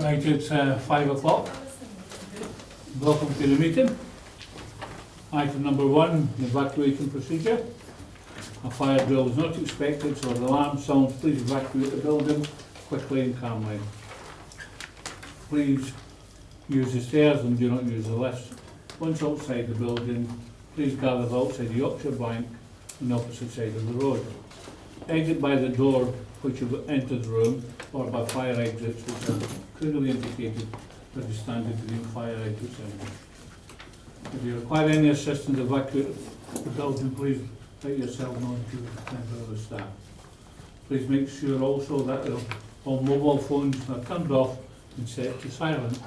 Right, it's 5 o'clock. Welcome to the meeting. Item number 1, evacuation procedure. A fire drill is not expected, so if the alarm sounds, please evacuate the building quickly and calmly. Please use the stairs and do not use the lifts. Once outside the building, please gather outside the Yorkshire Bank on the opposite side of the road. Exit by the door which you've entered the room, or by fire exits which are clearly indicated by the standard green fire exit symbol. If you require any assistance to evacuate the building, please let yourself know to the member of the staff. Please make sure also that all mobile phones are turned off and set to silent.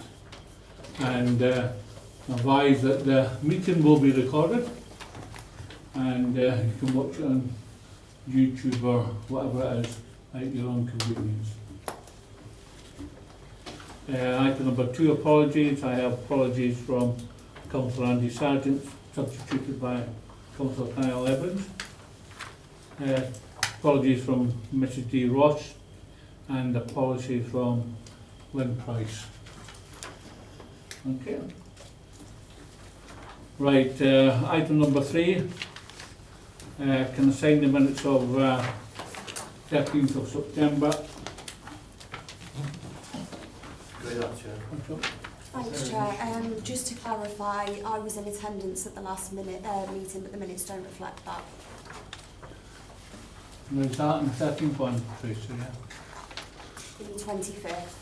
And advise that the meeting will be recorded, and you can watch it on YouTube or whatever it is at your own convenience. Item number 2, apologies. I have apologies from Councillor Andy Sargent, substituted by Councillor Kyle Evans. Apologies from Mrs D Ross, and apology from Lynn Price. Okay. Right, item number 3. Can I sign the minutes of 13th of September? Thanks, Chair. Just to clarify, I was in attendance at the last meeting, but the minutes don't reflect that. Is that on the 13th one, Tracy? Yeah. The 25th.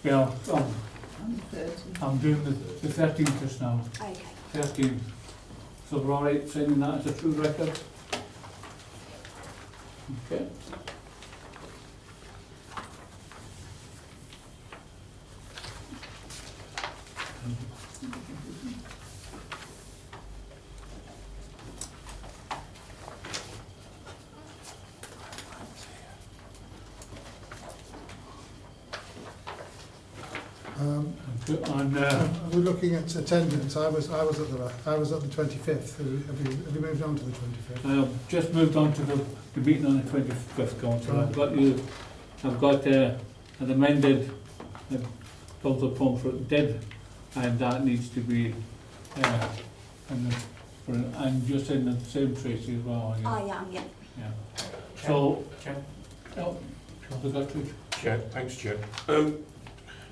Yeah, I'm doing the 13th just now. Okay. 13th. So we're all right signing that as a true record? Okay. We're looking at attendance. I was at the 25th. Have you moved on to the 25th? I've just moved on to the meeting on the 25th, Councillor. I've got an amended Councillor Pomfret did, and that needs to be and you're saying the same, Tracy, as well, aren't you? I am, yeah. Yeah. So, Chair, thanks, Chair.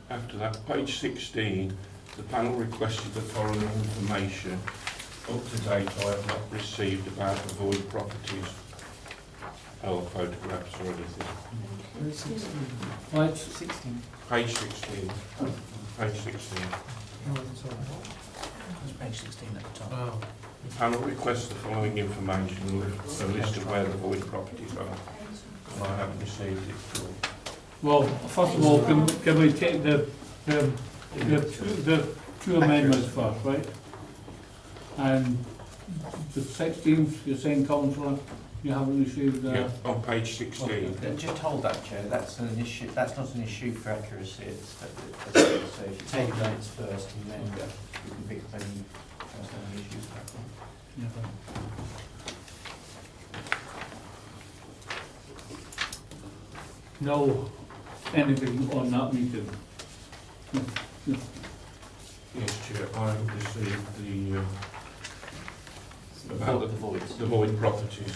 After that, page 16, the panel requested the following information. Up to date, I have not received about the void properties or photographs or anything. Right. 16. Page 16. Page 16. There's page 16 at the top. Oh. The panel requests the following information, a list of where the void properties are. And I haven't received it at all. Well, first of all, can we take the two amendments first, right? And the 16th, you're saying, Councillor, you haven't received Yeah, on page 16. Okay. Just hold that, Chair. That's an issue. That's not an issue for accuracy. So if you take the notes first, and then you can pick up any issues. Yeah. No, anything on that meeting? Yes, Chair, I have received the about The voids. the void properties.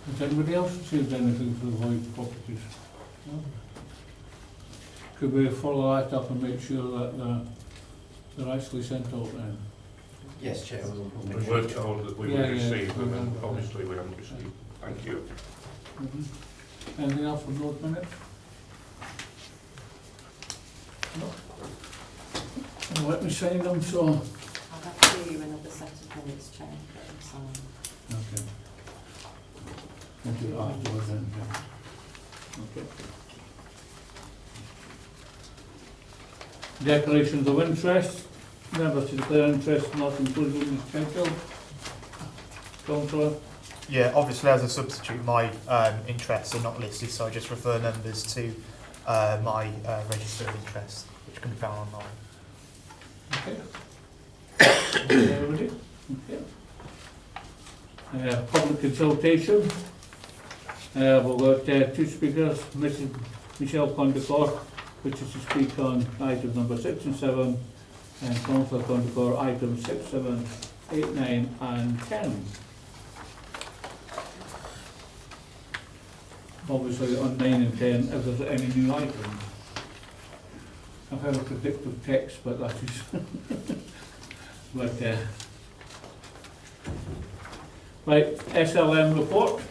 Has anybody else received anything for the void properties? No? Could we follow that up and make sure that they're actually sent out then? Yes, Chair. We were told that we Yeah, would yeah, receive them, and yeah. obviously we haven't received. Thank you. Anything else from those minutes? No. Well, let me sign them, so. I'll have to do you another set of minutes, Chair. Okay. We'll do that afterwards then, yeah. Okay. Declarations of interest. Members to declare interest not included in the schedule. Councillor? Yeah, obviously as a substitute, my interests are not listed, so I just refer members to my register of interest, which can be found online. Okay. Everybody? Okay. Public consultation. We've got two speakers, Mrs. Michelle Condicor which is to speak on item number 6 and 7, and Councillor Condacor items 6, 7, 8, 9 and 10. Obviously on 9 and 10 if there's any new items. I've had a predictive text, but that is but right, SLM report.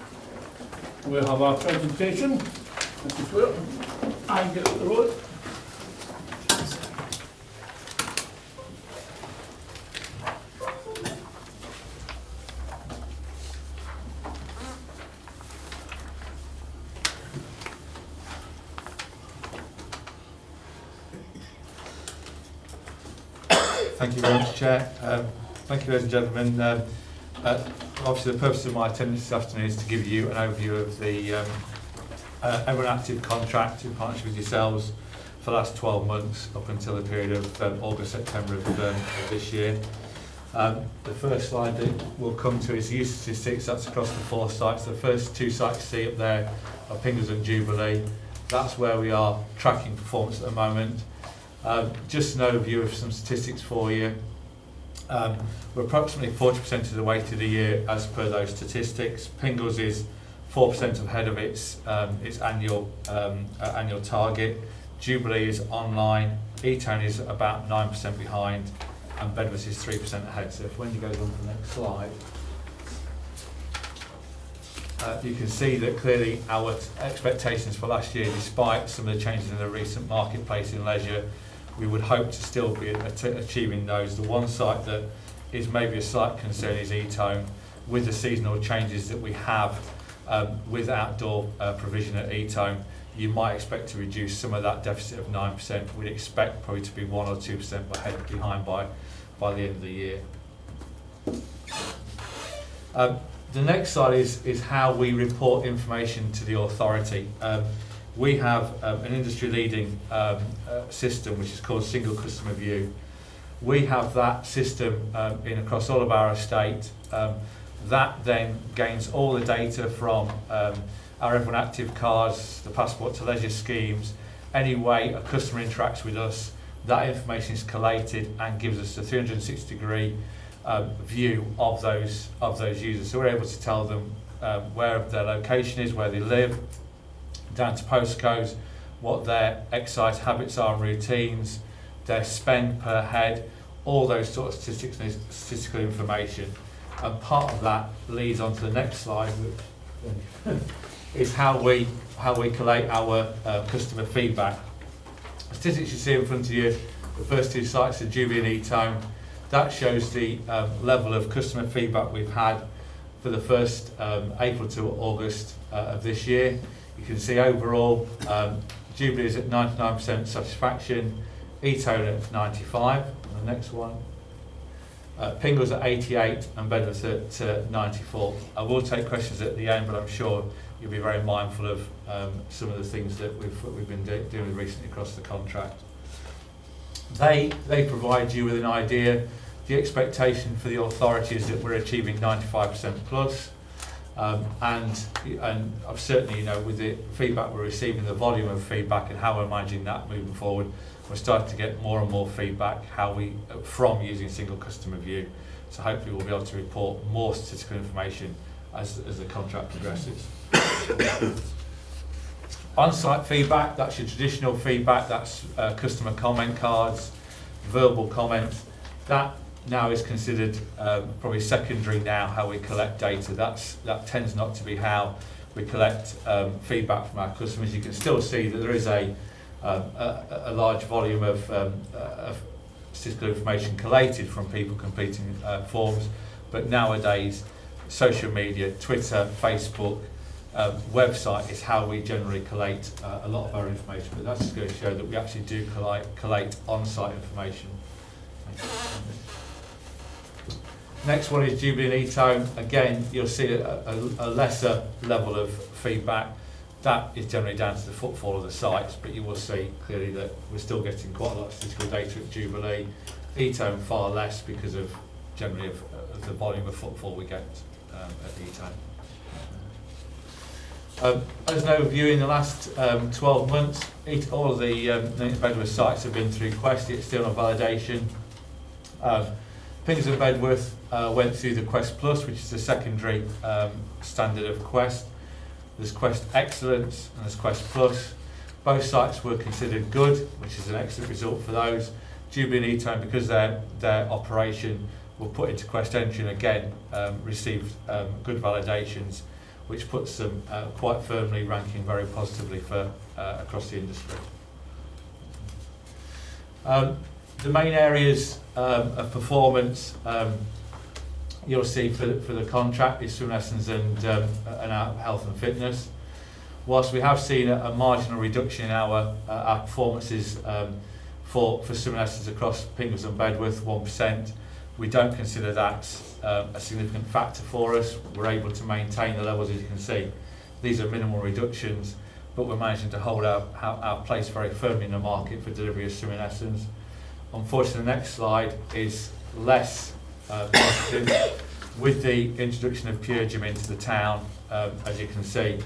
We'll have our presentation. This is where I get up the road. Thank you very much, Chair. Thank you, ladies and gentlemen. Obviously, the purpose of my attendance this afternoon is to give you an overview of the Everyone Active contract in partnership with yourselves for the last 12 months up until the period of August, September of this year. The first slide that we'll come to is use statistics. That's across the 4 sites. The first 2 sites you see up there are Pingles and Jubilee. That's where we are tracking performance at the moment. Just an overview of some statistics for you. We're approximately 40% of the way through the year as per those statistics. Pingles is 4% ahead of its annual target. Jubilee is online. Eton is about 9% behind, and Bedworth is 3% ahead. So if Wendy goes on to the next slide, you can see that clearly our expectations for last year, despite some of the changes in the recent marketplace in leisure, we would hope to still be achieving those. The one site that is maybe a slight concern is Eton, with the seasonal changes that we have with outdoor provision at Eton. You might expect to reduce some of that deficit of 9%. We'd expect probably to be 1 or 2% behind by the end of the year. The next slide is how we report information to the authority. We have an industry-leading system which is called Single Customer View. We have that system in across all of our estate. That then gains all the data from our Everyone Active cards, the Passport to Leisure schemes. Any way a customer interacts with us, that information is collated and gives us a 360-degree view of those users. So we're able to tell them where their location is, where they live, down to postcodes, what their exercise habits are and routines, their spend per head, all those sort of statistics and statistical information. And part of that leads on to the next slide, which is how we collate our customer feedback. Statistics you see in front of you, the first 2 sites are Jubilee and Eton. That shows the level of customer feedback we've had for the first April to August of this year. You can see overall, Jubilee is at 99% satisfaction, Eton at 95, and the next one. Pingles at 88 and Bedworth at 94. I will take questions at the end, but I'm sure you'll be very mindful of some of the things that we've been doing recently across the contract. They provide you with an idea. The expectation for the authority is that we're achieving 95% plus. And I've certainly, with the feedback we're receiving, the volume of feedback and how we're managing that moving forward, we're starting to get more and more feedback from using Single Customer View. So hopefully we'll be able to report more statistical information as the contract progresses. On-site feedback, that's your traditional feedback, that's customer comment cards, verbal comments. That now is considered probably secondary now, how we collect data. That tends not to be how we collect feedback from our customers. You can still see that there is a large volume of statistical information collated from people completing forms, but nowadays social media, Twitter, Facebook, website is how we generally collate a lot of our information. But that's just going to show that we actually do collate on-site information. Next one is Jubilee and Eton. Again, you'll see a lesser level of feedback. That is generally down to the footfall of the sites, but you will see clearly that we're still getting quite a lot of statistical data at Jubilee. Eton far less because of generally of the volume of footfall we get at Eton. As an overview, in the last 12 months, all of the Nuneaton Bedworth sites have been through Quest, the external validation. Pings and Bedworth went through the Quest Plus, which is the secondary standard of Quest. There's Quest Excellence and there's Quest Plus. Both sites were considered good, which is an excellent result for those. Nuneaton, because their operation were put into Quest Entry and again received good validations, which puts them quite firmly ranking very positively for across the industry. The main areas of performance you'll see for the contract is swim lessons and our health and fitness. Whilst we have seen a marginal reduction in our performances for swim lessons across Pingles and Bedworth, 1%, we don't consider that a significant factor for us. We're able to maintain the levels, as you can see. These are minimal reductions, but we're managing to hold our place very firmly in the market for delivery of swimming lessons. Unfortunately, the next slide is less positive. With the introduction of Pure Gym into the town, as you can see,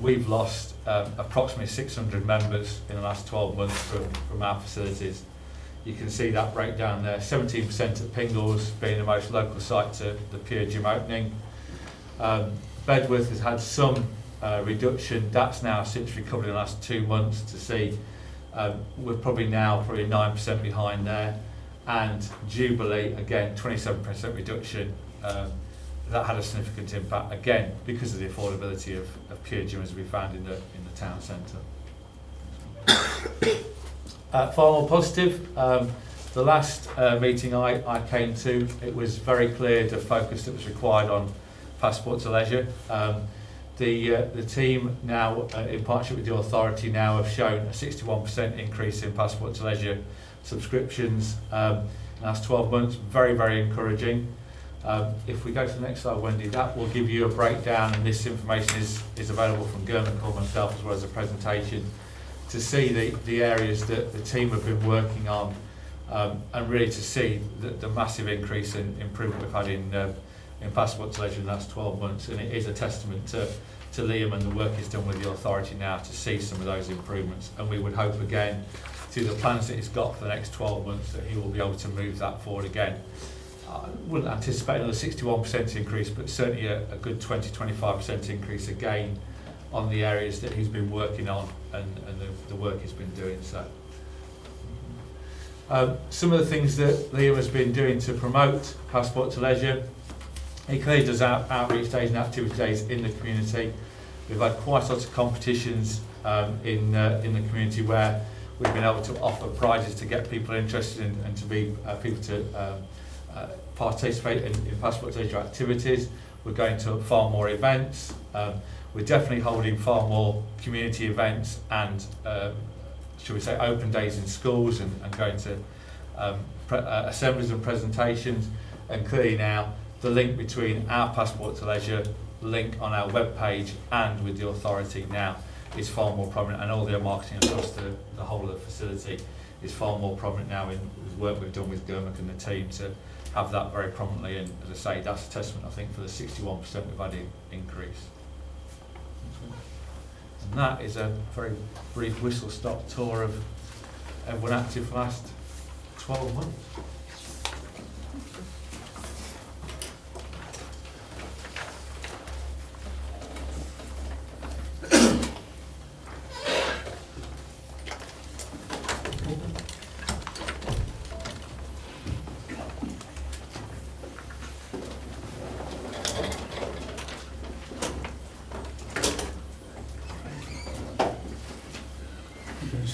we've lost approximately 600 members in the last 12 months from our facilities. You can see that breakdown there, 17% at Pingles being the most local site to the Pure Gym opening. Bedworth has had some reduction. That's now since recovered in the last 2 months to see. We're probably 9% behind there. And Jubilee, again, 27% reduction. That had a significant impact, again, because of the affordability of Pure Gym as we found in the town centre. Far more positive. The last meeting I came to, it was very clear the focus that was required on Passport to Leisure. The team now, in partnership with the authority, now have shown a 61% increase in Passport to Leisure subscriptions in the last 12 months. Very, very encouraging. If we go to the next slide, Wendy, that will give you a breakdown, and this information is available from Gurman or myself as well as a presentation, to see the areas that the team have been working on, and really to see the massive increase in improvement we've had in Passport to Leisure in the last 12 months. And it is a testament to Liam and the work he's done with the authority now to see some of those improvements. And we would hope again, through the plans that he's got for the next 12 months, that he will be able to move that forward again. I wouldn't anticipate another 61% increase, but certainly a good 20-25% increase again on the areas that he's been working on and the work he's been doing. So, some of the things that Liam has been doing to promote Passport to Leisure, he clearly does outreach days and activity days in the community. We've had quite lots of competitions in the community where we've been able to offer prizes to get people interested and to be people to participate in Passport to Leisure activities. We're going to far more events. We're definitely holding far more community events and, should we say, open days in schools and going to assemblies and presentations. And clearly now, the link between our Passport to Leisure link on our webpage and with the authority now is far more prominent, and all their marketing across the whole of the facility is far more prominent now in the work we've done with Gurmak and the team to have that very prominently. And as I say, that's a testament, I think, for the 61% we've had increase. And that is a very brief whistle-stop tour of everyone active for the last 12 months.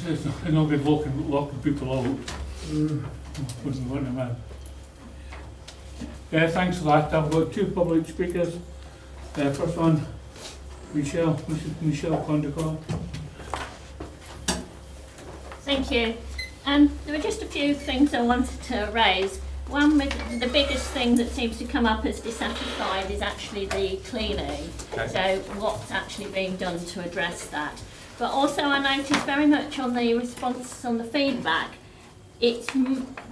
It's not good locking people out. Wouldn't want them in. Yeah, thanks for that. I've got two public speakers. First one, Michelle Condacor. Thank you. There were just a few things I wanted to raise. One, the biggest thing that seems to come up as dissatisfied is actually the cleaning. Okay. So what's actually being done to address that? But also I noticed very much on the response, on the feedback, its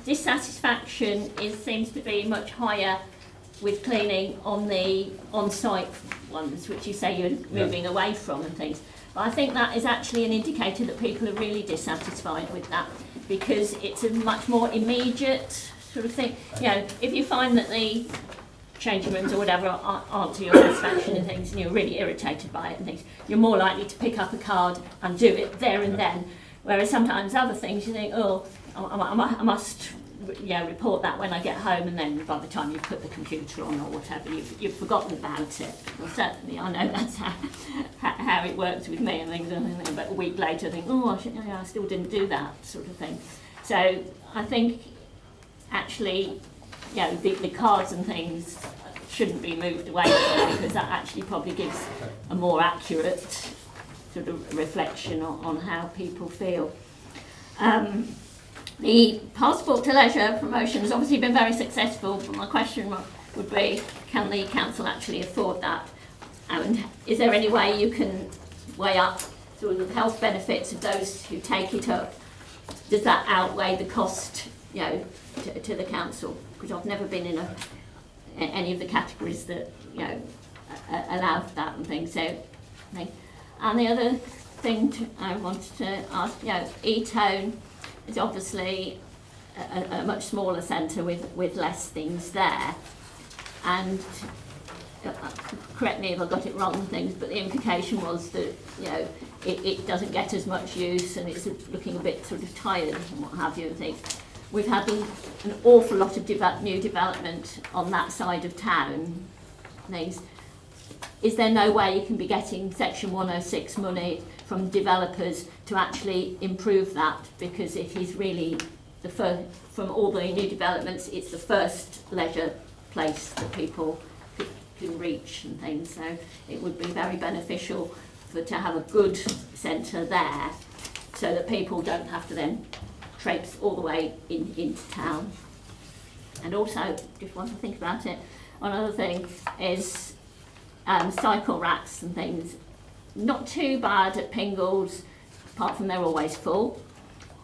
dissatisfaction seems to be much higher with cleaning on the on-site ones, which you say you're moving away from and things. But I think that is actually an indicator that people are really dissatisfied with that, because it's a much more immediate sort of thing. You know, if you find that the changing rooms or whatever aren't to your satisfaction and things, and you're really irritated by it and things, you're more likely to pick up a card and do it there and then. Whereas sometimes other things you think, oh, I must report that when I get home, and then by the time you've put the computer on or whatever, you've forgotten about it. Well, certainly I know that's how it works with me and things, but a week later I think, oh, I still didn't do that sort of thing. So I think actually, the cards and things shouldn't be moved away from, because that actually probably gives a more accurate sort of reflection on how people feel. The passport to leisure promotion has obviously been very successful, but my question would be, can the council actually afford that? And is there any way you can weigh up sort of the health benefits of those who take it up? Does that outweigh the cost, to the council? Because I've never been in any of the categories that allow that and things. So, and the other thing I wanted to ask, E-Tone is obviously a much smaller centre with less things there, and correct me if I got it wrong and things, but the implication was that it doesn't get as much use and it's looking a bit sort of tired and what have you and things. We've had an awful lot of new development on that side of town. Things. Is there no way you can be getting Section 106 money from developers to actually improve that? Because it is really the first, from all the new developments, it's the first leisure place that people can reach and things. So it would be very beneficial to have a good centre there, so that people don't have to then traipse all the way into town. And also, just want to think about it, one other thing is cycle racks and things. Not too bad at Pingles, apart from they're always full.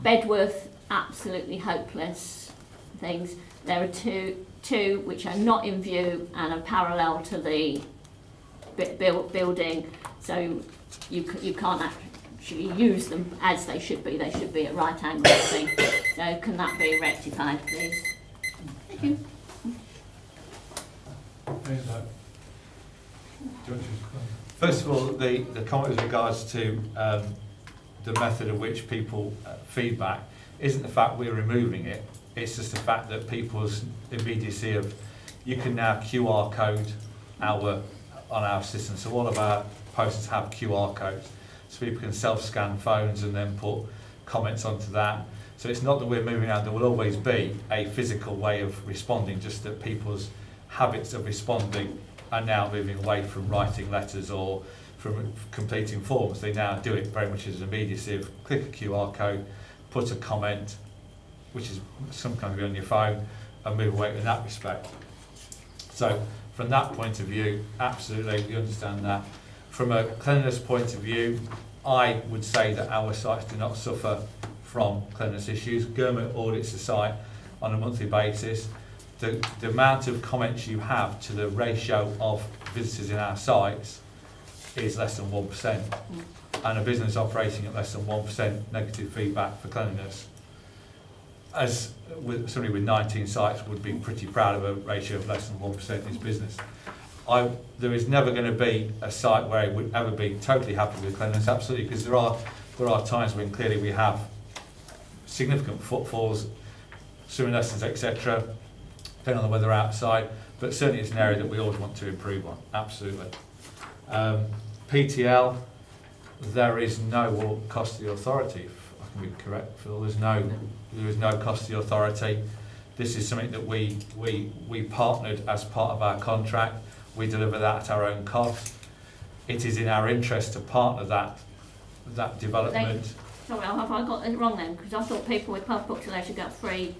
Bedworth, absolutely hopeless things. There are two which are not in view and are parallel to the building, so you can't actually use them as they should be. They should be at right angles. So can that be rectified, please? Thank you. First of all, the comment with regards to the method of which people feedback isn't the fact we're removing it, it's just the fact that people's immediacy of, you can now QR code on our system. So all of our posters have QR codes, so people can self-scan phones and then put comments onto that. So it's not that we're moving out, there will always be a physical way of responding, just that people's habits of responding are now moving away from writing letters or from completing forms. They now do it very much as immediacy of click a QR code, put a comment, which is sometimes be on your phone, and move away in that respect. So from that point of view, absolutely, we understand that. From a cleanliness point of view, I would say that our sites do not suffer from cleanliness issues. Gurmit audits the site on a monthly basis. The amount of comments you have to the ratio of visitors in our sites is less than 1%. And a business operating at less than 1% negative feedback for cleanliness, as with somebody with 19 sites would be pretty proud of a ratio of less than 1% in his business. There is never going to be a site where I would ever be totally happy with cleanliness, absolutely, because there are times when clearly we have significant footfalls, swimming lessons, etc., depending on the weather outside, but certainly it's an area that we always want to improve on, absolutely. PTL, there is no cost to the authority, if I can be correct, Phil. There is no cost to the authority. This is something that we partnered as part of our contract. We deliver that at our own cost. It is in our interest to partner that development. Sorry, have I got it wrong then? Because I thought people with passport to leisure got free.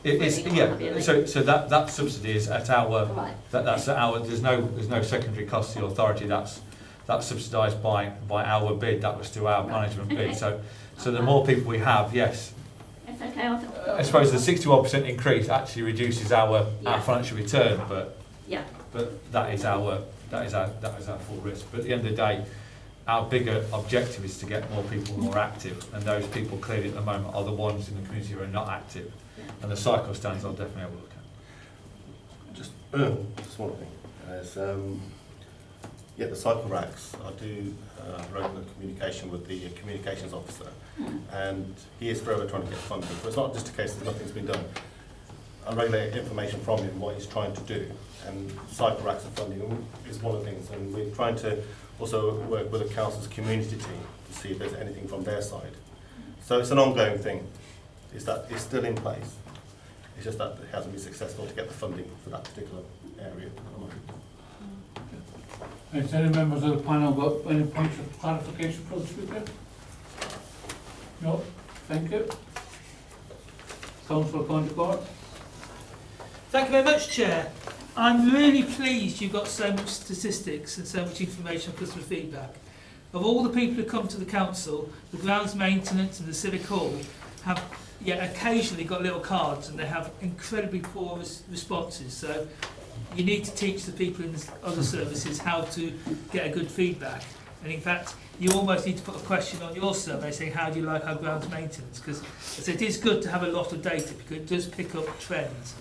So that subsidy is at our right. That's at our. There's no secondary cost to the authority. That's subsidised by our bid. That was through our management bid. So the more people we have, yes. Okay. Yes, okay, Arthur. I suppose the 61% increase actually reduces our Yeah. financial return, but Yeah. that is our full risk. But at the end of the day, our bigger objective is to get more people more active, and those people clearly at the moment are the ones in the community who are not active. And the cycle stands I'll definitely have a look at. Just a small thing. The cycle racks, I do regular communication with the communications officer, and he is forever trying to get funding. So it's not just a case that nothing's been done. I regulate information from him, what he's trying to do, and cycle racks and funding is one of the things. And we're trying to also work with the council's community team to see if there's anything from their side. So it's an ongoing thing. Is that it's still in place. It's just that it hasn't been successful to get the funding for that particular area. Has any members of the panel got any points of clarification for the speaker? No, thank you. Councillor Condicourt. Thank you very much, Chair. I'm really pleased you've got so much statistics and so much information on customer feedback. Of all the people who come to the council, the grounds maintenance and the civic hall have occasionally got little cards, and they have incredibly poor responses. So you need to teach the people in the other services how to get a good feedback. And in fact, you almost need to put a question on your survey saying, how do you like our grounds maintenance? Because it is good to have a lot of data because it does pick up trends.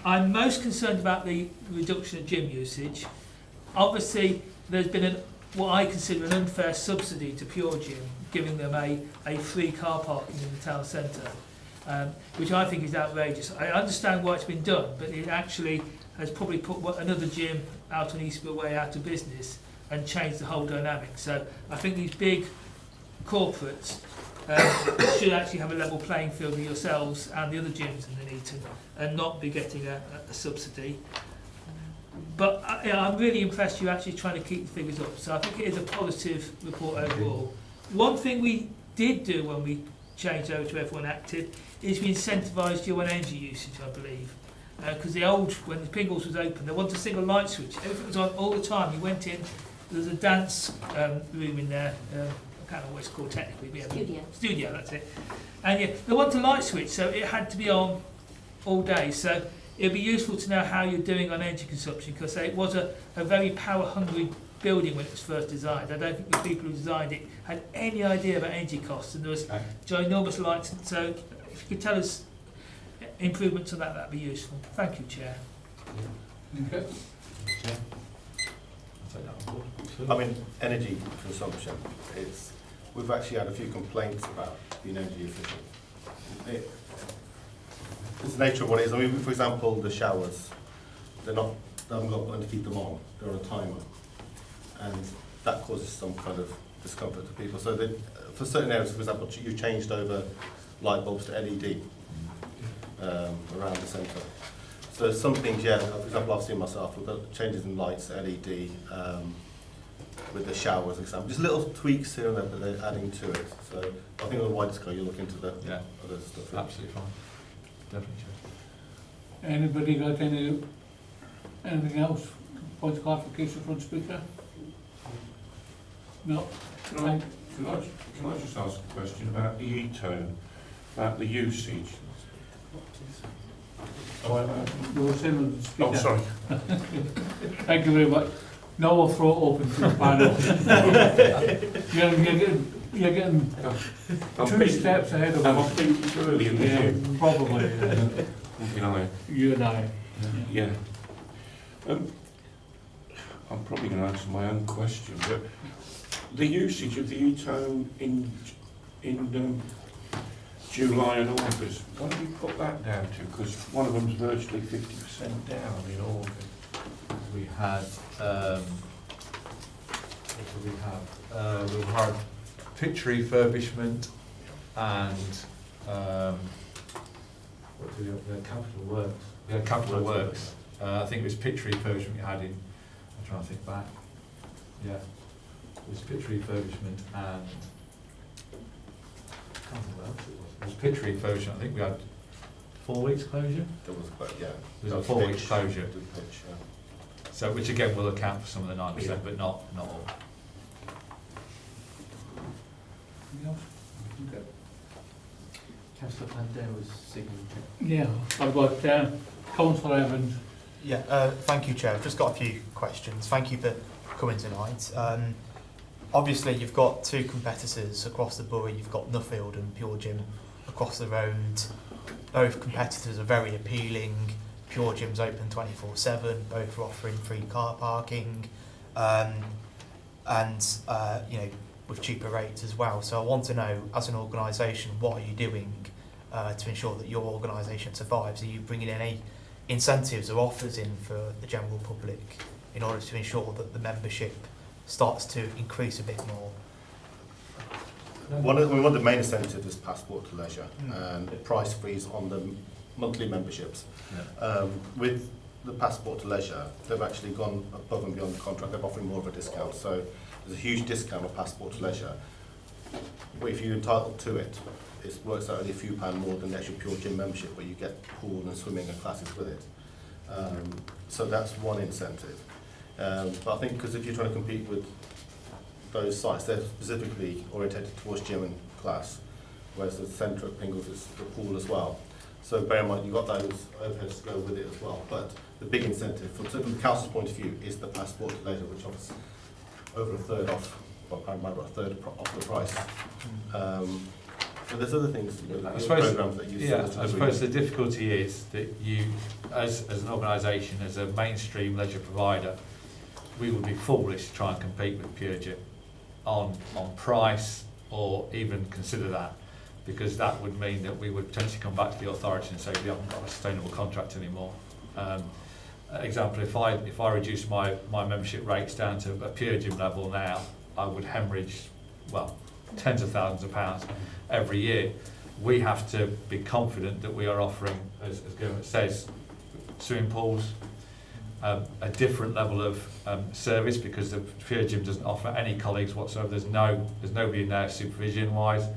I'm most concerned about the reduction of gym usage. Obviously, there's been what I consider an unfair subsidy to Pure Gym, giving them a free car parking in the town centre, which I think is outrageous. I understand why it's been done, but it actually has probably put another gym out on Eastbourne Way out of business and changed the whole dynamic. So I think these big corporates should actually have a level playing field with yourselves and the other gyms in Nuneaton and not be getting a subsidy. But I'm really impressed you're actually trying to keep the figures up. So I think it is a positive report overall. One thing we did do when we changed over to everyone active is we incentivised your energy usage, I believe. Because when the Pingles was open, there wasn't a single light switch. Everything was on all the time. You went in, there was a dance room in there. I can't know what it's called technically. Studio, that's it. And there wasn't a light switch, so it had to be on all day. So it'd be useful to know how you're doing on energy consumption, because it was a very power-hungry building when it was first designed. I don't think the people who designed it had any idea about energy costs, and there was ginormous lights. So if you could tell us improvements on that, that'd be useful. Thank you, Chair. Okay. I mean, energy consumption, we've actually had a few complaints about being energy efficient. It's the nature of what it is. I mean, for example, the showers, they haven't got one to keep them on. They're on a timer, and that causes some kind of discomfort to people. So for certain areas, for example, you changed over light bulbs to LED around the centre. So some things, for example, I've seen myself, we've got changes in lights, LED, with the showers, for example. Just little tweaks here and there that they're adding to it. So I think on the wider scale, you look into the other stuff. Absolutely fine. Definitely. Anybody got anything else? Points of clarification from the speaker? No? Can I just ask a question about the E-tone, about the usage? You were saying with the speaker. Oh, sorry. Thank you very much. Now we'll throw it open to the panel. You're getting two steps ahead of Am I us. thinking too early in the gym? Probably. You and I. Yeah. I'm probably going to answer my own question, but the usage of the E-tone in July and August, what have you put that down to? Because one of them's virtually 50% down in August. We had, what did we have? We had picture refurbishment and what did we have? We had capital works. We had capital works. I think it was picture refurbishment we had in. I'm trying to think back. Yeah, it was picture refurbishment and. I can't remember what else it was. It was picture refurbishment. I think we had 4 weeks closure. There was quite, It was a 4 weeks closure. Pitch, So, which again will account for some of the 9%, but not all. Anything else? Okay. Councillor Pandare was signalling. Yeah, I've got Councillor Evans. Yeah, thank you, Chair. I've just got a few questions. Thank you for coming tonight. Obviously, you've got two competitors across the borough. You've got Nuffield and Pure Gym across the road. Both competitors are very appealing. Pure Gym's open 24/7. Both are offering free car parking, and with cheaper rates as well. So I want to know, as an organisation, what are you doing to ensure that your organisation survives? Are you bringing any incentives or offers in for the general public in order to ensure that the membership starts to increase a bit more? One of the main incentives is Passport to Leisure and the price freeze on the monthly memberships. With the Passport to Leisure, they've actually gone above and beyond the contract. They're offering more of a discount. So there's a huge discount on Passport to Leisure. But if you're entitled to it, it works out only a few pounds more than the actual Pure Gym membership, where you get pool and swimming and classes with it. So that's one incentive. But I think because if you're trying to compete with those sites, they're specifically orientated towards gym and class, whereas the centre at Pingles is the pool as well. So bear in mind, you've got those overheads to go with it as well. But the big incentive, from the council's point of view, is the Passport to Leisure, which offers over a third off, well, I remember a third off the price. But there's other things, I suppose, programs that you I suppose the difficulty is that you, as an organisation, as a mainstream leisure provider, we would be foolish to try and compete with Pure Gym on price, or even consider that, because that would mean that we would potentially come back to the authority and say we haven't got a sustainable contract anymore. Example, if I reduce my membership rates down to a Pure Gym level now, I would hemorrhage, well, tens of thousands of pounds every year. We have to be confident that we are offering, as government says, swimming pools, a different level of service, because the Pure Gym doesn't offer any colleagues whatsoever. There's nobody in there supervision wise.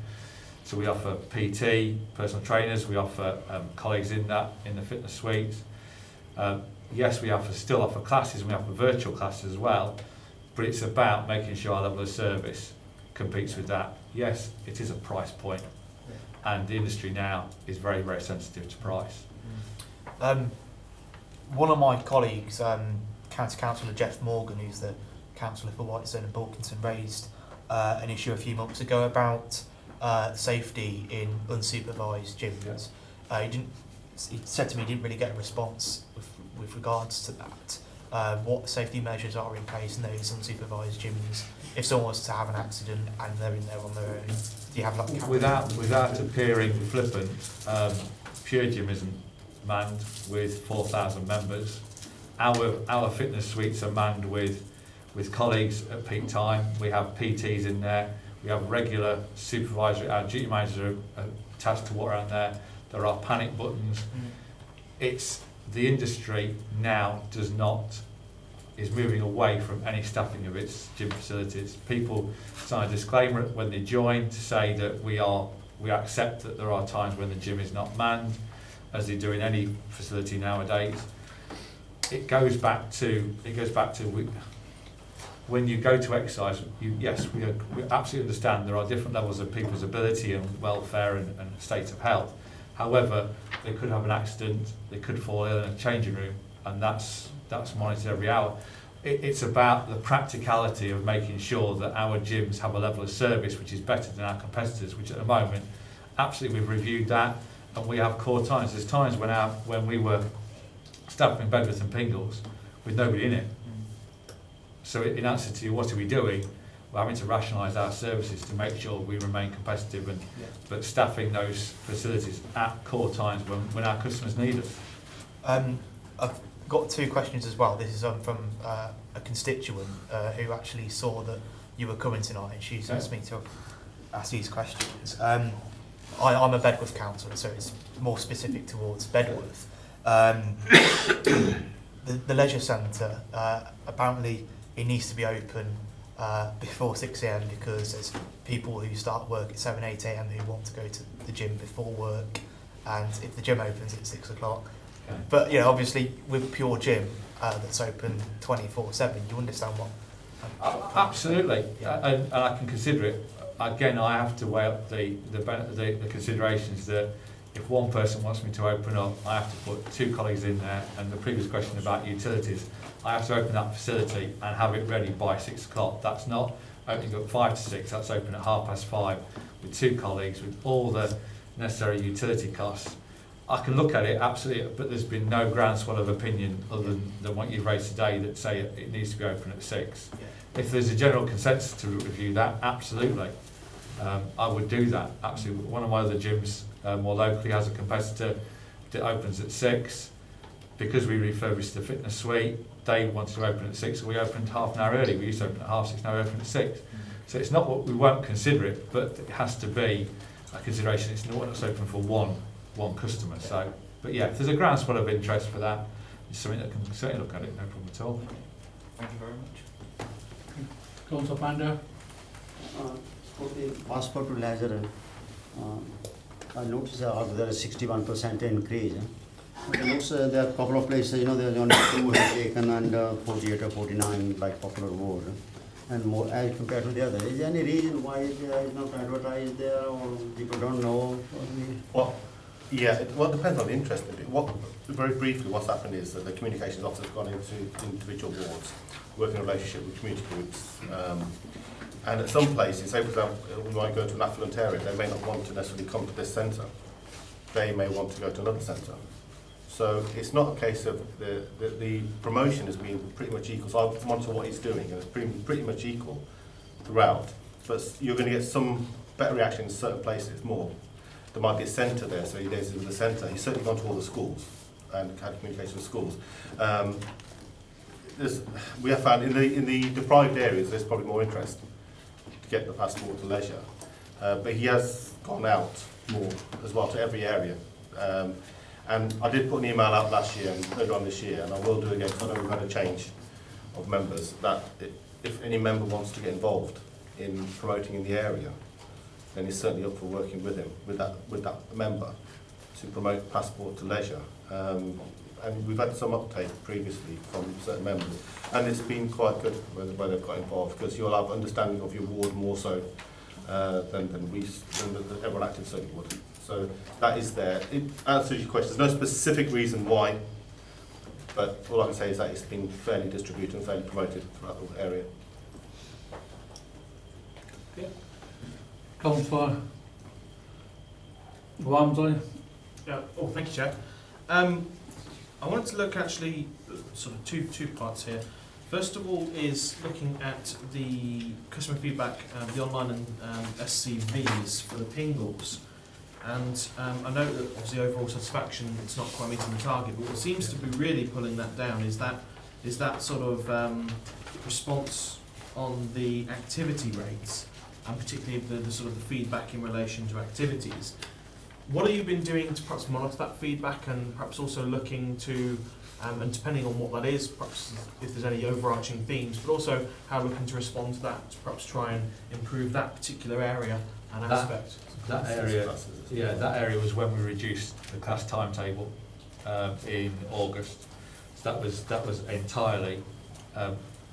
So we offer PT, personal trainers. We offer colleagues in the fitness suites. Yes, we still offer classes, and we offer virtual classes as well. But it's about making sure our level of service competes with that. Yes, it is a price point, and the industry now is very, very sensitive to price. One of my colleagues, County Councillor Jeff Morgan, who's the councillor for Whitestone and Bulkington, raised an issue a few months ago about safety in unsupervised gyms. He said to me he didn't really get a response with regards to that. What safety measures are in place in those unsupervised gyms? If someone was to have an accident and they're in there on their own, do you have like without appearing flippant? Pure Gym isn't manned with 4,000 members. Our fitness suites are manned with colleagues at peak time. We have PTs in there. We have regular supervisory. Our duty managers are attached to what around there. There are panic buttons. It's the industry now is moving away from any staffing of its gym facilities. People sign a disclaimer when they join to say that we accept that there are times when the gym is not manned, as they do in any facility nowadays. It goes back to when you go to exercise. We absolutely understand there are different levels of people's ability and welfare and state of health. However, they could have an accident, they could fall ill in a changing room, and that's monitored every hour. It's about the practicality of making sure that our gyms have a level of service which is better than our competitors, which at the moment, absolutely we've reviewed that, and we have core times. There's times when we were staffing Bedworth and Pingles with nobody in it. So in answer to what are we doing, we're having to rationalise our services to make sure we remain competitive, but staffing those facilities at core times when our customers need us. I've got two questions as well. This is from a constituent who actually saw that you were coming tonight, and she's asked me to ask these questions. I'm a Bedworth councillor, so it's more specific towards Bedworth. The leisure centre, apparently it needs to be open before 6 a.m. because there's people who start work at 7, 8 a.m. who want to go to the gym before work, and if the gym opens at 6 o'clock. But obviously with Pure Gym that's open 24/7, you understand what? Absolutely, and I can consider it. again, I have to weigh up the considerations that if one person wants me to open up, I have to put 2 colleagues in there, and the previous question about utilities, I have to open that facility and have it ready by 6 o'clock. That's not opening up 5 to 6, that's open at 5:30 with 2 colleagues, with all the necessary utility costs. I can look at it, absolutely, but there's been no groundswell of opinion other than what you've raised today that say it needs to be open at 6. If there's a general consensus to review that, absolutely. I would do that, absolutely. One of my other gyms more locally has a competitor that opens at 6. Because we refurbished the fitness suite, they wanted to open at 6, so we opened half an hour early. We used to open at 6:30, now we open at 6. So it's not what we won't consider it, but it has to be a consideration. It's not it's open for one customer. So, but yeah, if there's a groundswell of interest for that, it's something that can certainly look at it, no problem at all. Thank you very much. Councillor Panda? For the passport to leisure, I noticed there is 61% increase. I noticed there are a couple of places, there are only 2 have taken and 48 or 49 like Popular Ward. And more as compared to the other. Is there any reason why there is not advertised there or people don't know? Well, yeah, it depends on the interest. Very briefly, what's happened is that the communications officer has gone into individual wards, working in a relationship with community groups. And at some places, say for example, we might go to an affluent area, they may not want to necessarily come to this centre. They may want to go to another centre. So it's not a case of the promotion has been pretty much equal. So I monitor what he's doing, and it's pretty much equal throughout. But you're going to get some better reaction in certain places more. There might be a centre there, so he liases with the centre. He's certainly gone to all the schools and had communication with schools. We have found in the deprived areas there's probably more interest to get the passport to leisure. But he has gone out more as well to every area. And I did put an email out last year and earlier on this year, and I will do again because I know we've had a change of members, that if any member wants to get involved in promoting in the area, then he's certainly up for working with him, with that member, to promote passport to leisure. And we've had some uptake previously from certain members, and it's been quite good where they've got involved, because you'll have understanding of your ward more so than everyone active certainly would. So that is there. It answers your question. There's no specific reason why, but all I can say is that it's been fairly distributed and fairly promoted throughout the area. Okay. Councillor Walmsley? Yeah. Oh, thank you, Chair. I wanted to look actually sort of two parts here. First of all is looking at the customer feedback, the online and SCVs for the Pingles. And I know that obviously overall satisfaction, it's not quite meeting the target, but what seems to be really pulling that down is that sort of response on the activity rates, and particularly the sort of the feedback in relation to activities. What have you been doing to perhaps monitor that feedback, and perhaps also looking to, and depending on what that is, perhaps if there's any overarching themes, but also how looking to respond to that, to perhaps try and improve that particular area and aspect? That area was when we reduced the class timetable in August. So that was entirely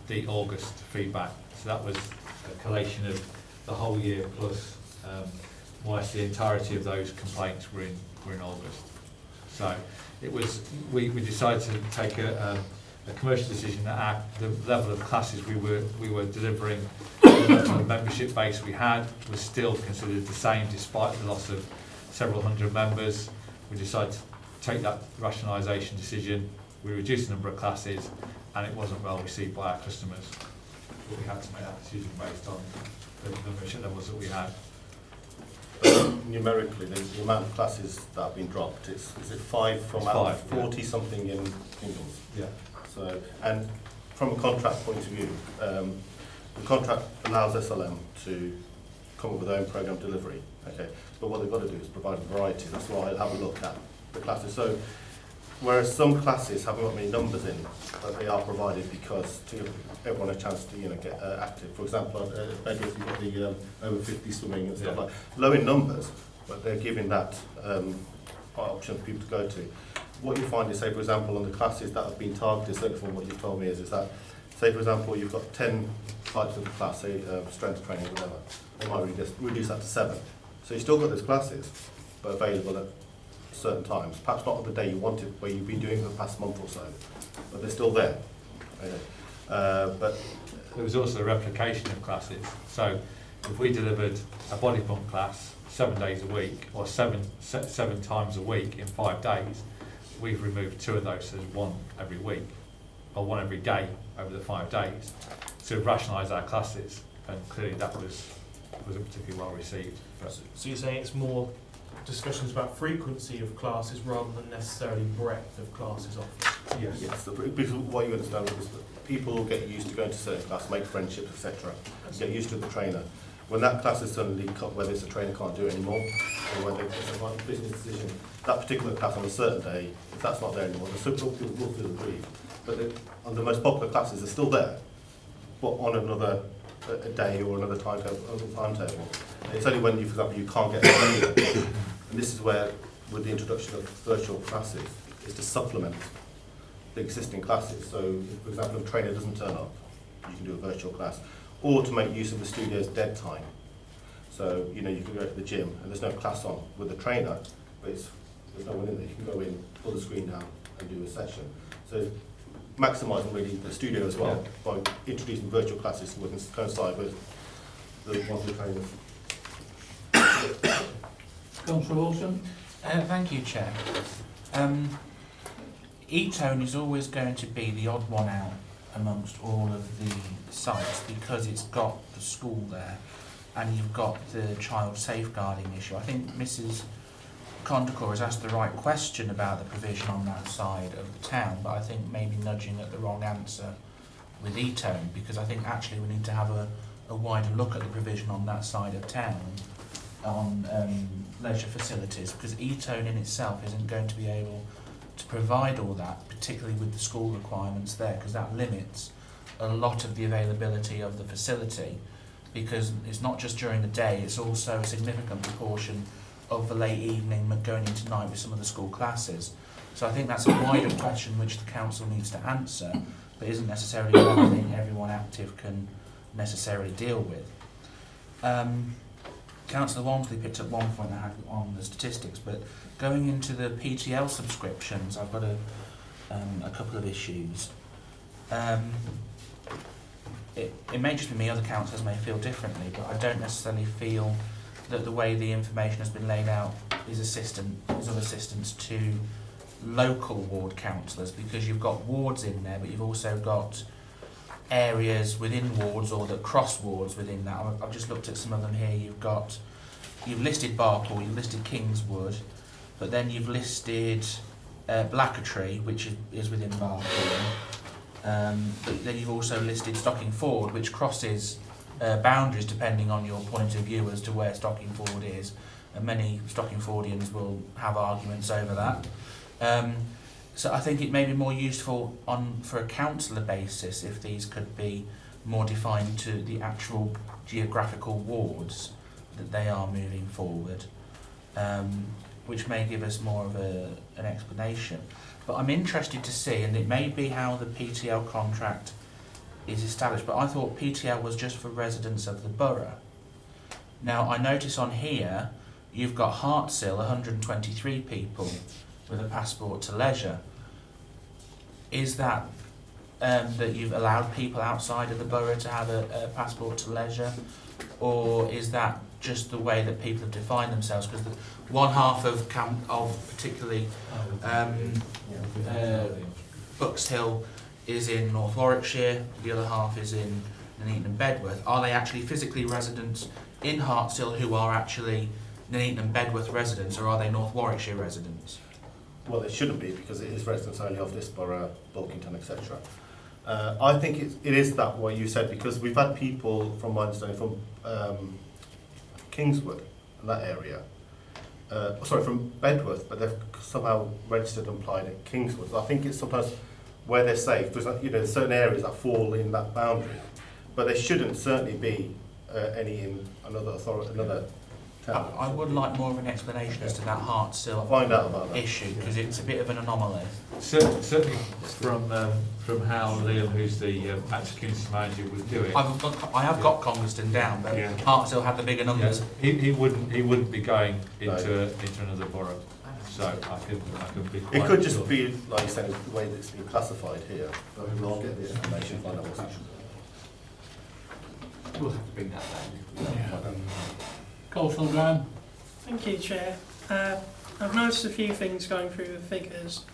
the August feedback. So that was a collation of the whole year plus whilst the entirety of those complaints were in August. So it was we decided to take a commercial decision that the level of classes we were delivering, the level of membership base we had was still considered the same despite the loss of several hundred members. We decided to take that rationalisation decision. We reduced the number of classes, and it wasn't well received by our customers. But we had to make that decision based on the membership levels that we had. Numerically, the amount of classes that have been dropped, is it 5 from out of 40 something in Pingles? Yeah. So, and from a contract point of view, the contract allows SLM to come up with their own programme delivery. Okay, but what they've got to do is provide a variety. That's why I'll have a look at the classes. So, whereas some classes haven't got many numbers in, but they are provided because to give everyone a chance to get active. For example, at Bedworth you've got the over 50 swimming and stuff like low in numbers, but they're giving that option for people to go to. What you find is, say for example, on the classes that have been targeted, certainly from what you've told me, is that, say for example, you've got 10 types of class, say strength training, whatever. They might reduce that to 7. So you've still got those classes, but available at certain times. Perhaps not on the day you want it, where you've been doing it for the past month or so, but they're still there. But there was also the replication of classes. So if we delivered a body pump class 7 days a week, or seven times a week in 5 days, we've removed 2 of those, so there's 1 every week, or 1 every day over the 5 days. So we've rationalised our classes, and clearly that wasn't particularly well received. But So you're saying it's more discussions about frequency of classes rather than necessarily breadth of classes offered? yes, because what you understand is that people get used to going to certain class, make friendships, etc. Get used to the trainer. When that class is suddenly cut, whether it's a trainer can't do it anymore, or whether it's a business decision, that particular class on a certain day, if that's not there anymore, the super people will feel aggrieved. But on the most popular classes, they're still there, but on another a day or another timetable. It's only when you, for example, you can't get there. And this is where, with the introduction of virtual classes, is to supplement the existing classes. So, if, for example, if a trainer doesn't turn up, you can do a virtual class, or to make use of the studio's dead time. So, you know, you can go to the gym and there's no class on with a trainer, but there's no one in there. You can go in, pull the screen down, and do a session. So, maximising really the studio as well by introducing virtual classes so we can coincide with the ones we're trainers. Councillor Wilson? Thank you, Chair. E-Tone is always going to be the odd one out amongst all of the sites because it's got the school there and you've got the child safeguarding issue. I think Mrs. Condacor has asked the right question about the provision on that side of the town, but I think maybe nudging at the wrong answer with E-Tone, because I think actually we need to have a wider look at the provision on that side of town on leisure facilities, because E-Tone in itself isn't going to be able to provide all that, particularly with the school requirements there, because that limits a lot of the availability of the facility, because it's not just during the day, it's also a significant proportion of the late evening going into night with some of the school classes. So I think that's a wider question which the council needs to answer, but isn't necessarily one thing everyone active can necessarily deal with. Councillor Walmsley picked up one point I had on the statistics, but going into the PTL subscriptions, I've got a couple of issues. It may just be me, other councillors may feel differently, but I don't necessarily feel that the way the information has been laid out is of assistance to local ward councillors, because you've got wards in there, but you've also got areas within wards or that cross wards within that. I've just looked at some of them here. You've listed Barpool, you've listed Kingswood, but then you've listed Blackertree, which is within Barpool. But then you've also listed Stockingford, which crosses boundaries depending on your point of view as to where Stockingford is, and many Stockingfordians will have arguments over that. So I think it may be more useful for a councillor basis if these could be more defined to the actual geographical wards that they are moving forward, which may give us more of an explanation. But I'm interested to see, and it may be how the PTL contract is established, but I thought PTL was just for residents of the borough. Now I notice on here you've got Hartsill, 123 people with a passport to leisure. Is that that you've allowed people outside of the borough to have a passport to leisure, or is that just the way that people have defined themselves? Because one half of particularly Buxhill is in North Warwickshire, the other half is in Nuneaton and Bedworth. Are they actually physically residents in Hartsill who are actually Nuneaton and Bedworth residents, or are they North Warwickshire residents? Well, it shouldn't be, because it is residents only of this borough, Bulkington, etc. I think it is that what you said, because we've had people, from my understanding, from Kingswood and that area, from Bedworth, but they've somehow registered and applied at Kingswood. So I think it's sometimes where they're safe. There's certain areas that fall in that boundary, but there shouldn't certainly be any in another I would like more of an explanation as to that Hartsill Find out about that. issue, because it's a bit of an anomaly. Certainly from how Liam, who's the acting community manager, would do it. I have got Coniston down, but Yeah. Hartsill had the bigger numbers. He wouldn't be going into another borough. So I can be quite It could sure. just be, like you said, the way that it's been classified here. But we'll get the information, find out what's happening. We'll have to bring that down. Councillor Graham? Thank you, Chair. I've noticed a few things going through the figures.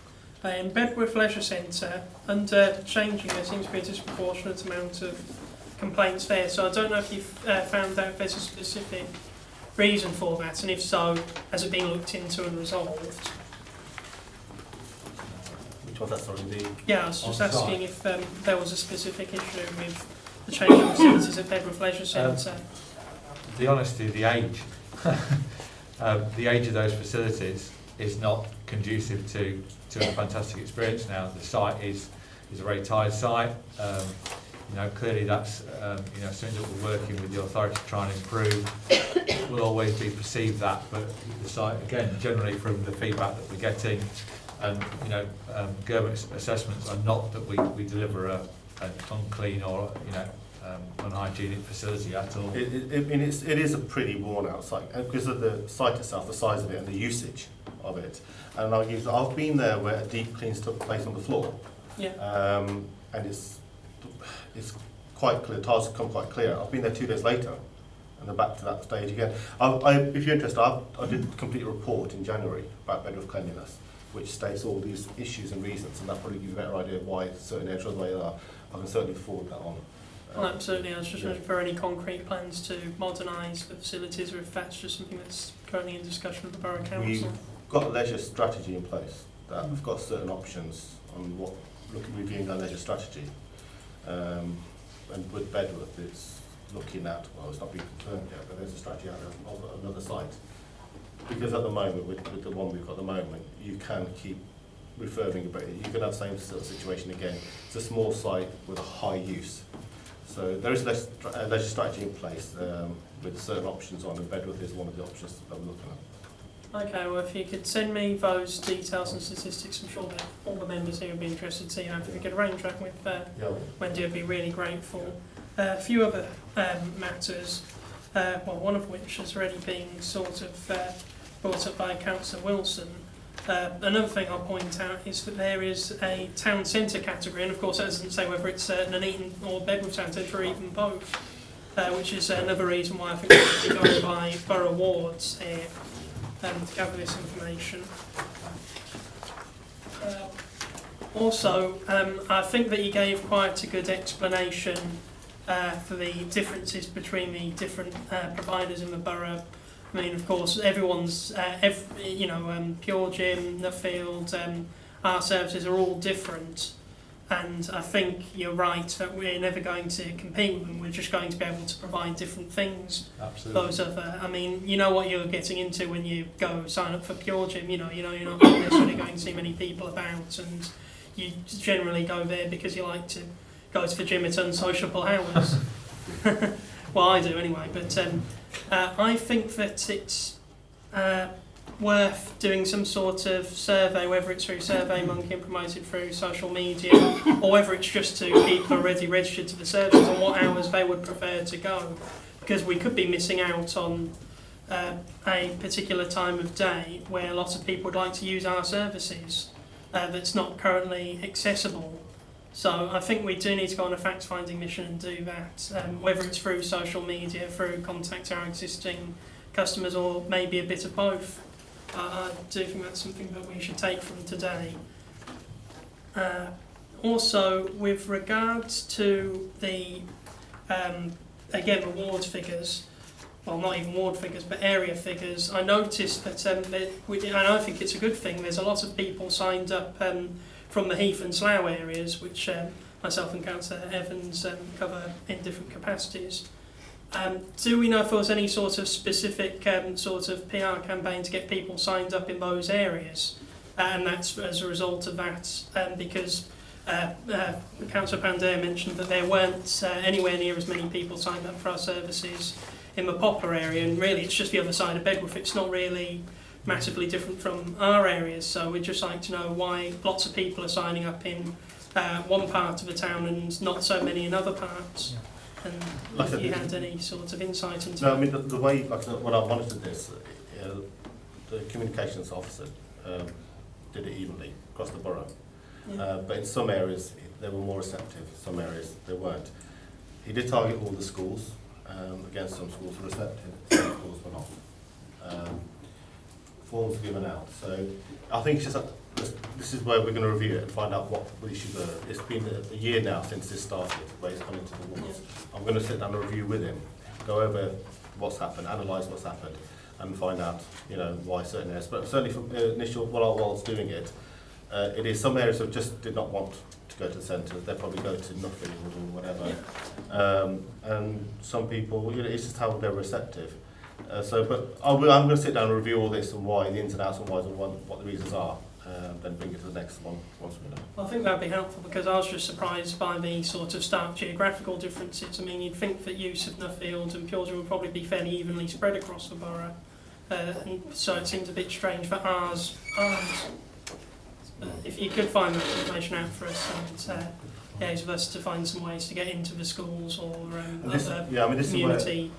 In Bedworth Leisure Centre, under changing, there seems to be a disproportionate amount of complaints there. So I don't know if you've found out if there's a specific reason for that, and if so, has it been looked into and resolved? Which one that's already? Yeah, I was just On asking if there was a specific issue with the change of facilities at Bedworth Leisure Centre. The honesty, the age of those facilities is not conducive to a fantastic experience now. The site is a very tired site. Clearly that's something that we're working with the authority to try and improve. It will always be perceived that, but the site, again, generally from the feedback that we're getting, government assessments are not that we deliver an unclean or unhygienic facility at all. It is a pretty worn out site because of the site itself, the size of it, and the usage of it. And I've been there where a deep cleans took place on the floor. Yeah. And it's quite clear. Tiles have come quite clear. I've been there 2 days later, and they're back to that stage again. If you're interested, I did complete a report in January about Bedworth cleanliness, which states all these issues and reasons, and that probably gives you a better idea of why certain areas are the way they are. I can certainly forward that on. Well, absolutely. I was just wondering for any concrete plans to modernise the facilities, or if that's just something that's currently in discussion with the Borough Council. We've got a leisure strategy in place. That we've got certain options on reviewing our leisure strategy. And with Bedworth, it's looking at, well, it's not been confirmed yet, but there's a strategy out there of another site. Because at the moment, with the one we've got at the moment, you can keep refurbing, but you could have the same sort of situation again. It's a small site with a high use. So there is a leisure strategy in place with certain options on, and Bedworth is one of the options that we're looking at. Okay, well, if you could send me those details and statistics, I'm sure that all the members here would be interested to see. If we could arrange that with Wendy, I'd be really grateful. A few other matters, one of which has already been sort of brought up by Councillor Wilson. Another thing I'll point out is that there is a town centre category, and of course that doesn't say whether it's Nuneaton or Bedworth Town Centre or even both, which is another reason why I think we should be going by borough wards here to gather this information. Also, I think that you gave quite a good explanation for the differences between the different providers in the borough. I mean, of course, everyone's, Pure Gym, Nuffield, our services are all different. And I think you're right that we're never going to compete with them. We're just going to be able to provide different things. Absolutely. Those other, I mean, you know what you're getting into when you go sign up for Pure Gym. You're not necessarily going to see many people about, and you generally go there because you like to go to the gym at unsociable hours. Well, I do anyway. But I think that it's worth doing some sort of survey, whether it's through SurveyMonkey and promoted through social media, or whether it's just to people already registered to the service on what hours they would prefer to go, because we could be missing out on a particular time of day where a lot of people would like to use our services that's not currently accessible. So I think we do need to go on a fact-finding mission and do that, whether it's through social media, through contact our existing customers, or maybe a bit of both. I do think that's something that we should take from today. Also, with regards to the, again, the ward figures, well, not even ward figures, but area figures, I noticed that, and I think it's a good thing, there's a lot of people signed up from the Heath and Slough areas, which myself and Councillor Evans cover in different capacities. Do we know if there was any sort of specific sort of PR campaign to get people signed up in those areas? And that's as a result of that, because Councillor Pandair mentioned that there weren't anywhere near as many people signed up for our services in the Poplar area, and really it's just the other side of Bedworth. It's not really massively different from our areas, so we'd just like to know why lots of people are signing up in one part of the town and not so many in other parts. And Like if you had any sort of insight into No, I mean, the way, when I monitored this, the communications officer did it evenly across the borough. Yeah. But in some areas, they were more receptive, some areas they weren't. He did target all the schools. Again, some schools were receptive, some schools were not. Forms given out. So I think it's just this is where we're going to review it and find out what the issues are. It's been a year now since this started, where it's gone into the wards. I'm going to sit down and review with him, go over what's happened, analyse what's happened, and find out, you know, why certain areas. But certainly from initial, while I was doing it, it is some areas that just did not want to go to the centre. They probably go to Nuneaton or whatever. And some people, you know, it's just how they're receptive. But I'm going to sit down and review all this and why, the ins and outs and whys and what the reasons are, then bring it to the next one once we know. Well, I think that'd be helpful, because I was just surprised by the sort of stark geographical differences. I mean, you'd think that use of Nuffield and Purging would probably be fairly evenly spread across the borough, and so it seems a bit strange for ours. But if you could find that information out for us, and liaise with us to find some ways to get into the schools or other community.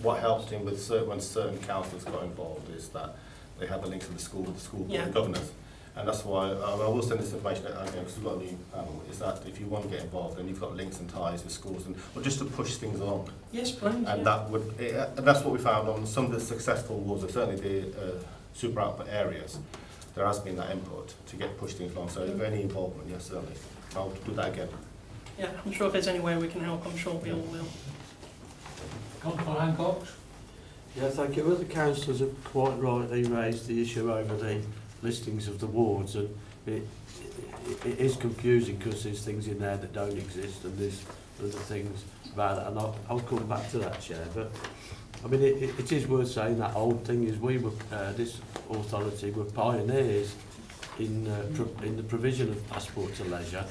What helped him with when certain councillors got involved is that they have a link to the school with the school board of governors. And that's why I will send this information out again, because we've got a new panel, is that if you want to get involved, then you've got links and ties with schools, or just to push things along. Yes, please. And that's what we found on some of the successful wards, certainly the super output areas. There has been that input to get pushed things along. So if any involvement, yes, certainly. I'll do that again. Yeah, I'm sure if there's any way we can help, I'm sure we all will. Councillor Hancock? Yeah, thank you. Well, the councillors have quite rightly raised the issue over the listings of the wards, and it is confusing because there's things in there that don't exist, and there's other things about it, and I'll come back to that, Chair. But I mean, it is worth saying that old thing is we were, this authority were pioneers in the provision of passport to leisure,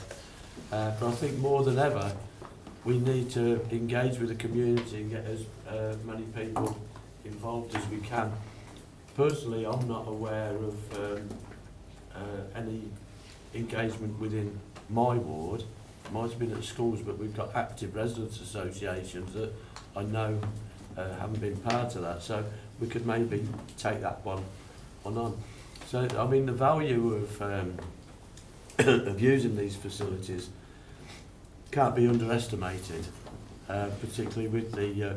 but I think more than ever we need to engage with the community and get as many people involved as we can. Personally, I'm not aware of any engagement within my ward. It might have been at schools, but we've got active residents associations that I know haven't been part of that, so we could maybe take that one on. So, I mean, the value of of using these facilities can't be underestimated, particularly with the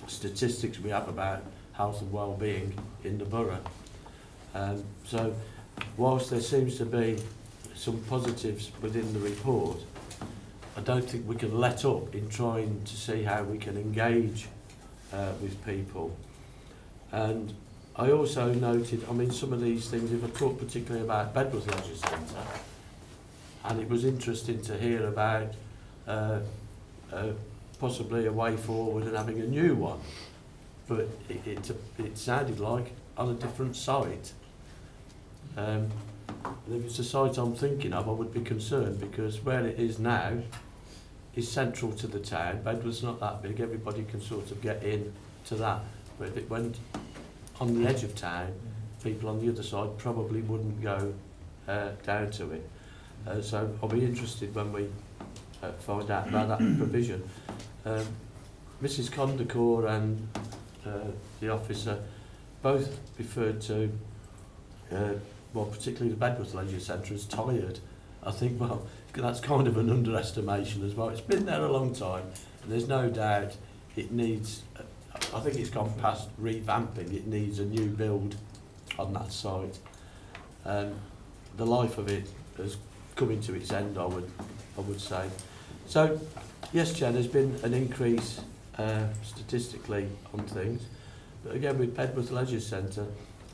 statistics we have about health and well-being in the borough. So, whilst there seems to be some positives within the report, I don't think we can let up in trying to see how we can engage with people. And I also noted, I mean, some of these things, if I talk particularly about Bedworth Leisure Centre, and it was interesting to hear about possibly a way forward and having a new one, but it sounded like on a different site. And if it's a site I'm thinking of, I would be concerned, because where it is now is central to the town. Bedworth's not that big, everybody can sort of get in to that. But if it went on the edge of town, people on the other side probably wouldn't go down to it. So I'll be interested when we find out about that provision. Mrs Condacore and the officer both referred to, well, particularly the Bedworth Leisure Centre as tired. I think, well, that's kind of an underestimation as well. It's been there a long time, and there's no doubt it needs, I think it's gone past revamping, it needs a new build on that site. The life of it has coming to its end, I would say. So, yes, Chair, there's been an increase statistically on things, but again with Bedworth Leisure Centre,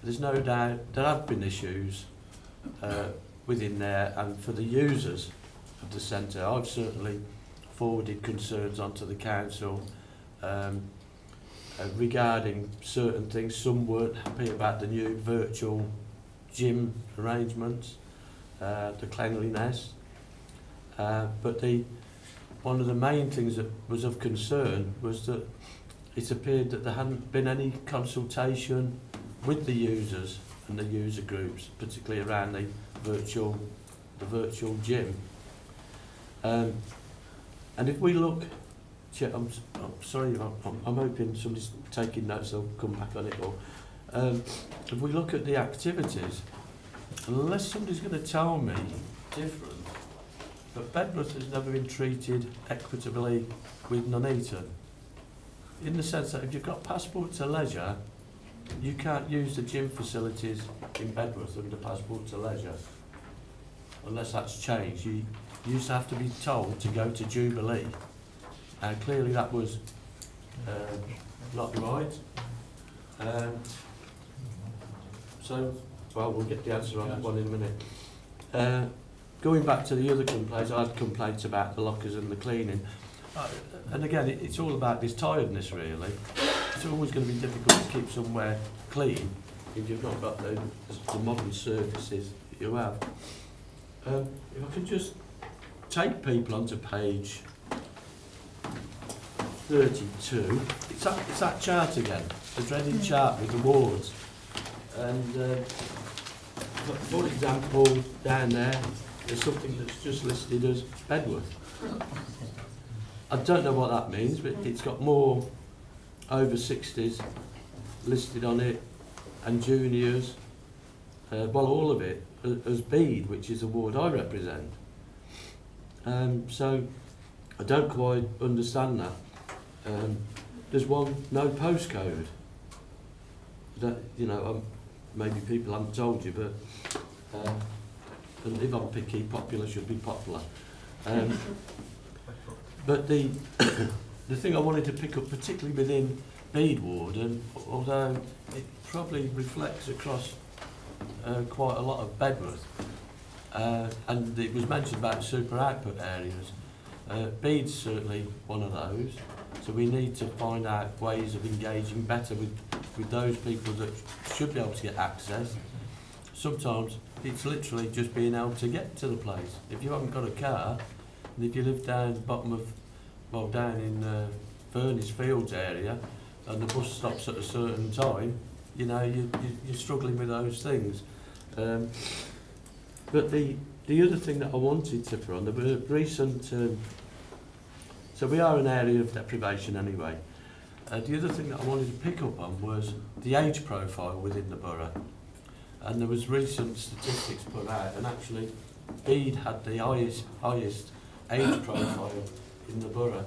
there's no doubt there have been issues within there, and for the users of the centre, I've certainly forwarded concerns onto the council regarding certain things. Some weren't happy about the new virtual gym arrangements, the cleanliness, but one of the main things that was of concern was that it appeared that there hadn't been any consultation with the users and the user groups, particularly around the virtual gym. And if we look, I'm sorry, I'm hoping somebody's taking notes, I'll come back on it all. If we look at the activities, unless somebody's going to tell me different, but Bedworth has never been treated equitably with Nuneaton, in the sense that if you've got passport to leisure, you can't use the gym facilities in Bedworth under passport to leisure, unless that's changed. You used to have to be told to go to Jubilee, and clearly that was not right. So, well, we'll get the answer on that one in a minute. Going back to the other complaints, I had complaints about the lockers and the cleaning. And again, it's all about this tiredness, really. It's always going to be difficult to keep somewhere clean if you've not got the modern surfaces that you have. If I could just take people onto page 32. It's that chart again, the dreaded chart with the wards. And for example, down there, there's something that's just listed as Bedworth. I don't know what that means, but it's got more over 60s listed on it, and juniors, well, all of it, as Bede, which is the ward I represent. So I don't quite understand that. There's one, no postcode. That, you know, maybe people haven't told you, but and if I'm picky, popular should be popular. But the thing I wanted to pick up, particularly within Bede ward, and although it probably reflects across quite a lot of Bedworth, and it was mentioned about super output areas, Bede's certainly one of those. So we need to find out ways of engaging better with those people that should be able to get access. Sometimes it's literally just being able to get to the place. If you haven't got a car, and if you live down the bottom of, well, down in Furnace Fields area, and the bus stops at a certain time, you know, you're struggling with those things. But the other thing that I wanted to put on, there were recent, so we are an area of deprivation anyway. The other thing that I wanted to pick up on was the age profile within the borough. And there was recent statistics put out, and actually Bede had the highest age profile in the borough.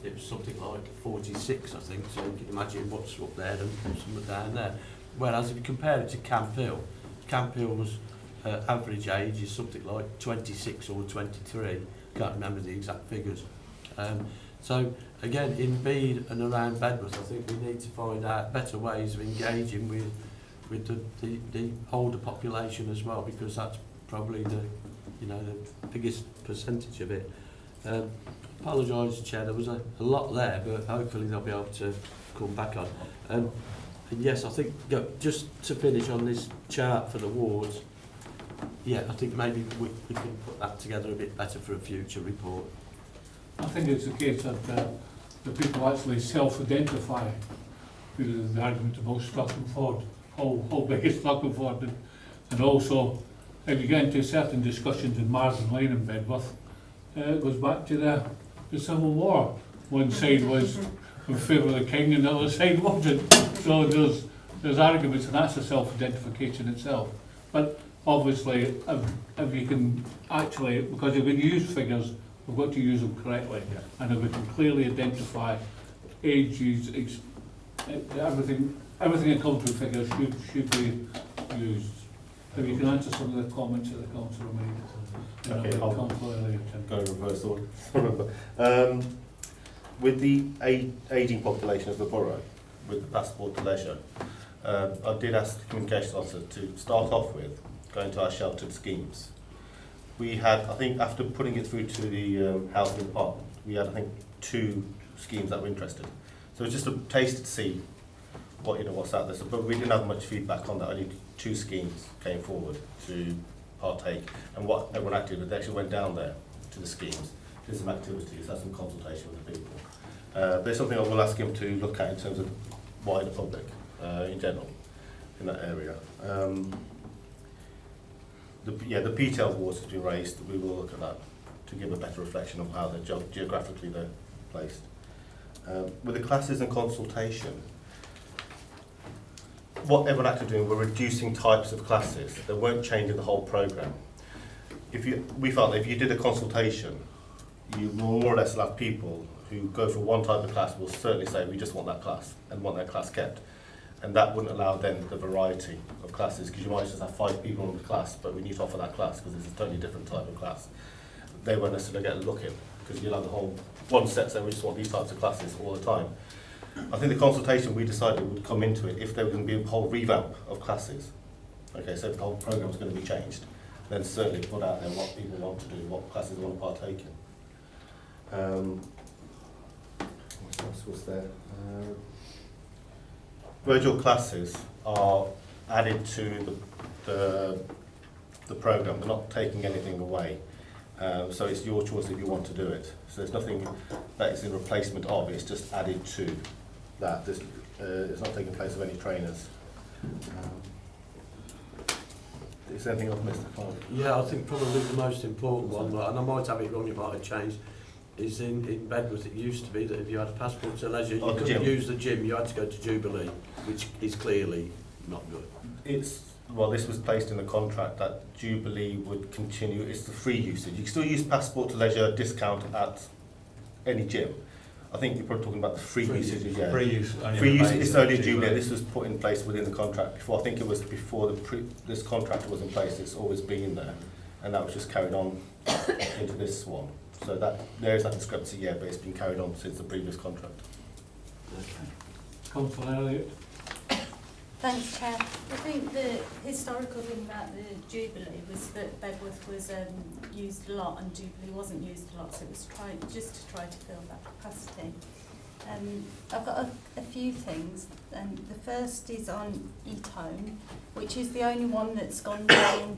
It was something like 46, I think, so you can imagine what's up there and some down there. Whereas if you compare it to Camp Hill's average age is something like 26 or 23, can't remember the exact figures. So again, in Bede and around Bedworth, I think we need to find out better ways of engaging with the older population as well, because that's probably the biggest percentage of it. Apologise, Chair, there was a lot there, but hopefully they'll be able to come back on. And yes, I think just to finish on this chart for the wards, yeah, I think maybe we can put that together a bit better for a future report. I think it's the case that the people actually self-identify with the argument about Stockingford, how big is Stockingford, and also if you get into certain discussions in Marsden Lane and Bedworth, it goes back to the Civil War. One side was in favour of the king and the other side wasn't. So there's arguments, and that's a self-identification itself. But obviously, if you can actually, because if we use figures, we've got to use them correctly. Yeah. And if we can clearly identify ages, everything that comes with figures should be used. If you can answer some of the comments that the councillor made. Okay, I'll go in reverse order. With the ageing population of the borough, with the passport to leisure, I did ask the communications officer to start off with going to our sheltered schemes. We had, I think, after putting it through to the housing department, we had, I think, 2 schemes that were interested. So it's just a taste to see what's out there. So, but we didn't have much feedback on that. Only 2 schemes came forward to partake, and what everyone acted with, they actually went down there to the schemes, did some activities, had some consultation with the people. But it's something I will ask him to look at in terms of wider public in general in that area. The PTEL wards has been raised. We will look at that to give a better reflection of how they're geographically they're placed. With the classes and consultation, what everyone had to do, we're reducing types of classes. They weren't changing the whole programme. We felt that if you did a consultation, you more or less have people who go for one type of class will certainly say we just want that class and want that class kept. And that wouldn't allow then the variety of classes, because you might just have 5 people in the class, but we need to offer that class because it's a totally different type of class. They won't necessarily get a look in, because you'll have the whole one set saying we just want these types of classes all the time. I think the consultation we decided would come into it if there was going to be a whole revamp of classes. Okay, so if the whole programme was going to be changed, then certainly put out there what people want to do, what classes they want to partake in. What else was there? Virtual classes are added to the programme. They're not taking anything away. So it's your choice if you want to do it. So there's nothing that is in replacement of, it's just added to that. It's not taking place of any trainers. Is there anything I've missed? Yeah, I think probably the most important one, and I might have it wrong, it might have changed, is in Bedworth it used to be that if you had a passport to leisure, you couldn't use the gym, you had to go to Jubilee, which is clearly not good. Well, this was placed in the contract that Jubilee would continue. It's the free usage. You can still use passport to leisure discount at any gym. I think you're probably talking about the free usage. Yeah. Free use. Free use. It's only Jubilee. This was put in place within the contract before. I think it was before this contract was in place. It's always been there, and that was just carried on into this one. So that there is that discrepancy, yeah, but it's been carried on since the previous contract. Okay. Councillor Elliott. Thanks, Chair. I think the historical thing about the Jubilee was that Bedworth was used a lot and Jubilee wasn't used a lot, so it was just to try to fill that capacity. I've got a few things. The first is on e-tone, which is the only one that's gone down,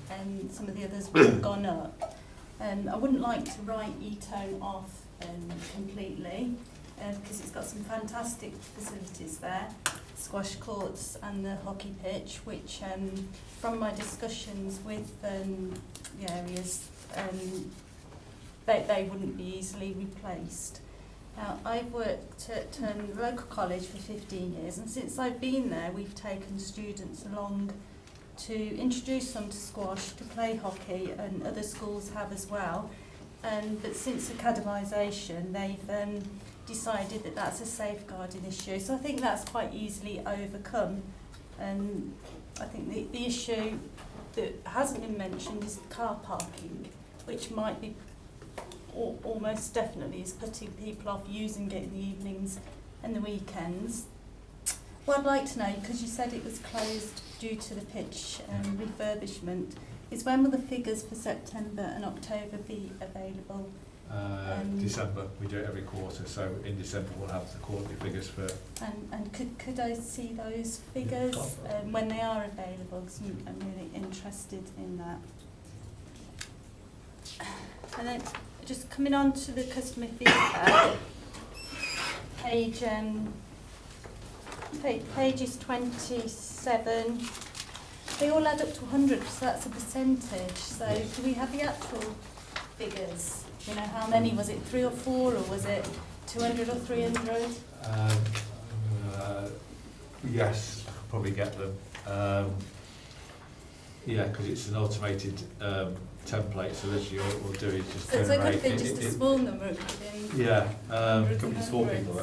and some of the others have gone up. I wouldn't like to write e-tone off completely, because it's got some fantastic facilities there, squash courts and the hockey pitch, which from my discussions with the areas, they wouldn't be easily replaced. Now, I've worked at local college for 15 years, and since I've been there, we've taken students along to introduce them to squash, to play hockey, and other schools have as well. But since academisation, they've decided that that's a safeguarding issue. So I think that's quite easily overcome. And I think the issue that hasn't been mentioned is car parking, which might be almost definitely is putting people off using it in the evenings and the weekends. What I'd like to know, because you said it was closed due to the pitch refurbishment, is when will the figures for September and October be available? December. We do it every quarter, so in December we'll have the quarterly figures for... And could I see those figures when they are available? Because I'm really interested in that. And then just coming on to the customer feedback, pages 27, they all add up to 100, so that's a percentage. So do we have the actual figures? You know, how many? Was it 3 or 4, or was it 200 or 300? Yes, probably get them. Yeah, because it's an automated template, so literally all it will do is just so generate... it could be just a small number, it could be yeah, could be small people.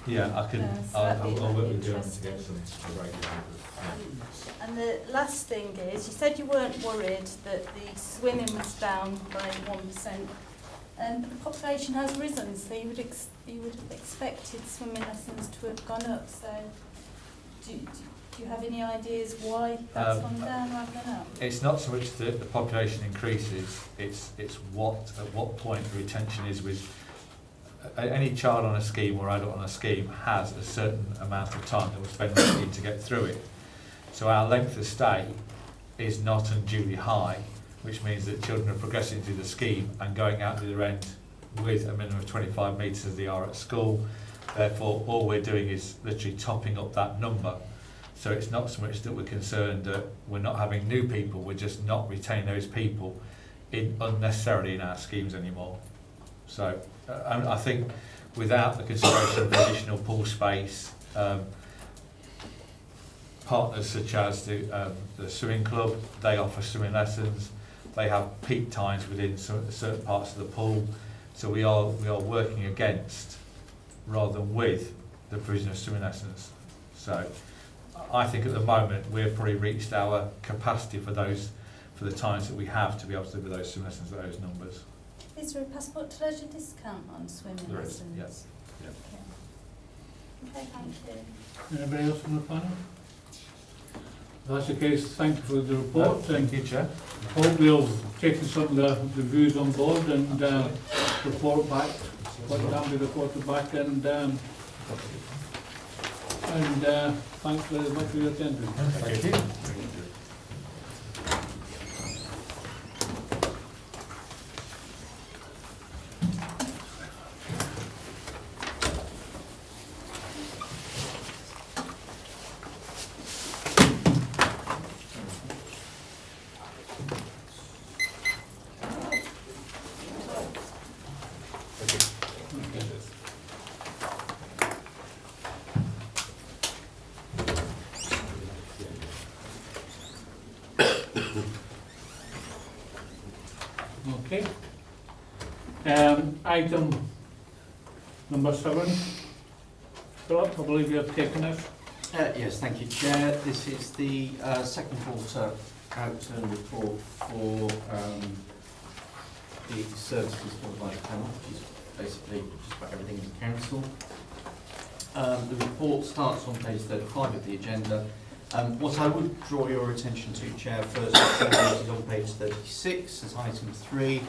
Yeah, I can. I'll work with John to get some breakdowns. And the last thing is, you said you weren't worried that the swimming was down by 1%, but the population has risen, so you would have expected swimming lessons to have gone up. So, do you have any ideas why that's gone down rather than up? It's not so much that the population increases; it's at what point the retention is with. Any child on a scheme or adult on a scheme has a certain amount of time that will spend to get through it. So our length of stay is not unduly high, which means that children are progressing through the scheme and going out the other end with a minimum of 25 metres as they are at school. Therefore, all we're doing is literally topping up that number. So it's not so much that we're concerned that we're not having new people, we're just not retaining those people unnecessarily in our schemes anymore. So I think without the consideration of additional pool space, partners such as the swimming club, they offer swimming lessons, they have peak times within certain parts of the pool, so we are working against rather than with the provision of swimming lessons. So I think at the moment we've probably reached our capacity for the times that we have to be able to deliver those swimming lessons at those numbers. Is there a passport to leisure discount on swimming There is, lessons? yes. Yeah. Okay, thank you. Anybody else from the panel? If that's the case, thank you for the report. Thank you, Chair. Hope you'll taken some of the views on board and report back what can be reported back, and thanks very much for your attention. Thank you. Okay. Item number 7. Philip, I believe you have taken this. Yes, thank you, Chair. This is the second quarter outturn report for the services provided panel, which is basically just about everything in the council. The report starts on page 35 of the agenda. What I would draw your attention to, Chair, first is on page 36 as item 3,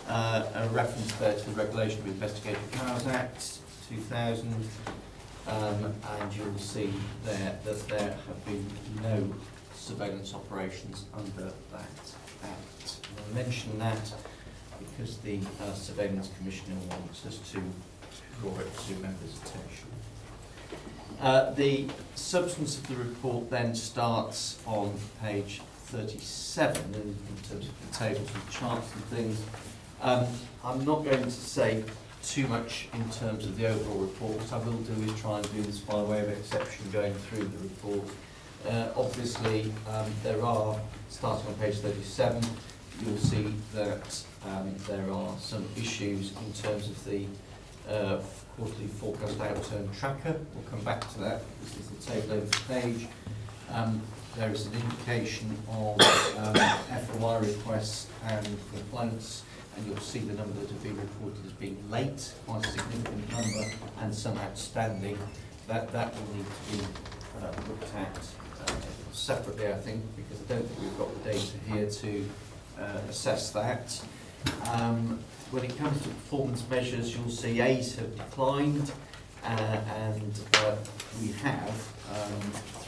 a reference there to the Regulation of Investigative Powers Act 2000, and you'll see there that there have been no surveillance operations under that Act. I mention that because the Surveillance Commissioner wants us to draw it to members' attention. The substance of the report then starts on page 37 in terms of the tables and charts and things. I'm not going to say too much in terms of the overall report. What I will do is try and do this by way of exception going through the report. Obviously, there are, starting on page 37, you'll see that there are some issues in terms of the quarterly forecast outturn tracker. We'll come back to that. This is the table over the page. There is an indication of FOI requests and complaints, and you'll see the number that have been reported as being late, quite a significant number, and some outstanding. That will need to be looked at separately, I think, because I don't think we've got the data here to assess that. When it comes to performance measures, you'll see 8 have declined, and we have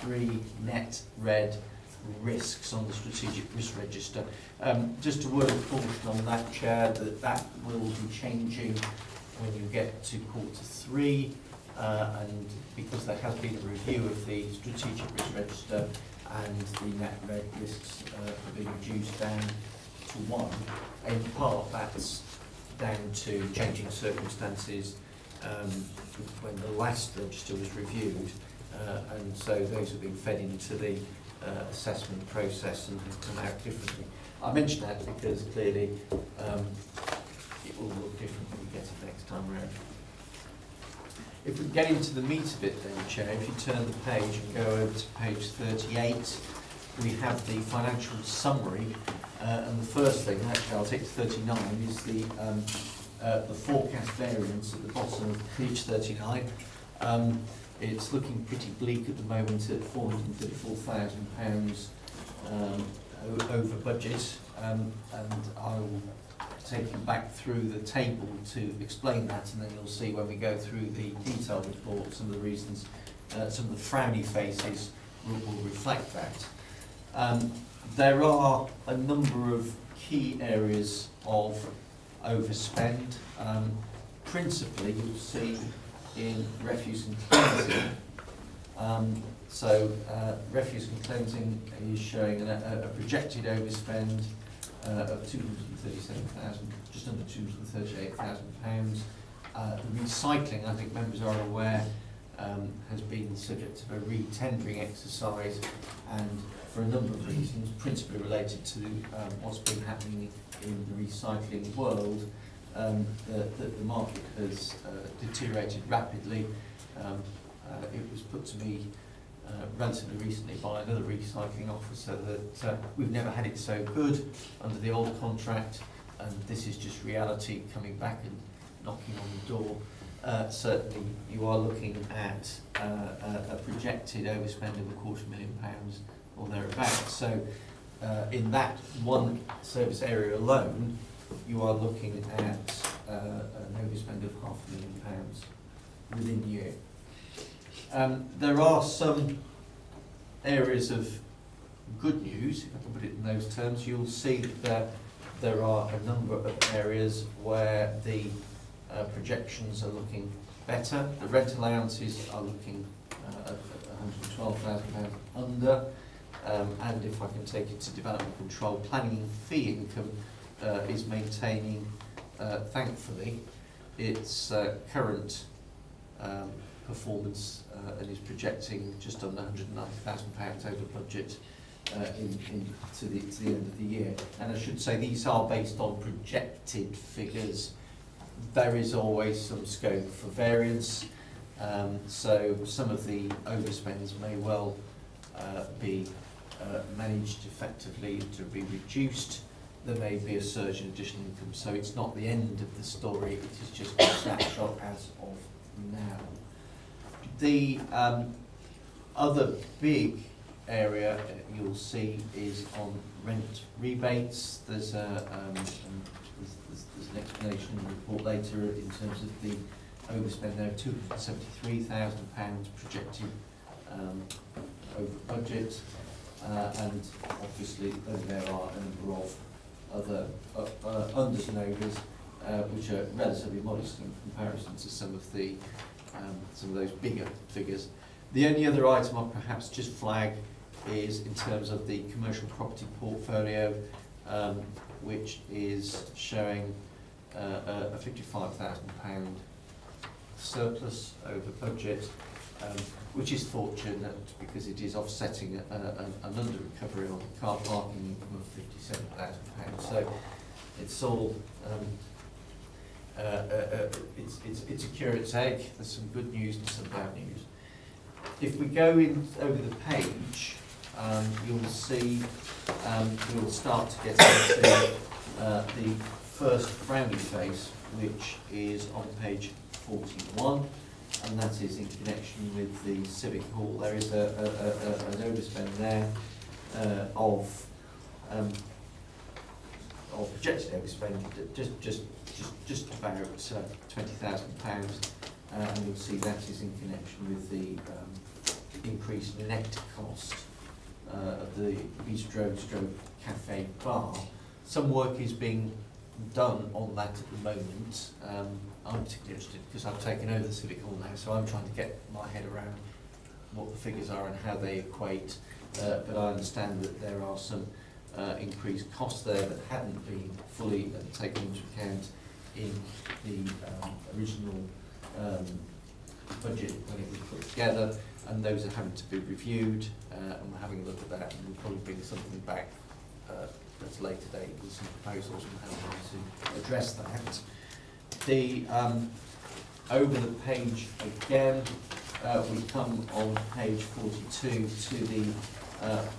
3 net red risks on the strategic risk register. Just a word of caution on that, Chair, that will be changing when you get to quarter 3, and because there has been a review of the strategic risk register and the net red risks have been reduced down to 1. In part, that's down to changing circumstances when the last register was reviewed, and so those have been fed into the assessment process and have come out differently. I mention that because clearly it will look different when we get it next time round. If we get into the meat of it then, Chair, if you turn the page and go over to page 38, we have the financial summary, and the first thing, actually I'll take to 39, is the forecast variance at the bottom of page 39. It's looking pretty bleak at the moment at £434,000 over budget, and I will take you back through the table to explain that, and then you'll see when we go through the detailed report some of the reasons, some of the frowny faces will reflect that. There are a number of key areas of overspend. Principally, you'll see in refuse and cleansing. Refuse and cleansing is showing a projected overspend of 237,000, just under 238,000 pounds. The recycling, I think members are aware, has been subject to a re-tendering exercise, and for a number of reasons, principally related to what's been happening in the recycling world, the market has deteriorated rapidly. It was put to me relatively recently by another recycling officer that we've never had it so good under the old contract, and this is just reality coming back and knocking on the door. Certainly you are looking at a projected overspend of £250,000 or thereabouts. So in that one service area alone, you are looking at an overspend of £500,000 within the year. There are some areas of good news, if I can put it in those terms. You'll see that there are a number of areas where the projections are looking better. The rent allowances are looking at £112,000 under, and if I can take it to development control, planning and fee income is maintaining, thankfully, its current performance and is projecting just under £190,000 over budget to the end of the year. And I should say these are based on projected figures. There is always some scope for variance, so some of the overspends may well be managed effectively to be reduced. There may be a surge in additional income, so it's not the end of the story, it is just a snapshot as of now. The other big area you'll see is on rent rebates. There's an explanation in the report later in terms of the overspend there, £273,000 projected over budget, and obviously there are a number of other unders and overs which are relatively modest in comparison to some of those bigger figures. The only other item I'll perhaps just flag is in terms of the commercial property portfolio, which is showing a £55,000 surplus over budget, which is fortunate because it is offsetting an under-recovery on the car parking income of £57,000. So it's all, it's a curate's egg. There's some good news and some bad news. If we go in over the page, you'll see we'll start to get into the first frowny face, which is on page 41, and that is in connection with the Civic Hall. There is an overspend there of projected overspend, just about £20,000, and you'll see that is in connection with the increased net cost of the bistro stroke cafe bar. Some work is being done on that at the moment. I'm particularly interested because I've taken over the Civic Hall now, so I'm trying to get my head around what the figures are and how they equate, but I understand that there are some increased costs there that hadn't been fully taken into account in the original budget when it was put together, and those are having to be reviewed, and we're having a look at that, and we'll probably bring something back at a later date with some proposals on how to address that. The over the page again, we come on page 42 to the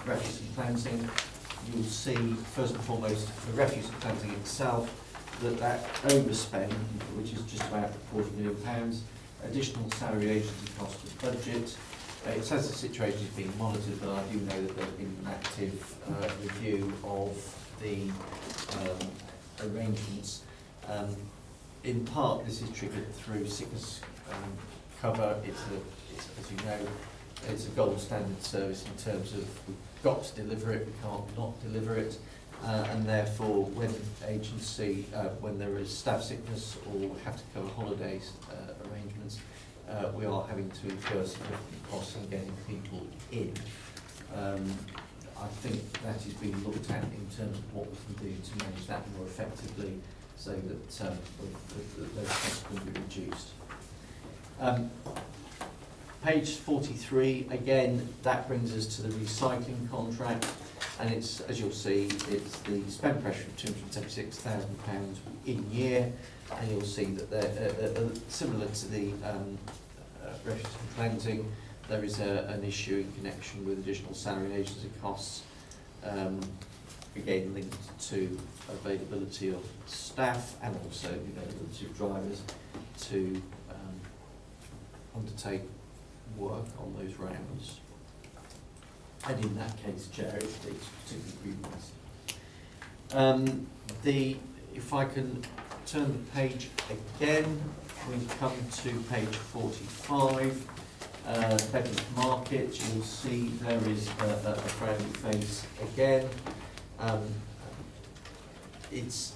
refuse and cleansing. You'll see first and foremost the refuse and cleansing itself, that overspend, which is just about £250,000, additional salary agency cost of budget. It says the situation is being monitored, but I do know that there's been an active review of the arrangements. In part, this is triggered through sickness cover. It's, as you know, it's a gold standard service in terms of we've got to deliver it, we can't not deliver it. and therefore when agency, when there is staff sickness or have to cover holidays arrangements, we are having to incur significant costs in getting people in. I think that is being looked at in terms of what we can do to manage that more effectively so that those costs can be reduced. Page 43, again, that brings us to the recycling contract, and it's, as you'll see, it's the spend pressure of £276,000 in year, and you'll see that they're similar to the refuse and cleansing. There is an issue in connection with additional salary and agency costs, again linked to availability of staff and also availability of drivers to undertake work on those rounds. And in that case, Chair, it's particularly grievous. If I can turn the page again, we come to page 45. Bedworth Market, you'll see there is a friendly face again. It's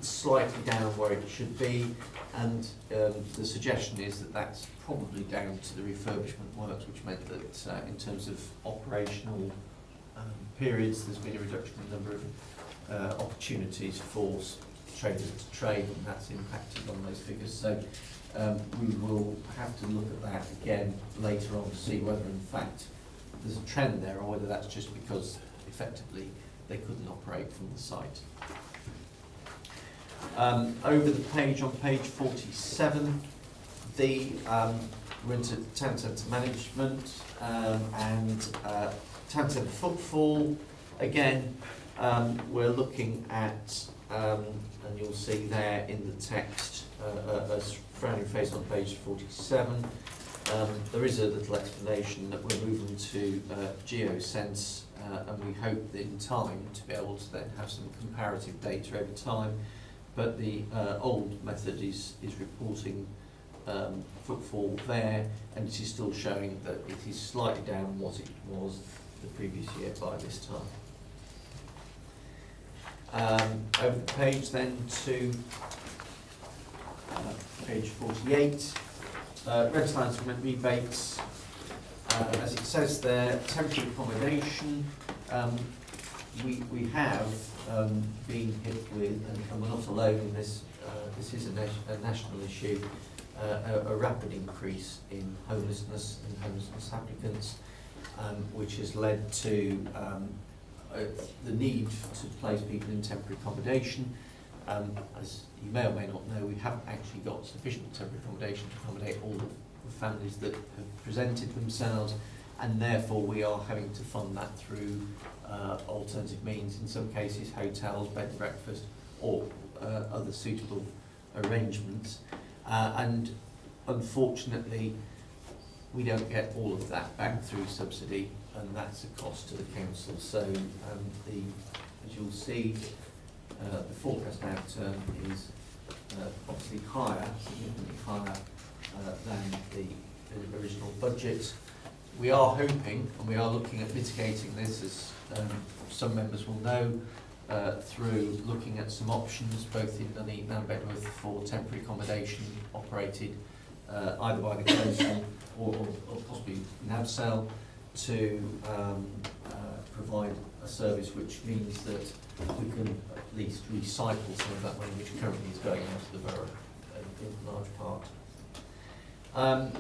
slightly down where it should be, and the suggestion is that that's probably down to the refurbishment works, which meant that in terms of operational periods, there's been a reduction in the number of opportunities for traders to trade, and that's impacted on those figures. So we will have to look at that again later on to see whether in fact there's a trend there or whether that's just because effectively they couldn't operate from the site. Over the page, on page 47, we're into town centre management and town centre footfall. Again, we're looking at, and you'll see there in the text, a frowning face on page 47. There is a little explanation that we're moving to GeoSense, and we hope that in time to be able to then have some comparative data over time. But the old method is reporting footfall there, and it is still showing that it is slightly down what it was the previous year by this time. Over the page then to page 48, rent allowance rebates. As it says there, temporary accommodation. We have been hit with, and we're not alone in this, this is a national issue, a rapid increase in homelessness and homelessness applicants, which has led to the need to place people in temporary accommodation. As you may or may not know, we haven't actually got sufficient temporary accommodation to accommodate all the families that have presented themselves, and therefore we are having to fund that through alternative means, in some cases hotels, bed and breakfast, or other suitable arrangements. And unfortunately, we don't get all of that back through subsidy, and that's a cost to the council. So as you'll see, the forecast outturn is obviously higher, significantly higher than the original budget. We are hoping, and we are looking at mitigating this, as some members will know, through looking at some options, both in Nuneaton and Bedworth, for temporary accommodation operated either by the council or possibly NABCEL, to provide a service which means that we can at least recycle some of that money which currently is going out of the borough in large part.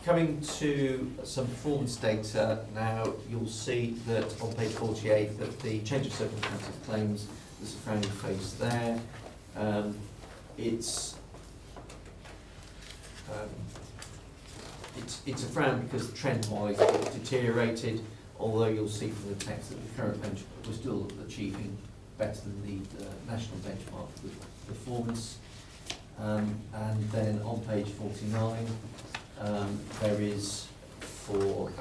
Coming to some performance data now, you'll see that on page 48 that the change of circumstances claims, there's a frowning face there. It's a frown because trend-wise it's deteriorated, although you'll see from the text that the current benchmark, we're still achieving better than the national benchmark with performance. And then on page 49, there is for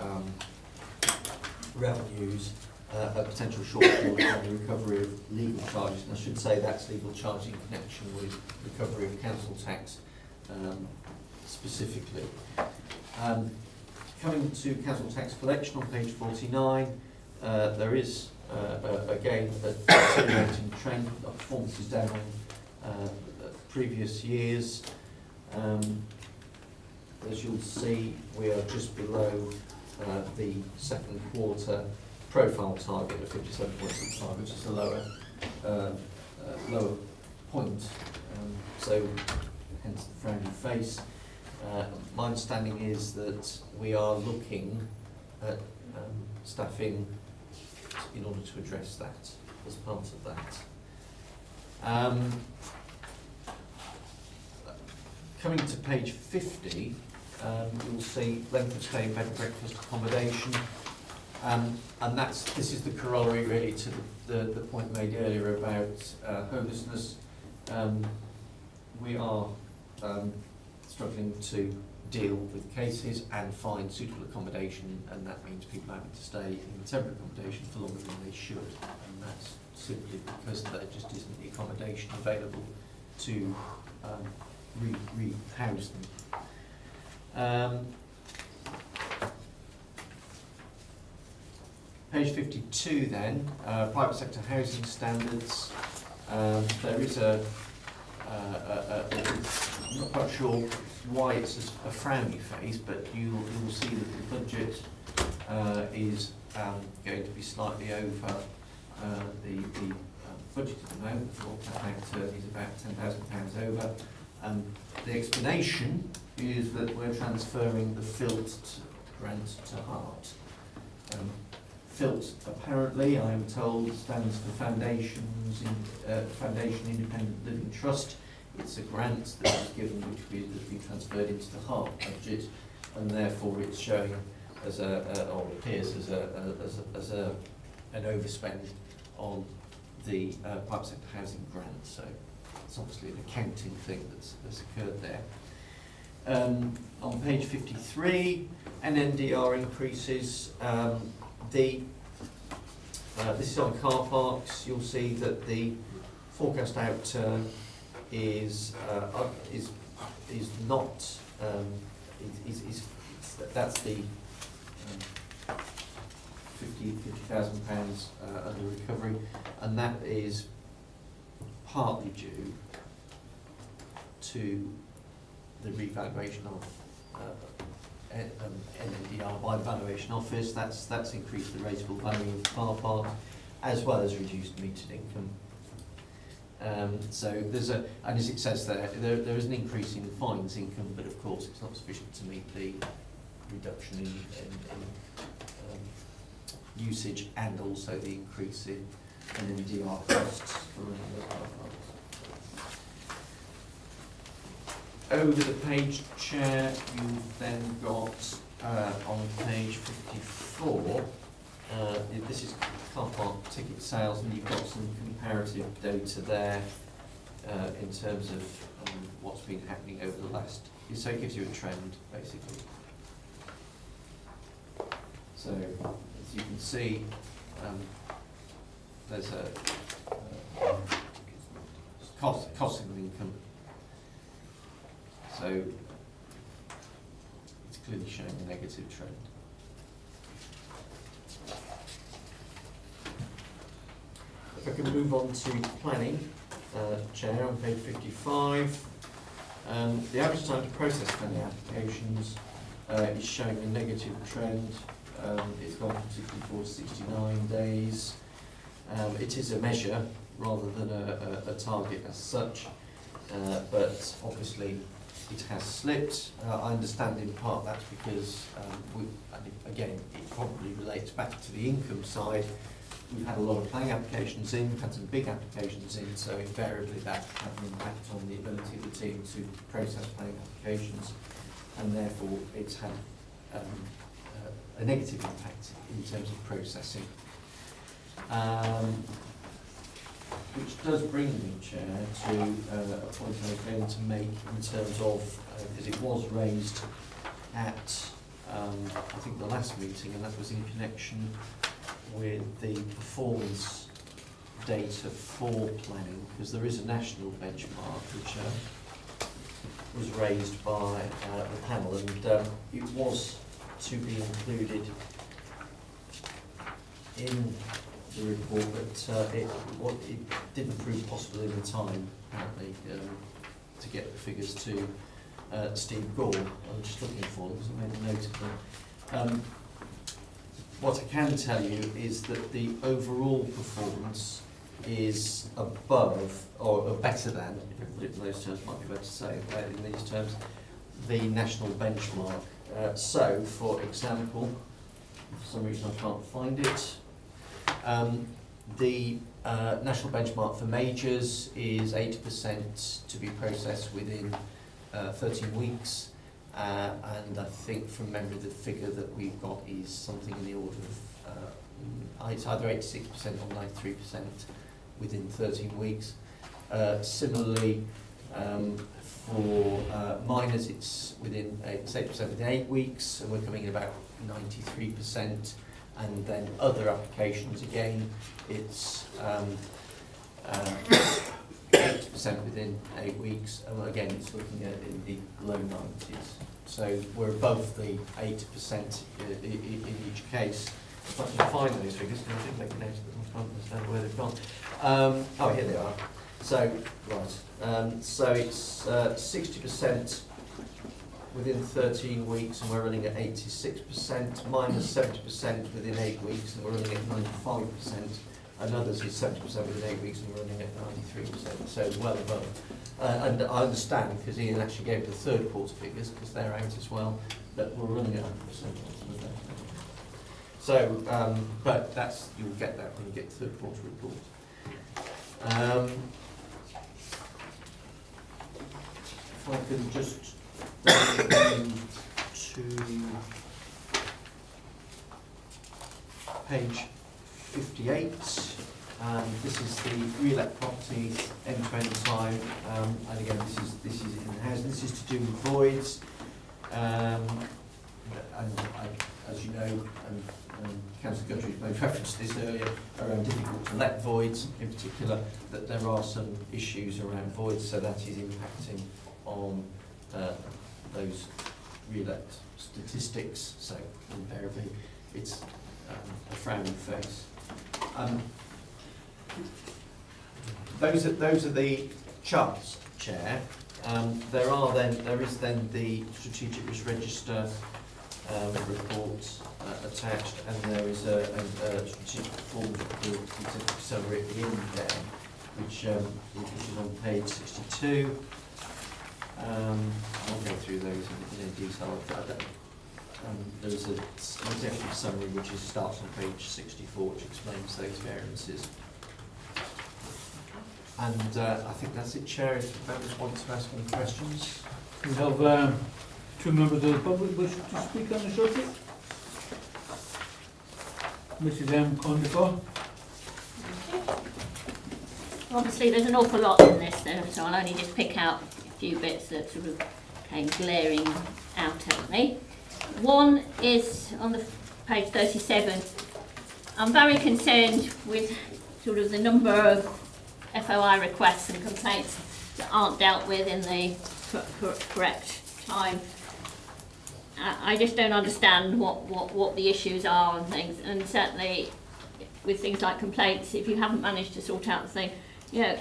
revenues a potential shortfall on the recovery of legal charges, and I should say that's legal charge in connection with recovery of council tax specifically. Coming to council tax collection on page 49, there is again, a deteriorating trend. Our performance is down on previous years. As you'll see, we are just below the second quarter profile target of 57.65, which is a lower point. So, hence the frowny face. My understanding is that we are looking at staffing in order to address that as part of that. Coming to page 50, you'll see length of stay, bed and breakfast accommodation, and this is the corollary really to the point made earlier about homelessness. We are struggling to deal with cases and find suitable accommodation, and that means people having to stay in temporary accommodation for longer than they should, and that's simply because there just isn't the accommodation available to re-house them. Page 52 then, private sector housing standards. There is I'm not quite sure why it's a frowny face, but you will see that the budget is going to be slightly over the budgeted amount. The factor is about £10,000 over. The explanation is that we're transferring the FILT grant to HEART. FILT, apparently, I am told, stands for Foundation Independent Living Trust. It's a grant that was given which has been transferred into the HEART budget, and therefore it's showing as or appears as an overspend on the private sector housing grant. So it's obviously an accounting thing that's occurred there. On page 53, NNDR increases. This is on car parks. You'll see that the forecast outturn is not that's the £50,000 under recovery, and that is partly due to the revaluation of NNDR by the valuation office. That's increased the rateable value of the car park, as well as reduced metered income. So there's and as it says there is an increase in fines income, but of course it's not sufficient to meet the reduction in usage and also the increase in NNDR costs for running the car parks. Over the page, Chair, you've then got on page 54, this is car park ticket sales, and you've got some comparative data there in terms of what's been happening over the last, so it gives you a trend basically. So as you can see, there's a cost of income. So it's clearly showing a negative trend. If I can move on to planning, Chair, on page 55. The average time to process planning applications is showing a negative trend. It's gone from 64 to 69 days. It is a measure rather than a target as such, but obviously it has slipped. I understand in part that's because, again, it probably relates back to the income side. We've had a lot of planning applications in, we've had some big applications in, so invariably that had an impact on the ability of the team to process planning applications, and therefore it's had a negative impact in terms of processing. Which does bring me, Chair, to a point I was going to make in terms of, because it was raised at, I think, the last meeting, and that was in connection with the performance data for planning, because there is a national benchmark which was raised by the panel, and it was to be included in the report, but it didn't prove possible in the time, apparently, to get the figures to Steve Gore. I'm just looking for them, so I made a note of them. What I can tell you is that the overall performance is above, or better than, if I put it in those terms, might be better to say in these terms, the national benchmark. So, for example, for some reason I can't find it, the national benchmark for majors is 80% to be processed within 13 weeks. And I think from memory the figure that we've got is something in the order of it's either 86% or 93% within 13 weeks. Similarly, for minors it's 8% within 8 weeks, and we're coming in about 93%. And then other applications, again, it's 8% within 8 weeks, and again it's looking at in the low 90s. So we're above the 80% in each case. If I can find those figures, because I did make a note of them, I can't understand where they've gone. Oh, here they are. So, right, so it's 60% within 13 weeks, and we're running at 86%, minus 70% within 8 weeks, and we're running at 95%. And others is 70% within 8 weeks, and we're running at 93%, so well above. And I understand, because Ian actually gave the third quarter figures, because they're out as well, that we're running at 100%. So, but that's, you'll get that when you get the third quarter report. If I can just go to page 58. This is the re-let property end-to-end time, and again this is in-house. This is to do with voids, and as you know, and Councillor Guthrie made reference to this earlier, around difficult to let voids, in particular, that there are some issues around voids, so that is impacting on those re-let statistics. So invariably, it's a frowning face. Those are the charts, Chair. There is then the Strategic Risk Register report attached, and there is a strategic performance report to accelerate the end there, which is on page 62. I'll go through those in detail. There is an executive summary which starts on page 64, which explains those variances. And I think that's it, Chair. If members want to ask any questions. We have two members of the public wish to speak on the subject. Mrs. M. Condicott. Obviously there's an awful lot in this, so I'll only just pick out a few bits that sort of came glaring out at me. One is on the page 37. I'm very concerned with sort of the number of FOI requests and complaints that aren't dealt with in the correct time. I just don't understand what the issues are and things, and certainly with things like complaints, if you haven't managed to sort out the thing, you know,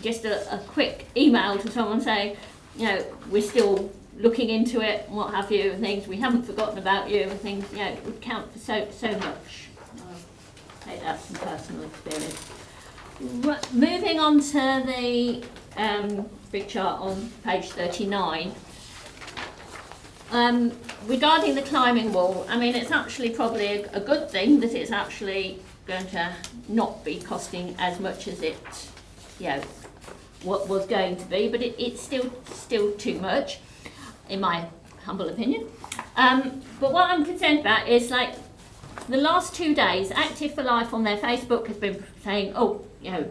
just a quick email to someone saying, you know, we're still looking into it, and what have you, and things, we haven't forgotten about you, and things, you know, it would count for so much. I'll take that from personal experience. Moving on to the big chart on page 39. Regarding the climbing wall, I mean, it's actually probably a good thing that it's actually going to not be costing as much as it, you know, what was going to be, but it's still too much, in my humble opinion. But what I'm concerned about is, like, the last 2 days, Active for Life on their Facebook has been saying, oh, you know,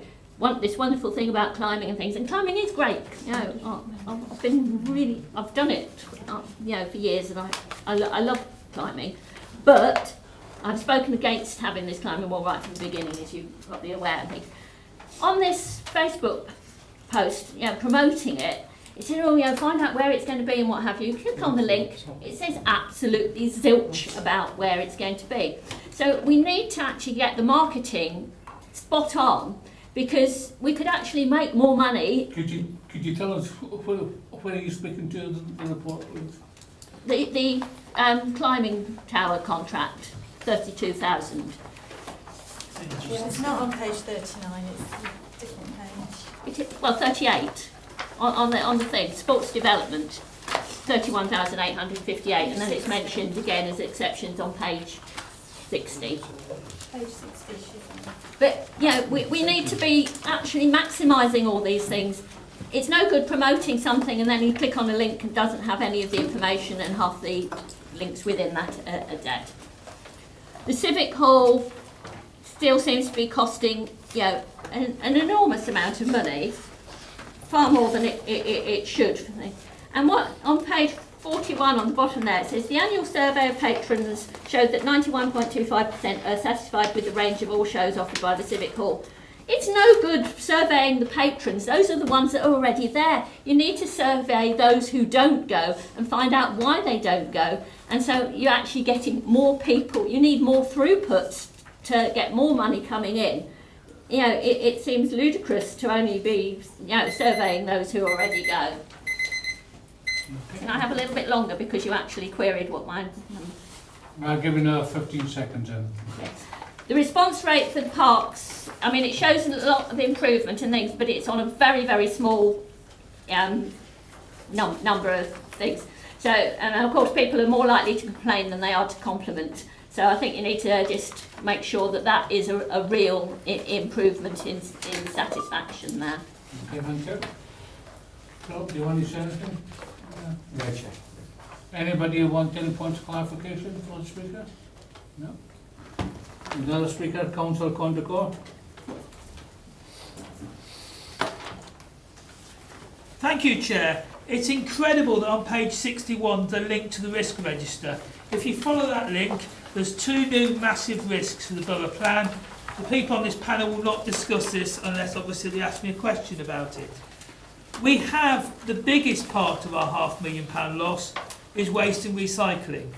this wonderful thing about climbing and things, and climbing is great. You know, I've done it, you know, for years, and I love climbing, but I've spoken against having this climbing wall right from the beginning, as you're probably aware of things. On this Facebook post, you know, promoting it, it said, oh, you know, find out where it's going to be and what have you. Click on the link, it says absolutely zilch about where it's going to be. So we need to actually get the marketing spot on, because we could actually make more money. Could you tell us where are you speaking to the report, please? The climbing tower contract, 32,000. Yeah, it's not on page 39, it's a different page. Well, 38 on the thing, sports development, 31,858, and then it's mentioned again as exceptions on page 60. Page 60, But yeah, we need to be actually maximising all these things. It's no good promoting something and then you click on a link and doesn't have any of the information, and half the links within that are dead. The Civic Hall still seems to be costing, you know, an enormous amount of money, far more than it should. And what on page 41 on the bottom there, it says the annual survey of patrons showed that 91.25% are satisfied with the range of all shows offered by the Civic Hall. It's no good surveying the patrons. Those are the ones that are already there. You need to survey those who don't go and find out why they don't go. And so you're actually getting more people. You need more throughputs to get more money coming in. You know, it seems ludicrous to only be, you know, surveying those who already go. Can I have a little bit longer because you actually queried what mine? I'll give you another 15 seconds in. Yes. The response rate for the parks, I mean, it shows a lot of improvement and things, but it's on a very, very small number of things. So, and of course, people are more likely to complain than they are to compliment. So I think you need to just make sure that that is a real improvement in satisfaction there. Okay, thank you. So, do you want to say anything? No, Chair. Anybody want any points of clarification for the speaker? No? Another speaker, Councillor Condacor. Thank you, Chair. It's incredible that on page 61 the link to the risk register. If you follow that link, there's two new massive risks for the borough plan. The people on this panel will not discuss this unless obviously they ask me a question about it. We have the biggest part of our £500,000 loss is waste and recycling.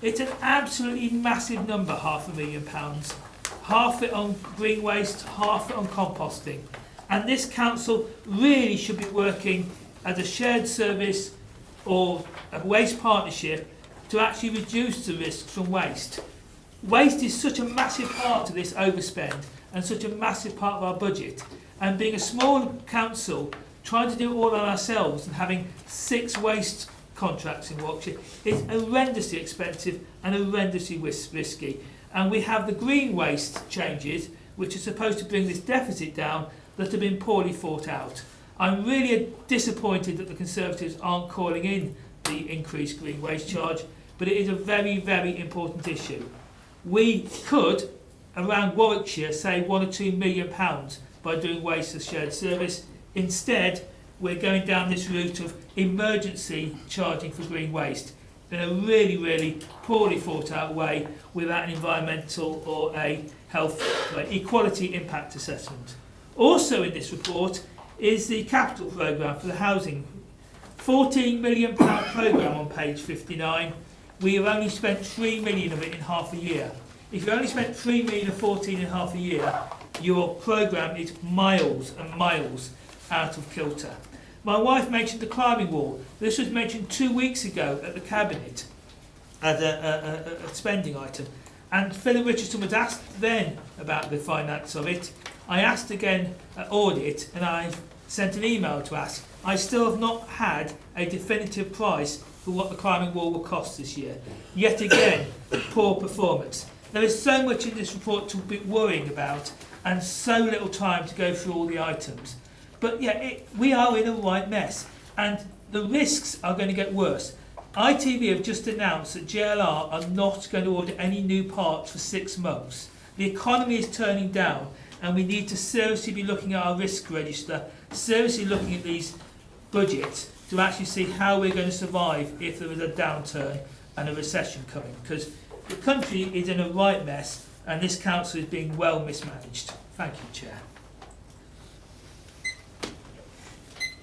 It's an absolutely massive number, £500,000. Half it on green waste, half it on composting. And this council really should be working as a shared service or a waste partnership to actually reduce the risks from waste. Waste is such a massive part of this overspend and such a massive part of our budget. And being a small council, trying to do it all on ourselves and having 6 waste contracts in Warwickshire is horrendously expensive and horrendously risky. And we have the green waste changes, which are supposed to bring this deficit down, that have been poorly thought out. I'm really disappointed that the Conservatives aren't calling in the increased green waste charge, but it is a very, very important issue. We could, around Warwickshire, save £1 or £2 million by doing waste as shared service. Instead, we're going down this route of emergency charging for green waste in a really, really poorly thought out way without an environmental or a health equality impact assessment. Also in this report is the capital programme for the housing. £14 million programme on page 59. We have only spent 3 million of it in half a year. If you only spent 3 million of 14 in half a year, your programme is miles and miles out of kilter. My wife mentioned the climbing wall. This was mentioned 2 weeks ago at the Cabinet as a spending item. And Philip Richardson was asked then about the finance of it. I asked again at audit, and I sent an email to ask. I still have not had a definitive price for what the climbing wall will cost this year. Yet again, poor performance. There is so much in this report to be worrying about and so little time to go through all the items. But yeah, we are in a right mess and the risks are going to get worse. ITV have just announced that JLR are not going to order any new parts for 6 months. The economy is turning down and we need to seriously be looking at our risk register, seriously looking at these budgets to actually see how we're going to survive if there is a downturn and a recession coming. Because the country is in a right mess and this council is being well mismanaged. Thank you, Chair.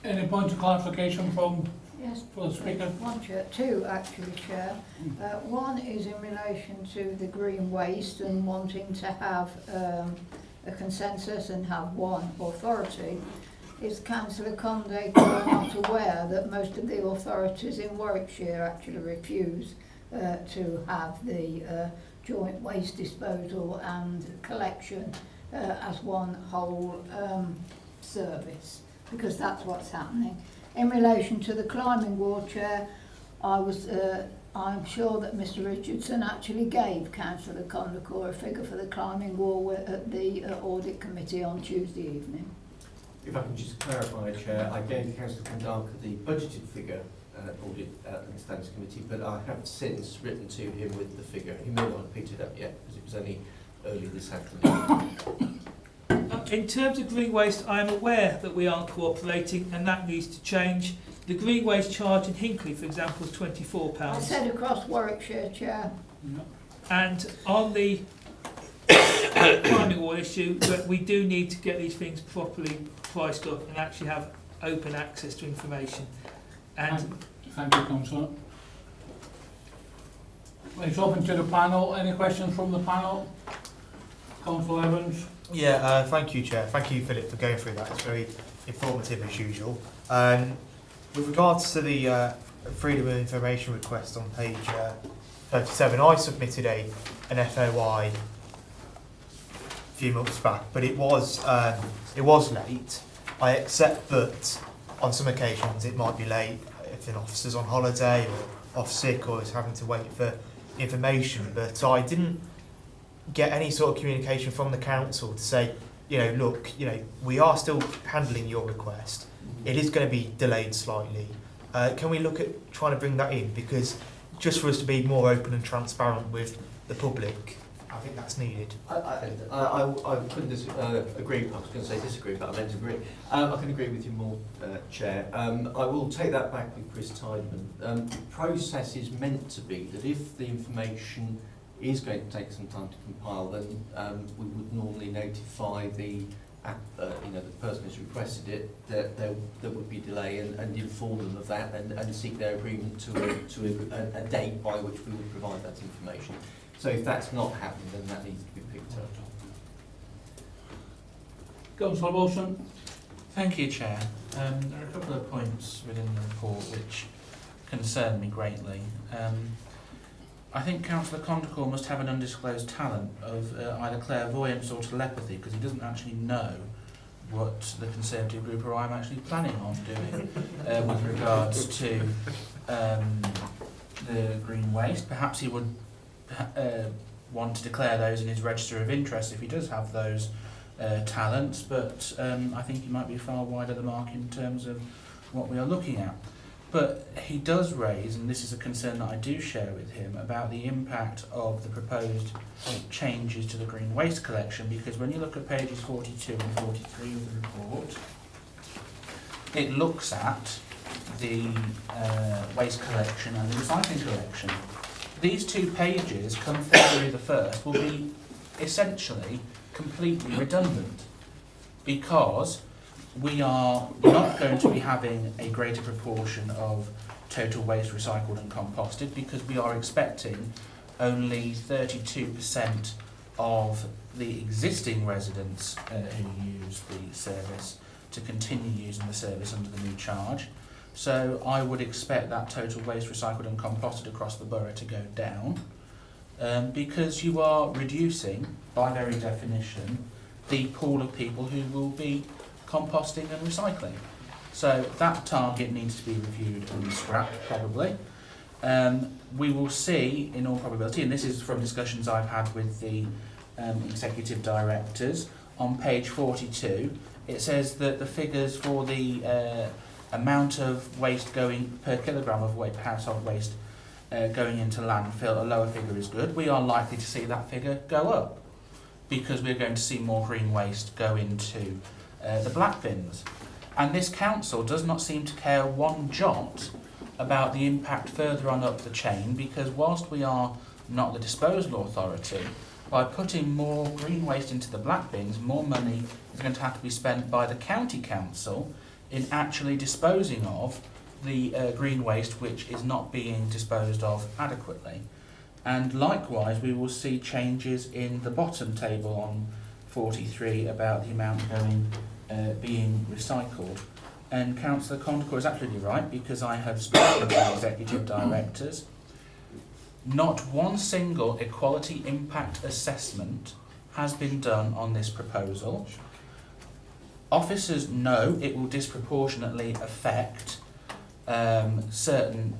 Any points of clarification from Yes, for the speaker? one, Chair, 2 actually, Chair. One is in relation to the green waste and wanting to have a consensus and have one authority. Is Councillor Conde not aware that most of the authorities in Warwickshire actually refuse to have the joint waste disposal and collection as one whole service? Because that's what's happening. In relation to the climbing wall, Chair, I'm sure that Mr Richardson actually gave Councillor Condacor a figure for the climbing wall at the audit committee on Tuesday evening. If I can just clarify, Chair, I gave Councillor Condacor the budgeted figure audit at the Standards Committee, but I have since written to him with the figure. He may not have picked it up yet because it was only early this afternoon. In terms of green waste, I am aware that we aren't cooperating and that needs to change. The green waste charge in Hinckley, for example, is £24. I said across Warwickshire, Chair. And on the climbing wall issue, that we do need to get these things properly priced up and actually have open access to information. And thank you, Councillor. It's open to the panel. Any questions from the panel? Councillor Evans? Yeah, thank you, Chair. Thank you, Philip, for going through that. It's very informative as usual. With regards to the Freedom of Information request on page 37, I submitted an FOI a few months back, but it was late. I accept that on some occasions it might be late if an officer's on holiday or off sick or is having to wait for information, but I didn't get any sort of communication from the council to say, look, we are still handling your request. It is going to be delayed slightly. Can we look at trying to bring that in? Because just for us to be more open and transparent with the public, I think that's needed. I couldn't agree. I was going to say disagree, but I meant agree. I can agree with you more, Chair. I will take that back with Chris Tideman. The process is meant to be that if the information is going to take some time to compile, then we would normally notify the person who's requested it that there would be delay and inform them of that and seek their agreement to a date by which we would provide that information. So if that's not happened, then that needs to be picked up. Councillor Wilson? Thank you, Chair. There are a couple of points within the report which concern me greatly. I think Councillor Condacor must have an undisclosed talent of either clairvoyance or telepathy, because he doesn't actually know what the Conservative group or I'm actually planning on doing with regards to the green waste. Perhaps he would want to declare those in his register of interest if he does have those talents, but I think he might be far wide of the mark in terms of what we are looking at. But he does raise, and this is a concern that I do share with him, about the impact of the proposed changes to the green waste collection, because when you look at pages 42 and 43 of the report, it looks at the waste collection and the recycling collection. These 2 pages, come February the 1st, will be essentially completely redundant, because we are not going to be having a greater proportion of total waste recycled and composted, because we are expecting only 32% of the existing residents who use the service to continue using the service under the new charge. So I would expect that total waste recycled and composted across the borough to go down, because you are reducing, by very definition, the pool of people who will be composting and recycling. So that target needs to be reviewed and scrapped, probably. We will see, in all probability, and this is from discussions I've had with the executive directors, on page 42, it says that the figures for the amount of waste going per kilogram of household waste going into landfill, a lower figure is good. We are likely to see that figure go up, because we're going to see more green waste go into the black bins. And this council does not seem to care one jot about the impact further on up the chain, because whilst we are not the disposal authority, by putting more green waste into the black bins, more money is going to have to be spent by the county council in actually disposing of the green waste which is not being disposed of adequately. And likewise, we will see changes in the bottom table on 43 about the amount being recycled. And Councillor Condacor is absolutely right, because I have spoken to the executive directors. Not one single equality impact assessment has been done on this proposal. Officers know it will disproportionately affect certain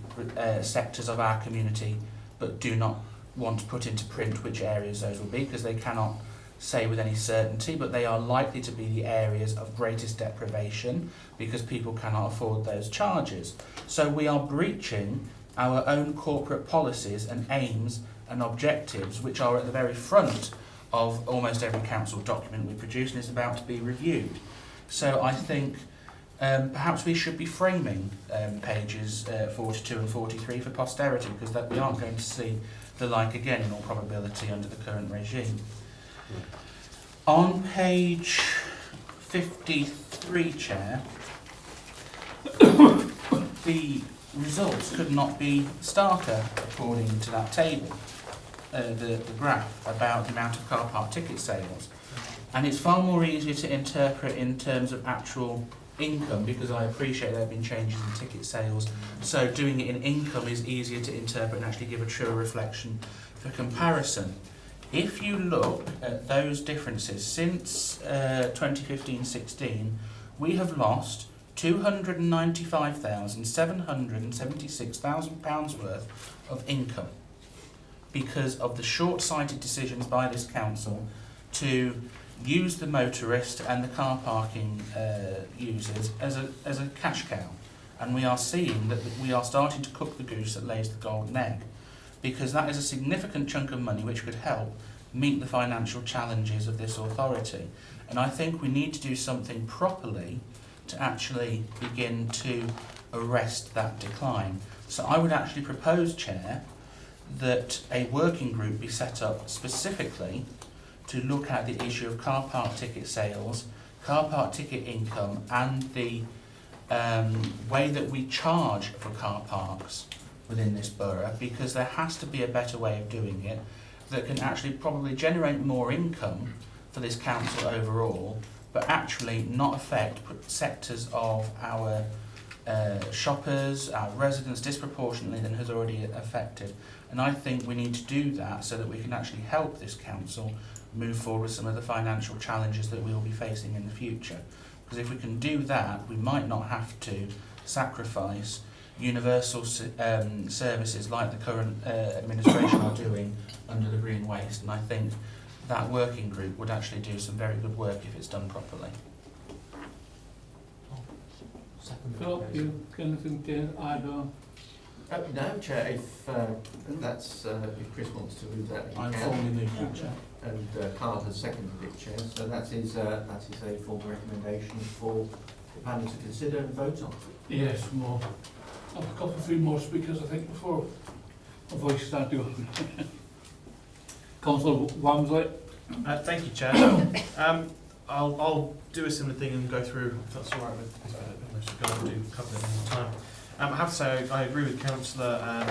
sectors of our community, but do not want to put into print which areas those will be, because they cannot say with any certainty, but they are likely to be the areas of greatest deprivation because people cannot afford those charges. So we are breaching our own corporate policies and aims and objectives, which are at the very front of almost every council document we produce and is about to be reviewed. So I think perhaps we should be framing pages 42 and 43 for posterity, because that we aren't going to see the like again in all probability under the current regime. On page 53, Chair, the results could not be starker according to that table, the graph about the amount of car park ticket sales. And it's far more easier to interpret in terms of actual income, because I appreciate there have been changes in ticket sales. So doing it in income is easier to interpret and actually give a truer reflection for comparison. If you look at those differences since 2015-16, we have lost £295,776 worth of income because of the short-sighted decisions by this council to use the motorist and the car parking users as a cash cow. And we are seeing that we are starting to cook the goose that lays the golden egg, because that is a significant chunk of money which could help meet the financial challenges of this authority. And I think we need to do something properly to actually begin to arrest that decline. So I would actually propose, Chair, that a working group be set up specifically to look at the issue of car park ticket sales, car park ticket income, and the way that we charge for car parks within this borough, because there has to be a better way of doing it that can actually probably generate more income for this council overall, but actually not affect sectors of our shoppers, our residents disproportionately than has already affected. And I think we need to do that so that we can actually help this council move forward with some of the financial challenges that we will be facing in the future. Because if we can do that, we might not have to sacrifice universal services like the current administration are doing under the Green Waste. And I think that working group would actually do some very good work if it's done properly. Philip, you anything to add on? No, Chair, if that's if Chris wants to move that, he I'm can. formally moving, Chair. And Carl has seconded it, Chair. So that is a formal recommendation for the panel to consider and vote on. Yes, more. I've got a few more speakers, I think, before my voice starts going. Councillor Wamsley. Thank you, Chair. I'll do a similar thing and go through, if that's all right with go and do a couple of them at a time. I have to say, I agree with Councillor,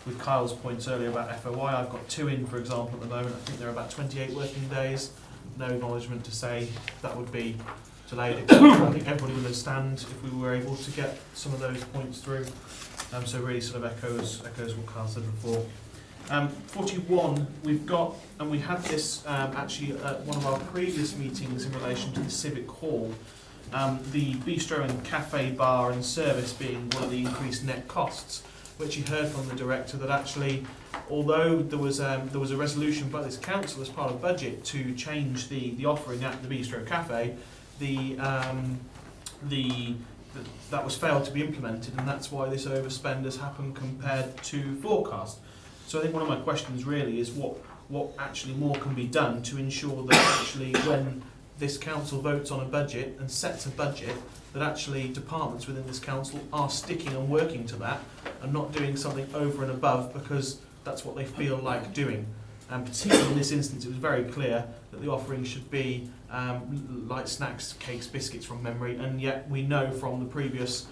with Kyle's points earlier about FOI. I've got 2 in, for example, at the moment. I think there are about 28 working days. No acknowledgement to say that would be delayed, etc. I think everybody will understand if we were able to get some of those points through. So really sort of echoes what Kyle said before. 41, we've got, and we had this actually at one of our previous meetings in relation to the Civic Hall, the bistro and cafe bar and service being one of the increased net costs, which you heard from the director that actually, although there was a resolution by this council as part of budget to change the offering at the bistro cafe, that was failed to be implemented, and that's why this overspend has happened compared to forecast. So I think one of my questions really is what actually more can be done to ensure that actually when this council votes on a budget and sets a budget, that actually departments within this council are sticking and working to that and not doing something over and above because that's what they feel like doing. And particularly in this instance, it was very clear that the offering should be light snacks, cakes, biscuits from memory, and yet we know from the previous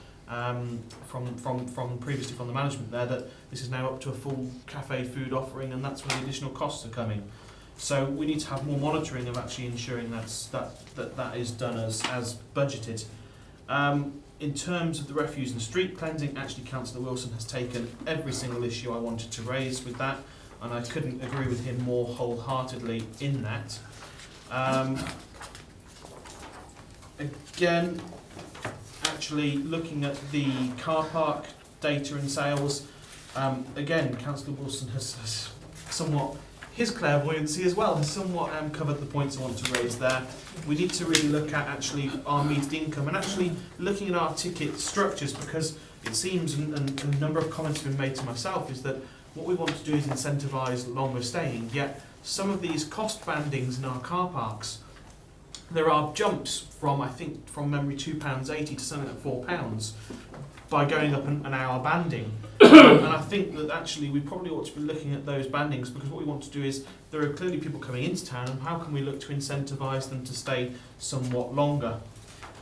previously from the management there that this is now up to a full cafe food offering, and that's where the additional costs are coming. So we need to have more monitoring of actually ensuring that is done as budgeted. In terms of the refuse and street cleansing, actually Councillor Wilson has taken every single issue I wanted to raise with that, and I couldn't agree with him more wholeheartedly in that. Again, actually looking at the car park data and sales, again, Councillor Wilson has somewhat, his clairvoyancy as well, has somewhat covered the points I want to raise there. We need to really look at actually our metered income and actually looking at our ticket structures, because it seems, and a number of comments have been made to myself, is that what we want to do is incentivise longer staying, yet some of these cost bandings in our car parks, there are jumps from, I think, from memory £2.80 to something like £4 by going up an hour banding. And I think that actually we probably ought to be looking at those bandings, because what we want to do is, there are clearly people coming into town, and how can we look to incentivise them to stay somewhat longer?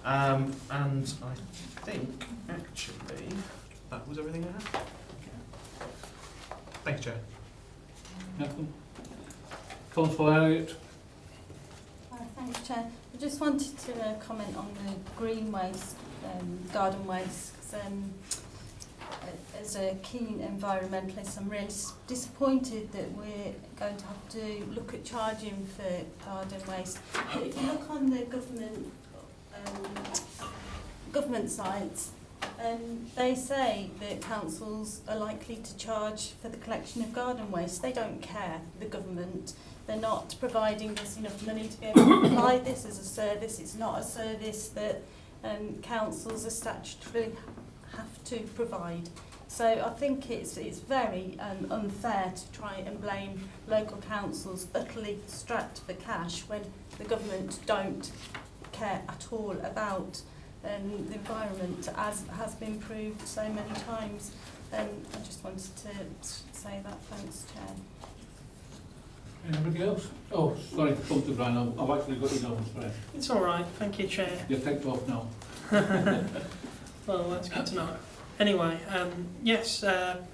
And I think, actually, that was everything I had. Thank you, Chair. Nothing. Councillor Elliott. Thanks, Chair. I just wanted to comment on the green waste, garden waste, because as a keen environmentalist, I'm really disappointed that we're going to have to look at charging for garden waste. But if you look on the government sites, they say that councils are likely to charge for the collection of garden waste. They don't care, the government. They're not providing us enough money to be able to provide this as a service. It's not a service that councils are statutorily have to provide. So I think it's very unfair to try and blame local councils utterly strapped for cash when the government don't care at all about the environment, as has been proved so many times. I just wanted to say that. Thanks, Chair. Anybody else? Oh, sorry to come to Brian, I've actually got your notes for it. It's all right, thank you, Chair. You're ticked off now. Well, that's good to know. Anyway, yes,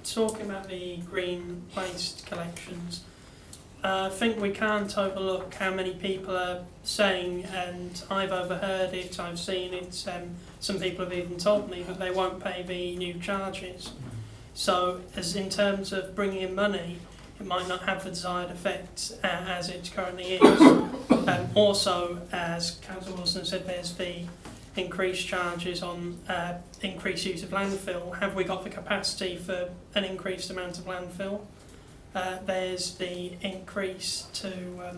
talking about the green waste collections, I think we can't overlook how many people are saying, and I've overheard it, I've seen it, some people have even told me that they won't pay the new charges. So, as in terms of bringing in money, it might not have the desired effect as it currently is. Also, as Councillor Wilson said, there's the increased charges on increased use of landfill. Have we got the capacity for an increased amount of landfill? There's the increase to,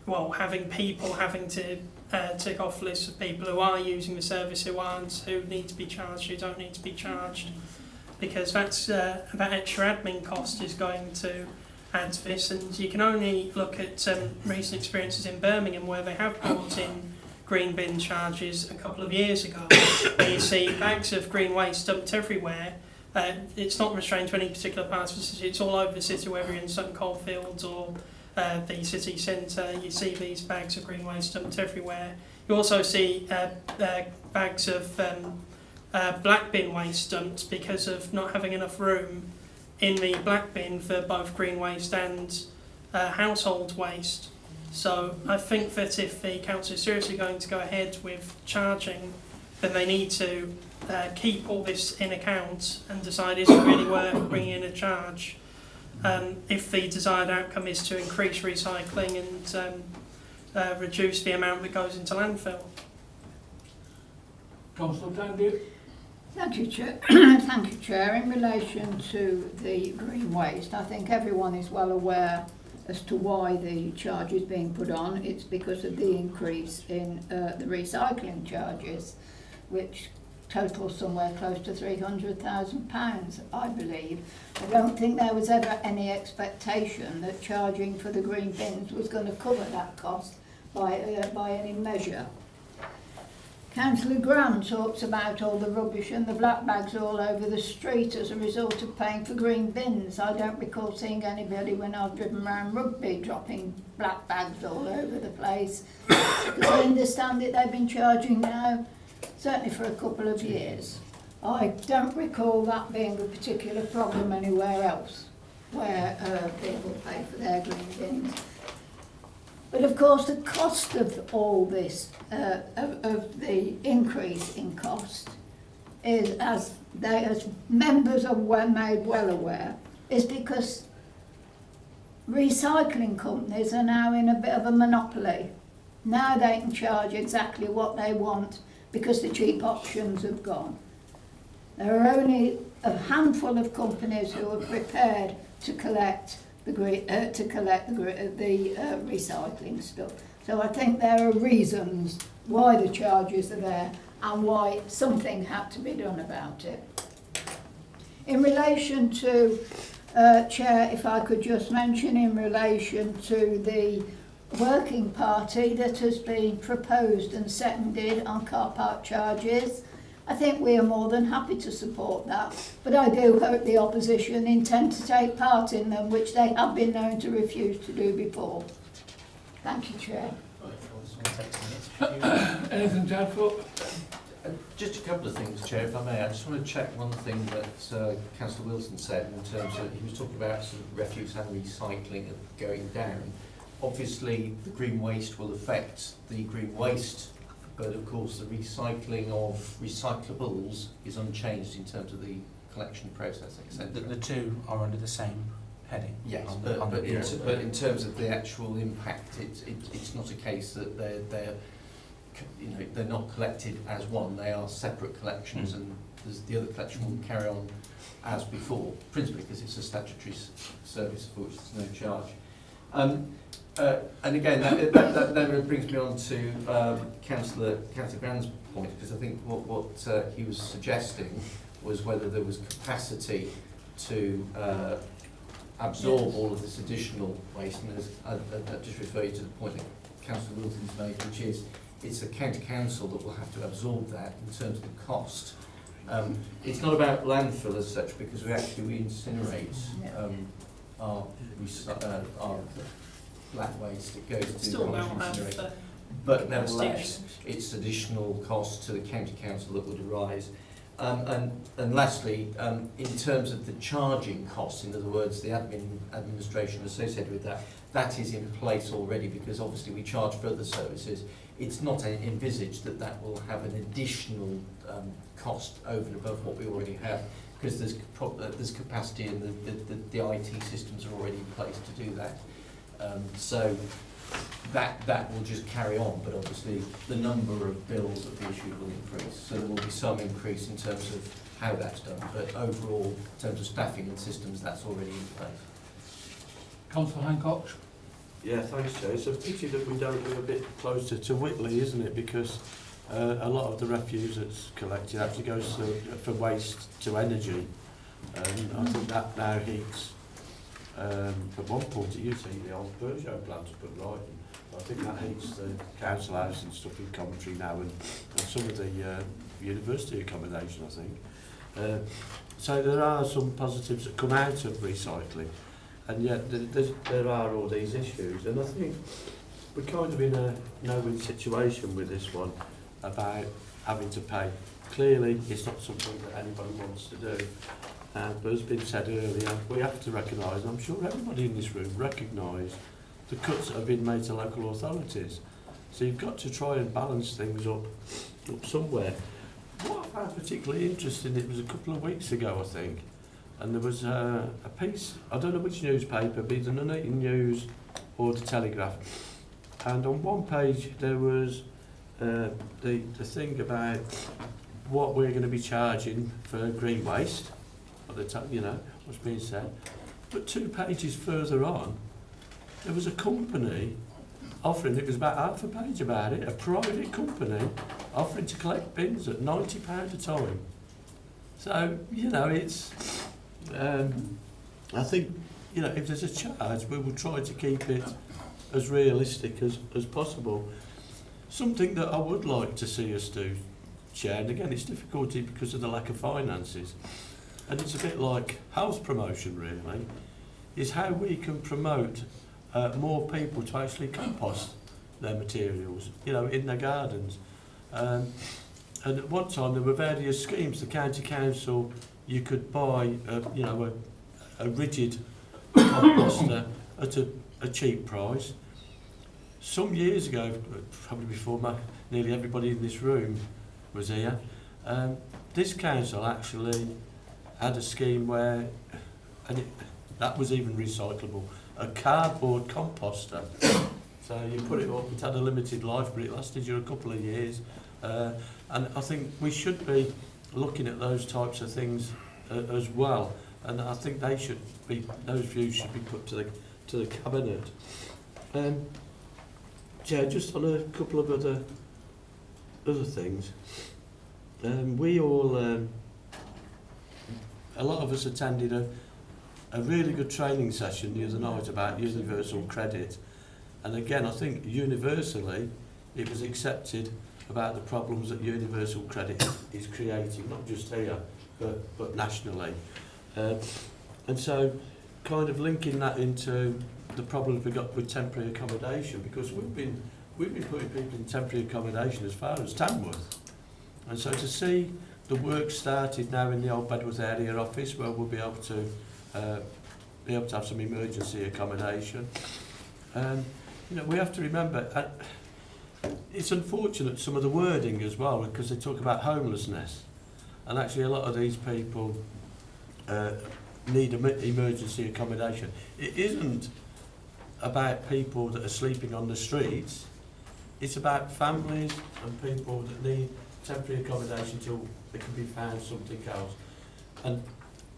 having people having to tick off lists of people who are using the service, who aren't, who need to be charged, who don't need to be charged, because that's that extra admin cost is going to add to this. And you can only look at recent experiences in Birmingham where they have brought in green bin charges a couple of years ago, where you see bags of green waste dumped everywhere. It's not restrained to any particular part of the city, it's all over the city, whether you're in Sutton Coldfields or the city centre. You see these bags of green waste dumped everywhere. You also see bags of black bin waste dumped because of not having enough room in the black bin for both green waste and household waste. So I think that if the council is seriously going to go ahead with charging, then they need to keep all this in account and decide, is it really worth bringing in a charge if the desired outcome is to increase recycling and reduce the amount that goes into landfill. Councillor Tandy. Thank you, Chair. Thank you, Chair. In relation to the green waste, I think everyone is well aware as to why the charge is being put on. It's because of the increase in the recycling charges, which total somewhere close to £300,000, I believe. I don't think there was ever any expectation that charging for the green bins was going to cover that cost by any measure. Councillor Graham talks about all the rubbish and the black bags all over the street as a result of paying for green bins. I don't recall seeing anybody when I've driven around Rugby dropping black bags all over the place. Because I understand that they've been charging now, certainly for a couple of years. I don't recall that being a particular problem anywhere else. where people pay for their green bins. But of course, the cost of all this, of the increase in cost, is, as members are made well aware, is because recycling companies are now in a bit of a monopoly. Now they can charge exactly what they want because the cheap options have gone. There are only a handful of companies who are prepared to collect the recycling stuff. So I think there are reasons why the charges are there and why something had to be done about it. In relation to, Chair, if I could just mention in relation to the working party that has been proposed and seconded on car park charges, I think we are more than happy to support that, but I do hope the opposition intend to take part in them, which they have been known to refuse to do before. Thank you, Chair. Anything to add, folk? Just a couple of things, Chair, if I may. I just want to check one thing that Councillor Wilson said in terms of, he was talking about sort of refuse and recycling going down. Obviously, the green waste will affect the green waste, but of course the recycling of recyclables is unchanged in terms of the collection process, etc. The two are under the same heading. Yes, but in terms of the actual impact, it's not a case that they're not collected as one. They are separate collections, and the other collection will carry on as before, principally because it's a statutory service for which there's no charge. And again, that brings me on to Councillor Grand's point, because I think what he was suggesting was whether there was capacity to absorb all of this additional waste, and I just refer you to the point that Councillor Wilson's made, which is it's a county council that will have to absorb that in terms of the cost. It's not about landfill as such, because we incinerate our black waste. It goes to Still the don't have incinerator. the But nevertheless, it's additional cost to the county council that would arise. And lastly, in terms of the charging costs, in other words, the administration associated with that, that is in place already, because obviously we charge for other services. It's not envisaged that that will have an additional cost over and above what we already have, because there's capacity and the IT systems are already in place to do that. So that will just carry on, but obviously the number of bills that the issue will increase. So there will be some increase in terms of how that's done, but overall, in terms of staffing and systems, that's already in place. Councillor Hancock? Yeah, thanks, Chair. It's a pity that we don't live a bit closer to Whitley, isn't it? Because a lot of the refuse that's collected actually goes from waste to energy. And I think that now heats. At one point it used to heat the old Peugeot plant up at Brighton. I think that heats the council house and stuff in Coventry now, and some of the university accommodation, I think. So there are some positives that come out of recycling, and yet there are all these issues, and I think we're kind of in a no-win situation with this one about having to pay. Clearly it's not something that anybody wants to do. But as been said earlier, we have to recognise, and I'm sure everybody in this room recognise, the cuts that have been made to local authorities. So you've got to try and balance things up somewhere. What I found particularly interesting, it was a couple of weeks ago, I think, and there was a piece, I don't know which newspaper, be the Nuneaton News or the Telegraph, and on one page there was the thing about what we're going to be charging for green waste, you know, what's being said. But 2 pages further on, there was a company offering, it was about half a page about it, a private company offering to collect bins at £90 a time. So, you know, it's, I think, you know, if there's a charge, we will try to keep it as realistic as possible. Something that I would like to see us do, Chair, and again, it's difficulty because of the lack of finances, and it's a bit like health promotion really, is how we can promote more people to actually compost their materials, you know, in their gardens. And at one time there were various schemes. The county council, you could buy, you know, a rigid composter at a cheap price. Some years ago, probably before nearly everybody in this room was here, this council actually had a scheme where, that was even recyclable, a cardboard composter. So you put it up, it had a limited life, but it lasted you a couple of years. And I think we should be looking at those types of things as well. And I think those views should be put to the cabinet. Yeah, just on a couple of other things. We all, a lot of us attended a really good training session the other night about universal credit. And again, I think universally it was accepted about the problems that universal credit is creating, not just here, but nationally. And so kind of linking that into the problems we got with temporary accommodation, because we've been putting people in temporary accommodation as far as Tamworth. And so to see the work started now in the old Bedworth area office, where we'll be able to have some emergency accommodation. You know, we have to remember, it's unfortunate some of the wording as well, because they talk about homelessness, and actually a lot of these people need emergency accommodation. It isn't about people that are sleeping on the streets, it's about families and people that need temporary accommodation till they can be found something else. And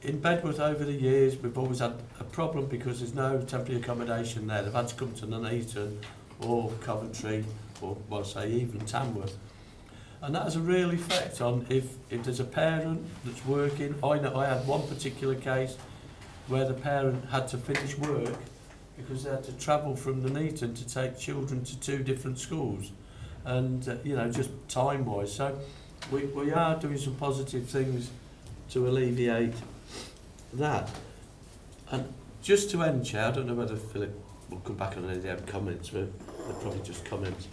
in Bedworth over the years we've always had a problem because there's no temporary accommodation there. They've had to come to Nuneaton or Coventry or, well, say even Tamworth. And that has a real effect on if there's a parent that's working. I know I had one particular case where the parent had to finish work because they had to travel from Nuneaton to take children to 2 different schools, and you know, just time-wise. So we are doing some positive things to alleviate that. And just to end, Chair, I don't know whether Philip will come back on any of the comments, but they're probably just comments.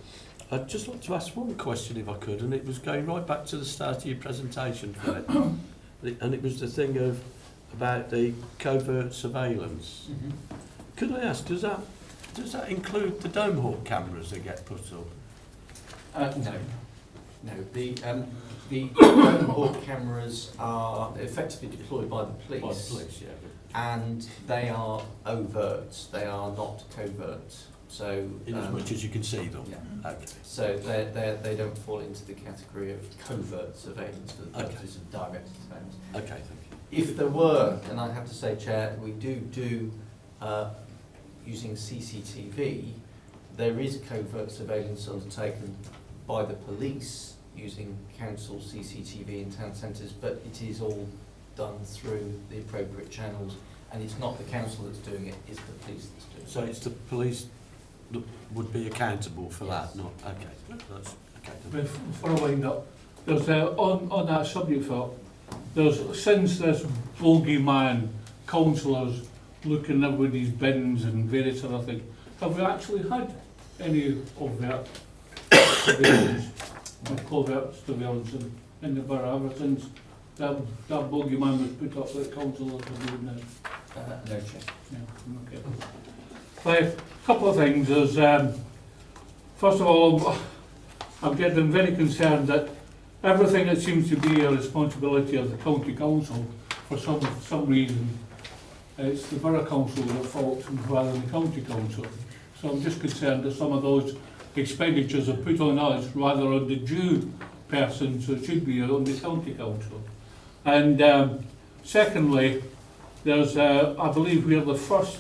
I'd just like to ask one question if I could, and it was going right back to the start of your presentation, Philip. And it was the thing about the covert surveillance. Mm-hmm. Could I ask, does that include the dome hawk cameras that get put up? No. The dome hawk cameras are effectively deployed by the police. By the police, yeah. And they are overt. They are not covert. So in as much as you can see them. Yeah. Okay. So they don't fall into the category of covert surveillance for the purposes of direct surveillance. Okay, thank you. If there were, and I have to say, Chair, we do using CCTV, there is covert surveillance undertaken by the police using council CCTV in town centres, but it is all done through the appropriate channels, and it's not the council that's doing it, it's the police that's doing it. So it's the police that would be accountable for that, not okay. That's okay. Before I wind up, there's on that subject, Phil, there's since this bogeyman councillors looking at everybody's bins and various other things, have we actually had any overt surveillance or covert surveillance in the borough ever since that bogeyman was put up that councillors are doing now? No, Chair. Yeah, okay. A couple of things is, first of all, I'm getting very concerned that everything that seems to be a responsibility of the county council, for some reason, it's the borough council that fault rather than the county council. So I'm just concerned that some of those expenditures are put on us rather on the due person, so it should be on the county council. And secondly, there's, I believe we are the first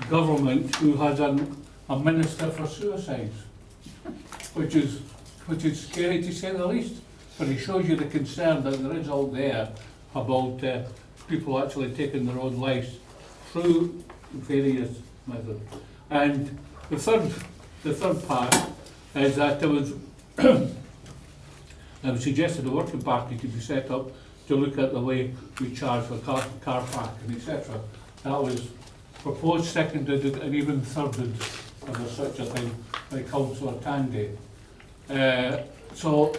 government who has a minister for suicides, which is scary to say the least. But it shows you the concern that there is out there about people actually taking their own lives through various methods. And the third part is that there was I suggested a working party to be set up to look at the way we charge for car parking, etc. That was proposed, seconded, and even thirded, if there's such a thing, by Councillor Tandy. So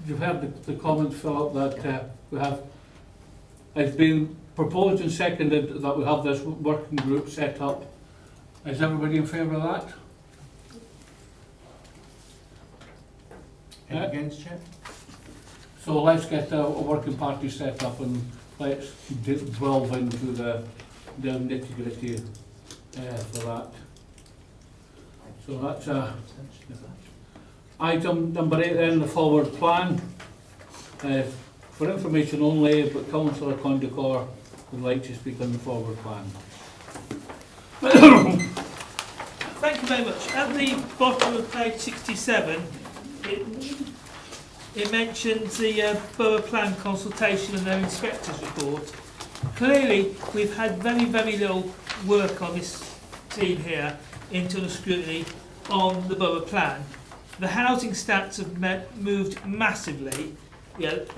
you've heard the comments, Philip, that we have It's been proposed and seconded that we have this working group set up. Is everybody in favour of that? Any against, Chair? So let's get a working party set up and let's delve into the nitty-gritty for that. So that's item number 8 then, the forward plan. For information only, but Councillor Condicor would like to speak on the forward plan. Thank you very much. At the bottom of page 67, it mentions the Borough Plan consultation and their inspector's report. Clearly, we've had very, very little work on this team here into the scrutiny on the Borough Plan. The housing stats have moved massively.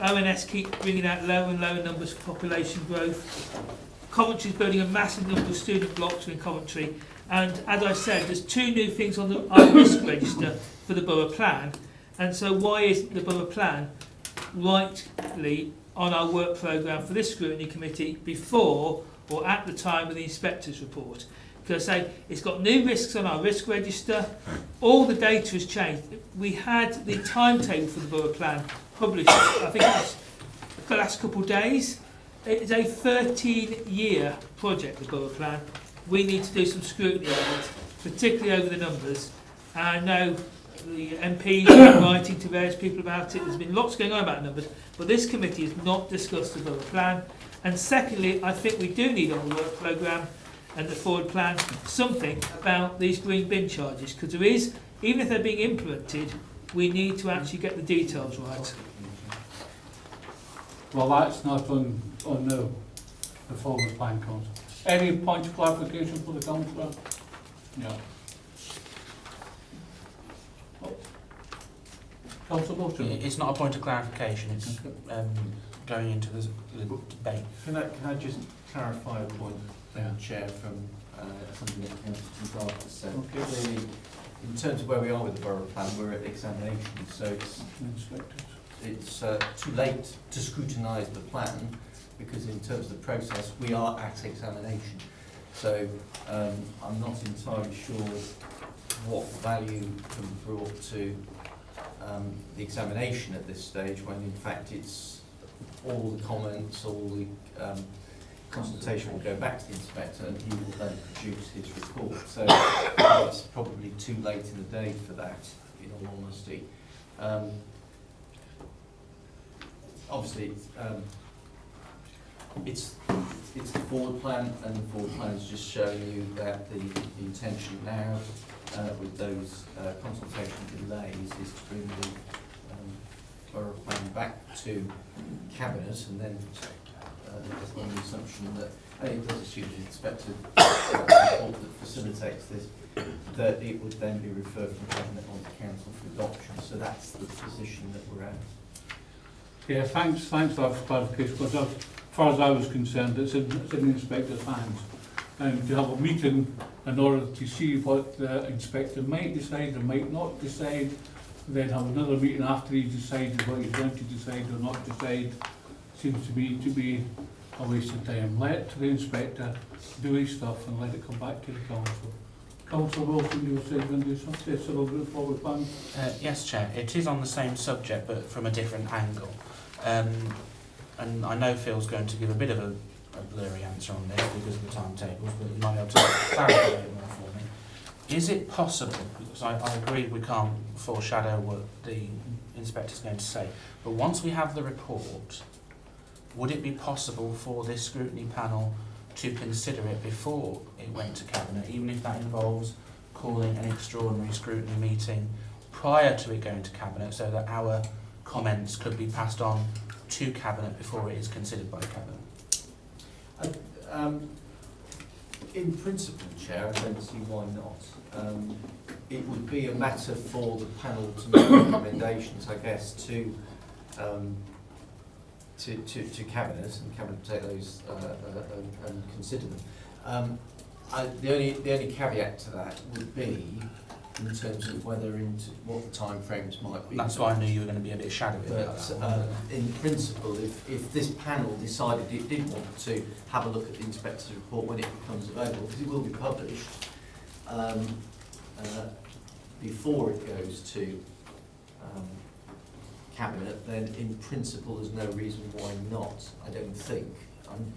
ONS keep bringing out lower and lower numbers for population growth. Coventry's building a massive number of student blocks in Coventry. And as I said, there's 2 new things on the risk register for the Borough Plan. And so why isn't the Borough Plan rightly on our work programme for this scrutiny committee before or at the time of the inspector's report? Because I say it's got new risks on our risk register. All the data has changed. We had the timetable for the Borough Plan published, I think it was the last couple of days. It's a 13-year project, the Borough Plan. We need to do some scrutiny on it, particularly over the numbers. And I know the MPs are writing to various people about it. There's been lots going on about numbers, but this committee has not discussed the Borough Plan. And secondly, I think we do need on the work programme and the forward plan something about these green bin charges, because there is, even if they're being implemented, we need to actually get the details right. Well, that's not on the forward plan, Councillor. Any points of clarification for the Councillor? No. Councillor Bolton? It's not a point of clarification, it's going into the debate. Can I just clarify a point, Chair, from something that Councillor McGrath has said? Clearly, in terms of where we are with the Borough Plan, we're at examination, so it's too late to scrutinise the plan, because in terms of the process, we are at examination. So I'm not entirely sure what value can be brought to the examination at this stage, when in fact it's all the comments, all the consultation will go back to the inspector and he will then produce his report. So it's probably too late in the day for that, in all honesty. Obviously, it's the forward plan, and the forward plan is just showing you that the intention now with those consultation delays is to bring the Borough Plan back to Cabinet, and then on the assumption that it does assume the inspector report that facilitates this, that it would then be referred from Cabinet on to Council for adoption. So that's the position that we're at. Yeah, thanks for that clarification, because as far as I was concerned, it's in the inspector's hands. And to have a meeting in order to see what the inspector might decide or might not decide, then have another meeting after he's decided what he's going to decide or not decide, seems to me to be a waste of time. Let the inspector do his stuff and let it come back to the council. Councillor Wilson, you were saying you're going to do something, civil group forward plan? Yes, Chair. It is on the same subject, but from a different angle. And I know Phil's going to give a bit of a blurry answer on this because of the timetables, but he might be able to clarify it more for me. Is it possible, because I agree we can't foreshadow what the inspector's going to say, but once we have the report, would it be possible for this scrutiny panel to consider it before it went to Cabinet, even if that involves calling an extraordinary scrutiny meeting prior to it going to Cabinet, so that our comments could be passed on to Cabinet before it is considered by Cabinet? In principle, Chair, I don't see why not. It would be a matter for the panel to make recommendations, I guess, to Cabinet, and Cabinet take those and consider them. The only caveat to that would be in terms of what the timeframes might be. That's why I knew you were going to be a bit shadowy about But that. in principle, if this panel decided it did want to have a look at the inspector's report when it becomes available, because it will be published before it goes to Cabinet, then in principle there's no reason why not, I don't think. I'm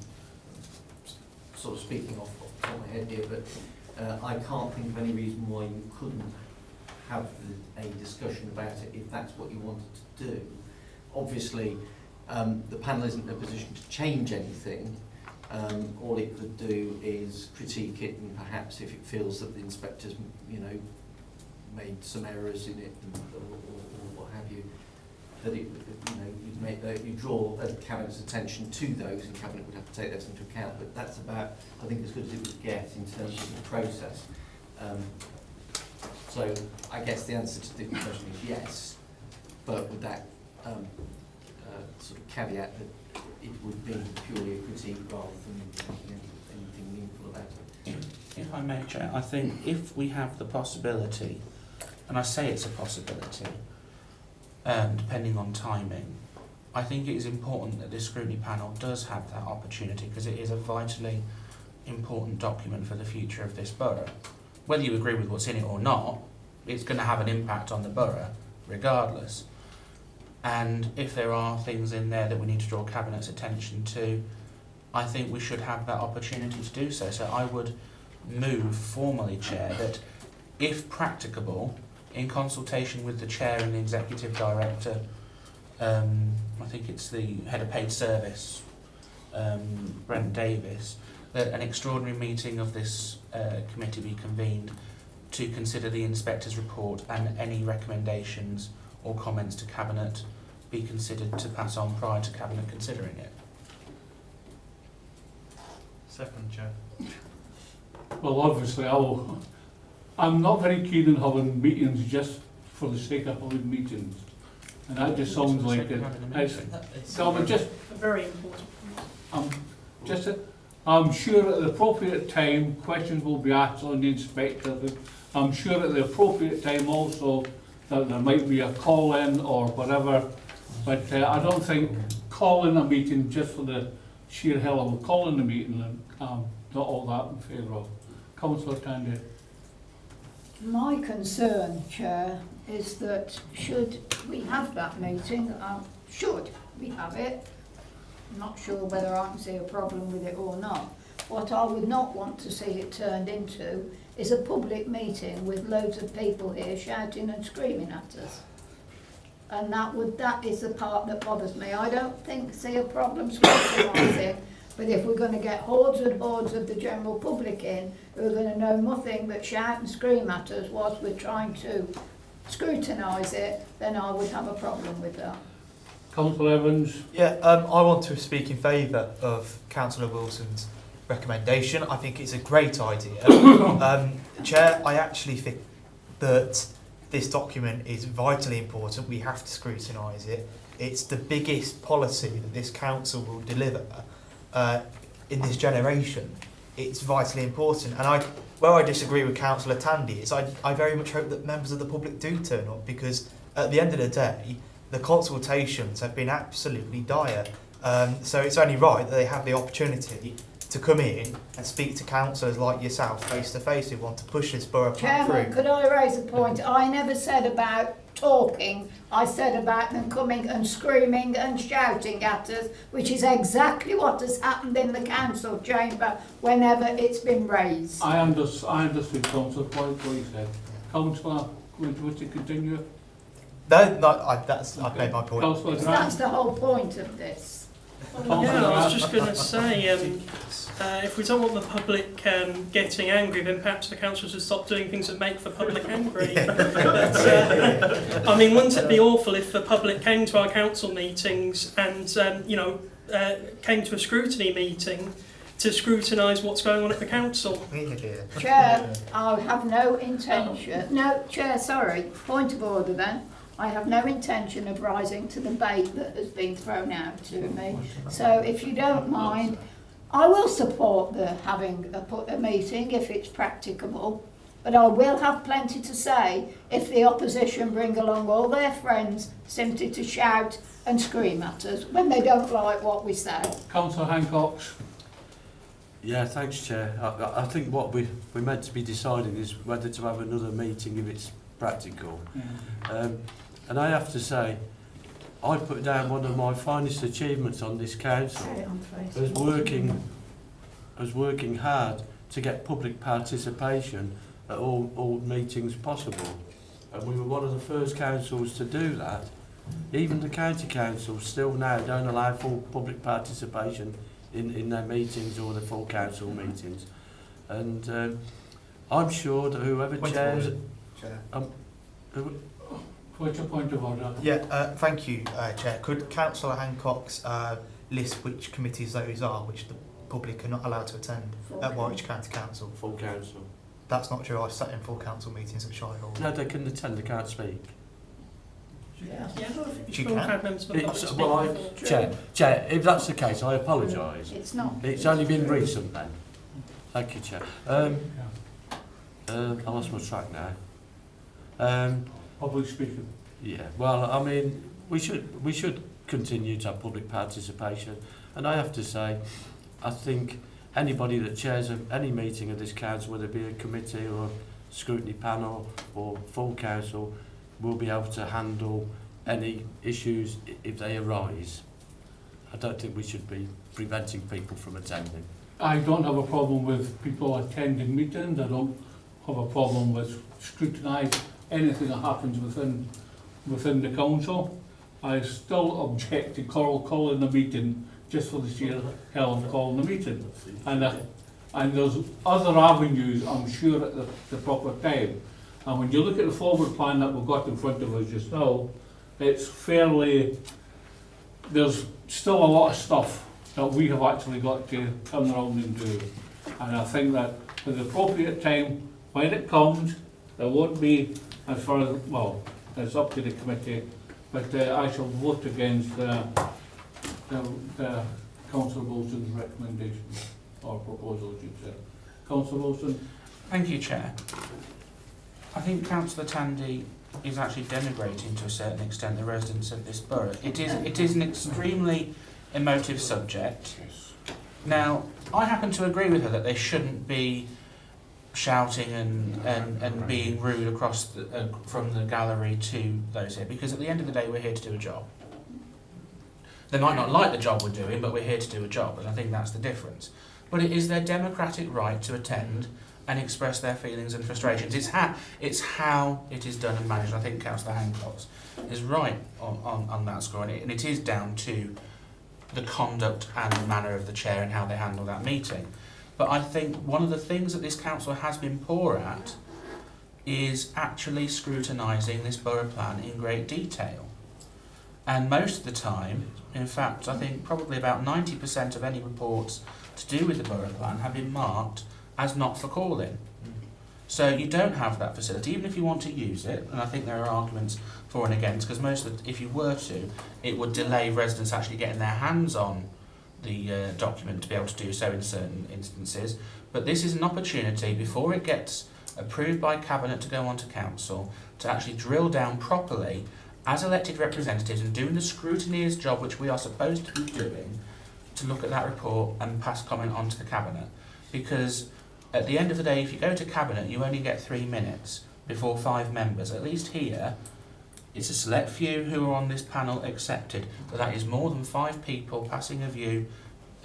sort of speaking off the top of my head here, but I can't think of any reason why you couldn't have a discussion about it if that's what you wanted to do. Obviously, the panel isn't in a position to change anything. All it could do is critique it, and perhaps if it feels that the inspector's, made some errors in it, or what have you, that you draw the Cabinet's attention to those, and Cabinet would have to take those into account. But that's about, I think, as good as it would get in terms of the process. So I guess the answer to the question is yes, but with that sort of caveat that it would be purely a critique rather than anything meaningful about it. If I may, Chair, I think if we have the possibility, and I say it's a possibility, depending on timing, I think it is important that this scrutiny panel does have that opportunity, because it is a vitally important document for the future of this borough. Whether you agree with what's in it or not, it's going to have an impact on the borough regardless. And if there are things in there that we need to draw Cabinet's attention to, I think we should have that opportunity to do so. So I would move formally, Chair, that if practicable, in consultation with the Chair and the Executive Director, I think it's the Head of Paid Service, Brent Davis, that an extraordinary meeting of this committee be convened to consider the Inspector's report, and any recommendations or comments to Cabinet be considered to pass on prior to Cabinet considering it. Second, Chair. Well, obviously, I'm not very keen on having meetings just for the sake of having meetings. And that just sounds like Very important. I'm sure at the appropriate time questions will be asked on the inspector. I'm sure at the appropriate time also that there might be a call-in or whatever. But I don't think calling a meeting just for the sheer hell of calling a meeting, I'm not all that in favour of. Councillor Tandy. My concern, Chair, is that should we have that meeting, should we have it, I'm not sure whether I can see a problem with it or not. What I would not want to see it turned into is a public meeting with loads of people here shouting and screaming at us. And that is the part that bothers me. I don't see a problem scrutinising, but if we're going to get hordes and hordes of the general public in who are going to know nothing but shout and scream at us whilst we're trying to scrutinise it, then I would have a problem with that. Councillor Evans. Yeah, I want to speak in favour of Councillor Wilson's recommendation. I think it's a great idea. Chair, I actually think that this document is vitally important. We have to scrutinise it. It's the biggest policy that this council will deliver in this generation. It's vitally important. And where I disagree with Councillor Tandy is I very much hope that members of the public do turn up, because at the end of the day, the consultations have been absolutely dire. So it's only right that they have the opportunity to come in and speak to councillors like yourself face to face who want to push this borough plan through. Chairman, could I raise a point? I never said about talking. I said about them coming and screaming and shouting at us, which is exactly what has happened in the council chamber whenever it's been raised. I understood Councillor what you said. Councillor, would you wish to continue? No, I've made my point. Councillor Grant. That's the whole point of this. Yeah, I was just going to say, if we don't want the public getting angry, then perhaps the council should stop doing things that make the public angry. But, I mean, wouldn't it be awful if the public came to our council meetings and, came to a scrutiny meeting to scrutinise what's going on at the council? Chair, I have no intention. No, Chair, sorry. Point of order then. I have no intention of rising to the bait that has been thrown out to me. So if you don't mind, I will support having a meeting if it's practicable. but I will have plenty to say if the opposition bring along all their friends simply to shout and scream at us when they don't like what we say. Councillor Hancock. Yeah, thanks, Chair. I think what we're meant to be deciding is whether to have another meeting if it's practical. And I have to say, I put down one of my finest achievements on this council as working hard to get public participation at all meetings possible. And we were one of the first councils to do that. Even the county councils still now don't allow full public participation in their meetings or the full council meetings. And I'm sure that whoever chairs... What's your point of order? Yeah, thank you, Chair. Could Councillor Hancock's list which committees those are, which the public are not allowed to attend at Warwick County Council? Full council. That's not true. I sat in full council meetings at Shire Hall. No, they can attend, they can't speak. She can. Chair, if that's the case, I apologise. It's not. It's only been recent then. Thank you, Chair. I lost my track now. Public speaking. Yeah, well, I mean, we should continue to have public participation, and I have to say, I think anybody that chairs any meeting of this council, whether it be a committee or a scrutiny panel or full council, will be able to handle any issues if they arise. I don't think we should be preventing people from attending. I don't have a problem with people attending meetings. I don't have a problem with scrutinising anything that happens within the council. I still object to calling a meeting just for the sheer hell of calling a meeting. And there's other avenues, I'm sure, at the proper time. And when you look at the forward plan that we've got in front of us just now, it's fairly, there's still a lot of stuff that we have actually got to turn around and do. And I think that at the appropriate time, when it comes, there won't be, as far as, well, it's up to the committee, but I shall vote against the Councillor Wilson's recommendation, or proposal, as you said. Councillor Wilson? Thank you, Chair. I think Councillor Tandy is actually denigrating to a certain extent the residents of this borough. It is an extremely emotive subject. Now, I happen to agree with her that they shouldn't be shouting and being rude across from the gallery to those here, because at the end of the day we're here to do a job. They might not like the job we're doing, but we're here to do a job, and I think that's the difference. But it is their democratic right to attend and express their feelings and frustrations. It's how it is done and managed. I think Councillor Hancock is right on that score, and it is down to the conduct and the manner of the chair and how they handle that meeting. But I think one of the things that this council has been poor at is actually scrutinising this borough plan in great detail. And most of the time, in fact, I think probably about 90% of any reports to do with the borough plan have been marked as not for calling. So you don't have that facility, even if you want to use it, and I think there are arguments for and against, because if you were to, it would delay residents actually getting their hands on the document to be able to do so in certain instances. But this is an opportunity, before it gets approved by Cabinet to go on to Council, to actually drill down properly as elected representatives and doing the scrutineer's job, which we are supposed to be doing, to look at that report and pass comment on to the Cabinet. Because at the end of the day, if you go to Cabinet, you only get 3 minutes before 5 members. At least here, it's a select few who are on this panel accepted, but that is more than 5 people passing a view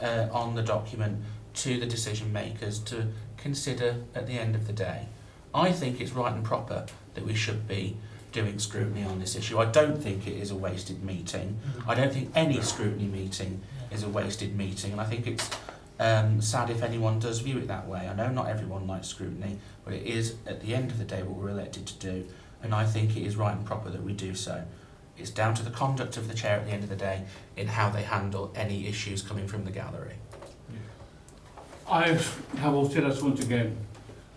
on the document to the decision makers to consider at the end of the day. I think it's right and proper that we should be doing scrutiny on this issue. I don't think it is a wasted meeting. I don't think any scrutiny meeting is a wasted meeting, and I think it's sad if anyone does view it that way. I know not everyone likes scrutiny, but it is, at the end of the day, what we're elected to do, and I think it is right and proper that we do so. It's down to the conduct of the chair at the end of the day in how they handle any issues coming from the gallery. I will say this once again,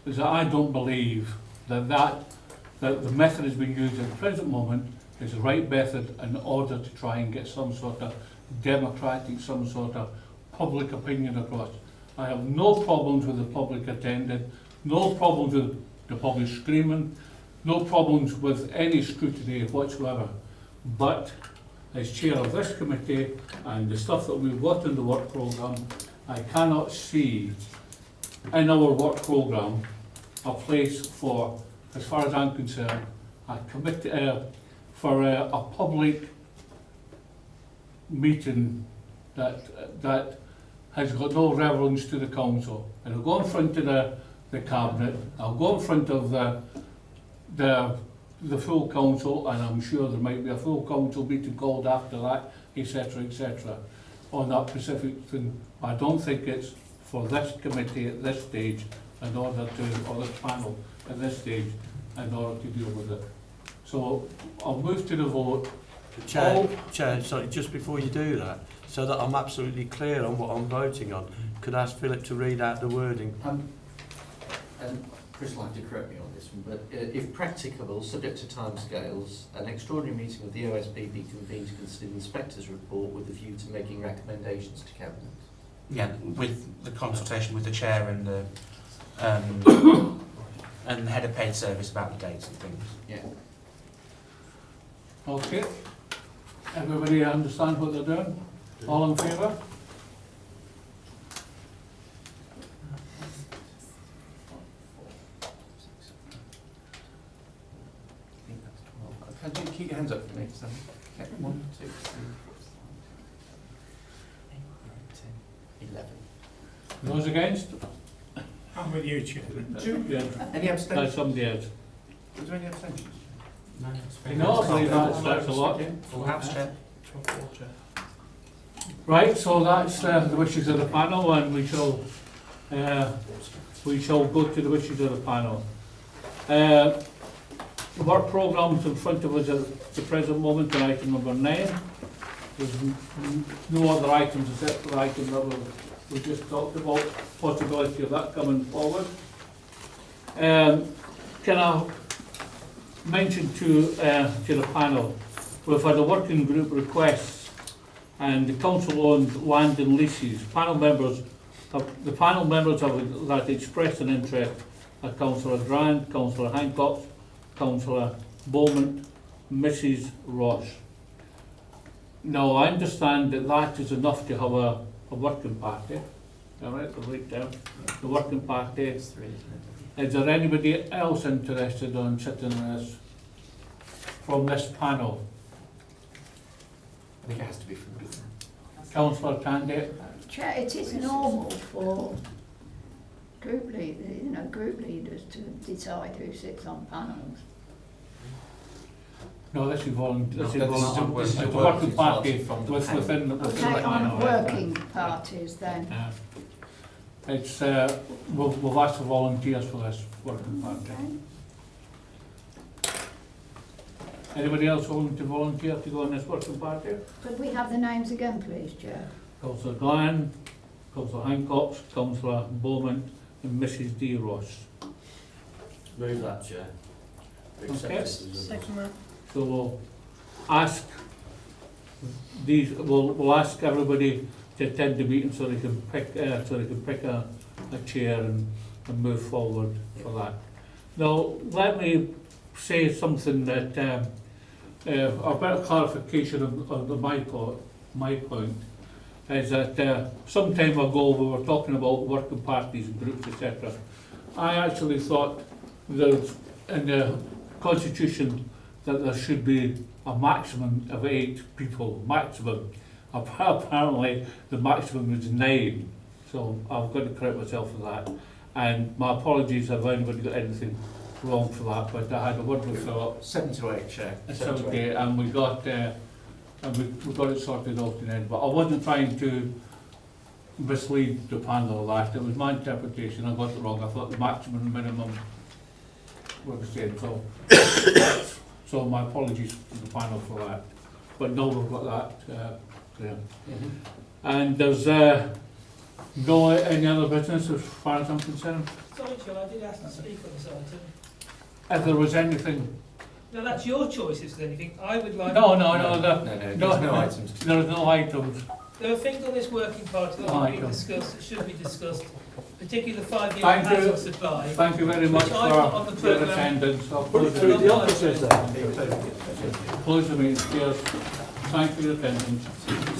is that I don't believe that the method has been used at the present moment is the right method in order to try and get some sort of democratic, some sort of public opinion across. I have no problems with the public attending, no problems with the public screaming, no problems with any scrutiny whatsoever. But as chair of this committee and the stuff that we've got in the work programme, I cannot see in our work programme a place for, as far as I'm concerned, a committee for a public meeting that has got no reverence to the council. It'll go in front of the cabinet, I'll go in front of the full council, and I'm sure there might be a full council meeting called after that, etc., on that specific thing. I don't think it's for this committee at this stage in order to, or this panel at this stage, in order to deal with it. So I'll move to the vote. Chair, sorry, just before you do that, so that I'm absolutely clear on what I'm voting on, could I ask Philip to read out the wording? Chris will have to correct me on this one, but if practicable, subject to timescales, an extraordinary meeting of the OSB be convened to consider the inspector's report with a view to making recommendations to cabinet. Yeah, with the consultation with the chair and the and the head of paid service about the dates and things. Yeah. Okay. Everybody understand what they're doing? All in favour? Can you keep your hands up for me? Okay. 1, 2, 3, 4, 5, 8, 9, 10, 11. Those against? I'm with you, Chair. Any abstentions? Somebody else. Was there any abstentions? No. No, I believe that's a lot. Full house, Chair. Right, so that's the wishes of the panel, and we shall go to the wishes of the panel. The work programme in front of us at the present moment, on item number 9. There's no other items except for the item that we just talked about, possibility of that coming forward. Can I mention to the panel, we've had a working group request, and the council-owned land and leases. The panel members have expressed an interest are Councillor Grant, Councillor Hancock, Councillor Bowman, Mrs Ross. Now, I understand that that is enough to have a working party. All right, the working party. Is there anybody else interested in sitting in this from this panel? I think it has to be from Councillor Candy. Chair, it is normal for group leaders to decide who sits on panels. No, this is volunteer. This is the working party within the Okay, on working parties then. It's we've asked for volunteers for this working party. Okay. Anybody else willing to volunteer to go on this working party? Could we have the names again, please, Chair? Councillor Glenn, Councillor Hancock, Councillor Bowman, and Mrs D Ross. Move that, Chair. Okay. Second that. So we'll ask we'll ask everybody to attend the meeting so they can pick a chair and move forward for that. Now let me say something that a bit of clarification of my point is that some time ago we were talking about working parties and groups, etc. I actually thought that in the Constitution that there should be a maximum of 8 people, maximum. Apparently the maximum is 9, so I've got to correct myself for that. And my apologies if anybody got anything wrong for that, but I had a word with Philip. 7 to 8, Chair. 7 to 8, and we got it sorted out in the end. But I wasn't trying to mislead the panel of that. It was my interpretation. I got it wrong. I thought the maximum and minimum were the same. So my apologies to the panel for that. But no, we've got that clear. And there's no any other business as far as I'm concerned. Sorry, Chair, I did ask to speak on this item. If there was anything. No, that's your choice if there's anything. I would like... No, there's no items. There are no items. There are things on this working party that are being Michael. discussed, that should be discussed, particularly the 5-year Thank you. hazard supply. Thank you very much which I've got on the for your programme. attendance. I'll Put it close the through the meeting. officers then. Close the meeting. Cheers. Thank you for your attendance.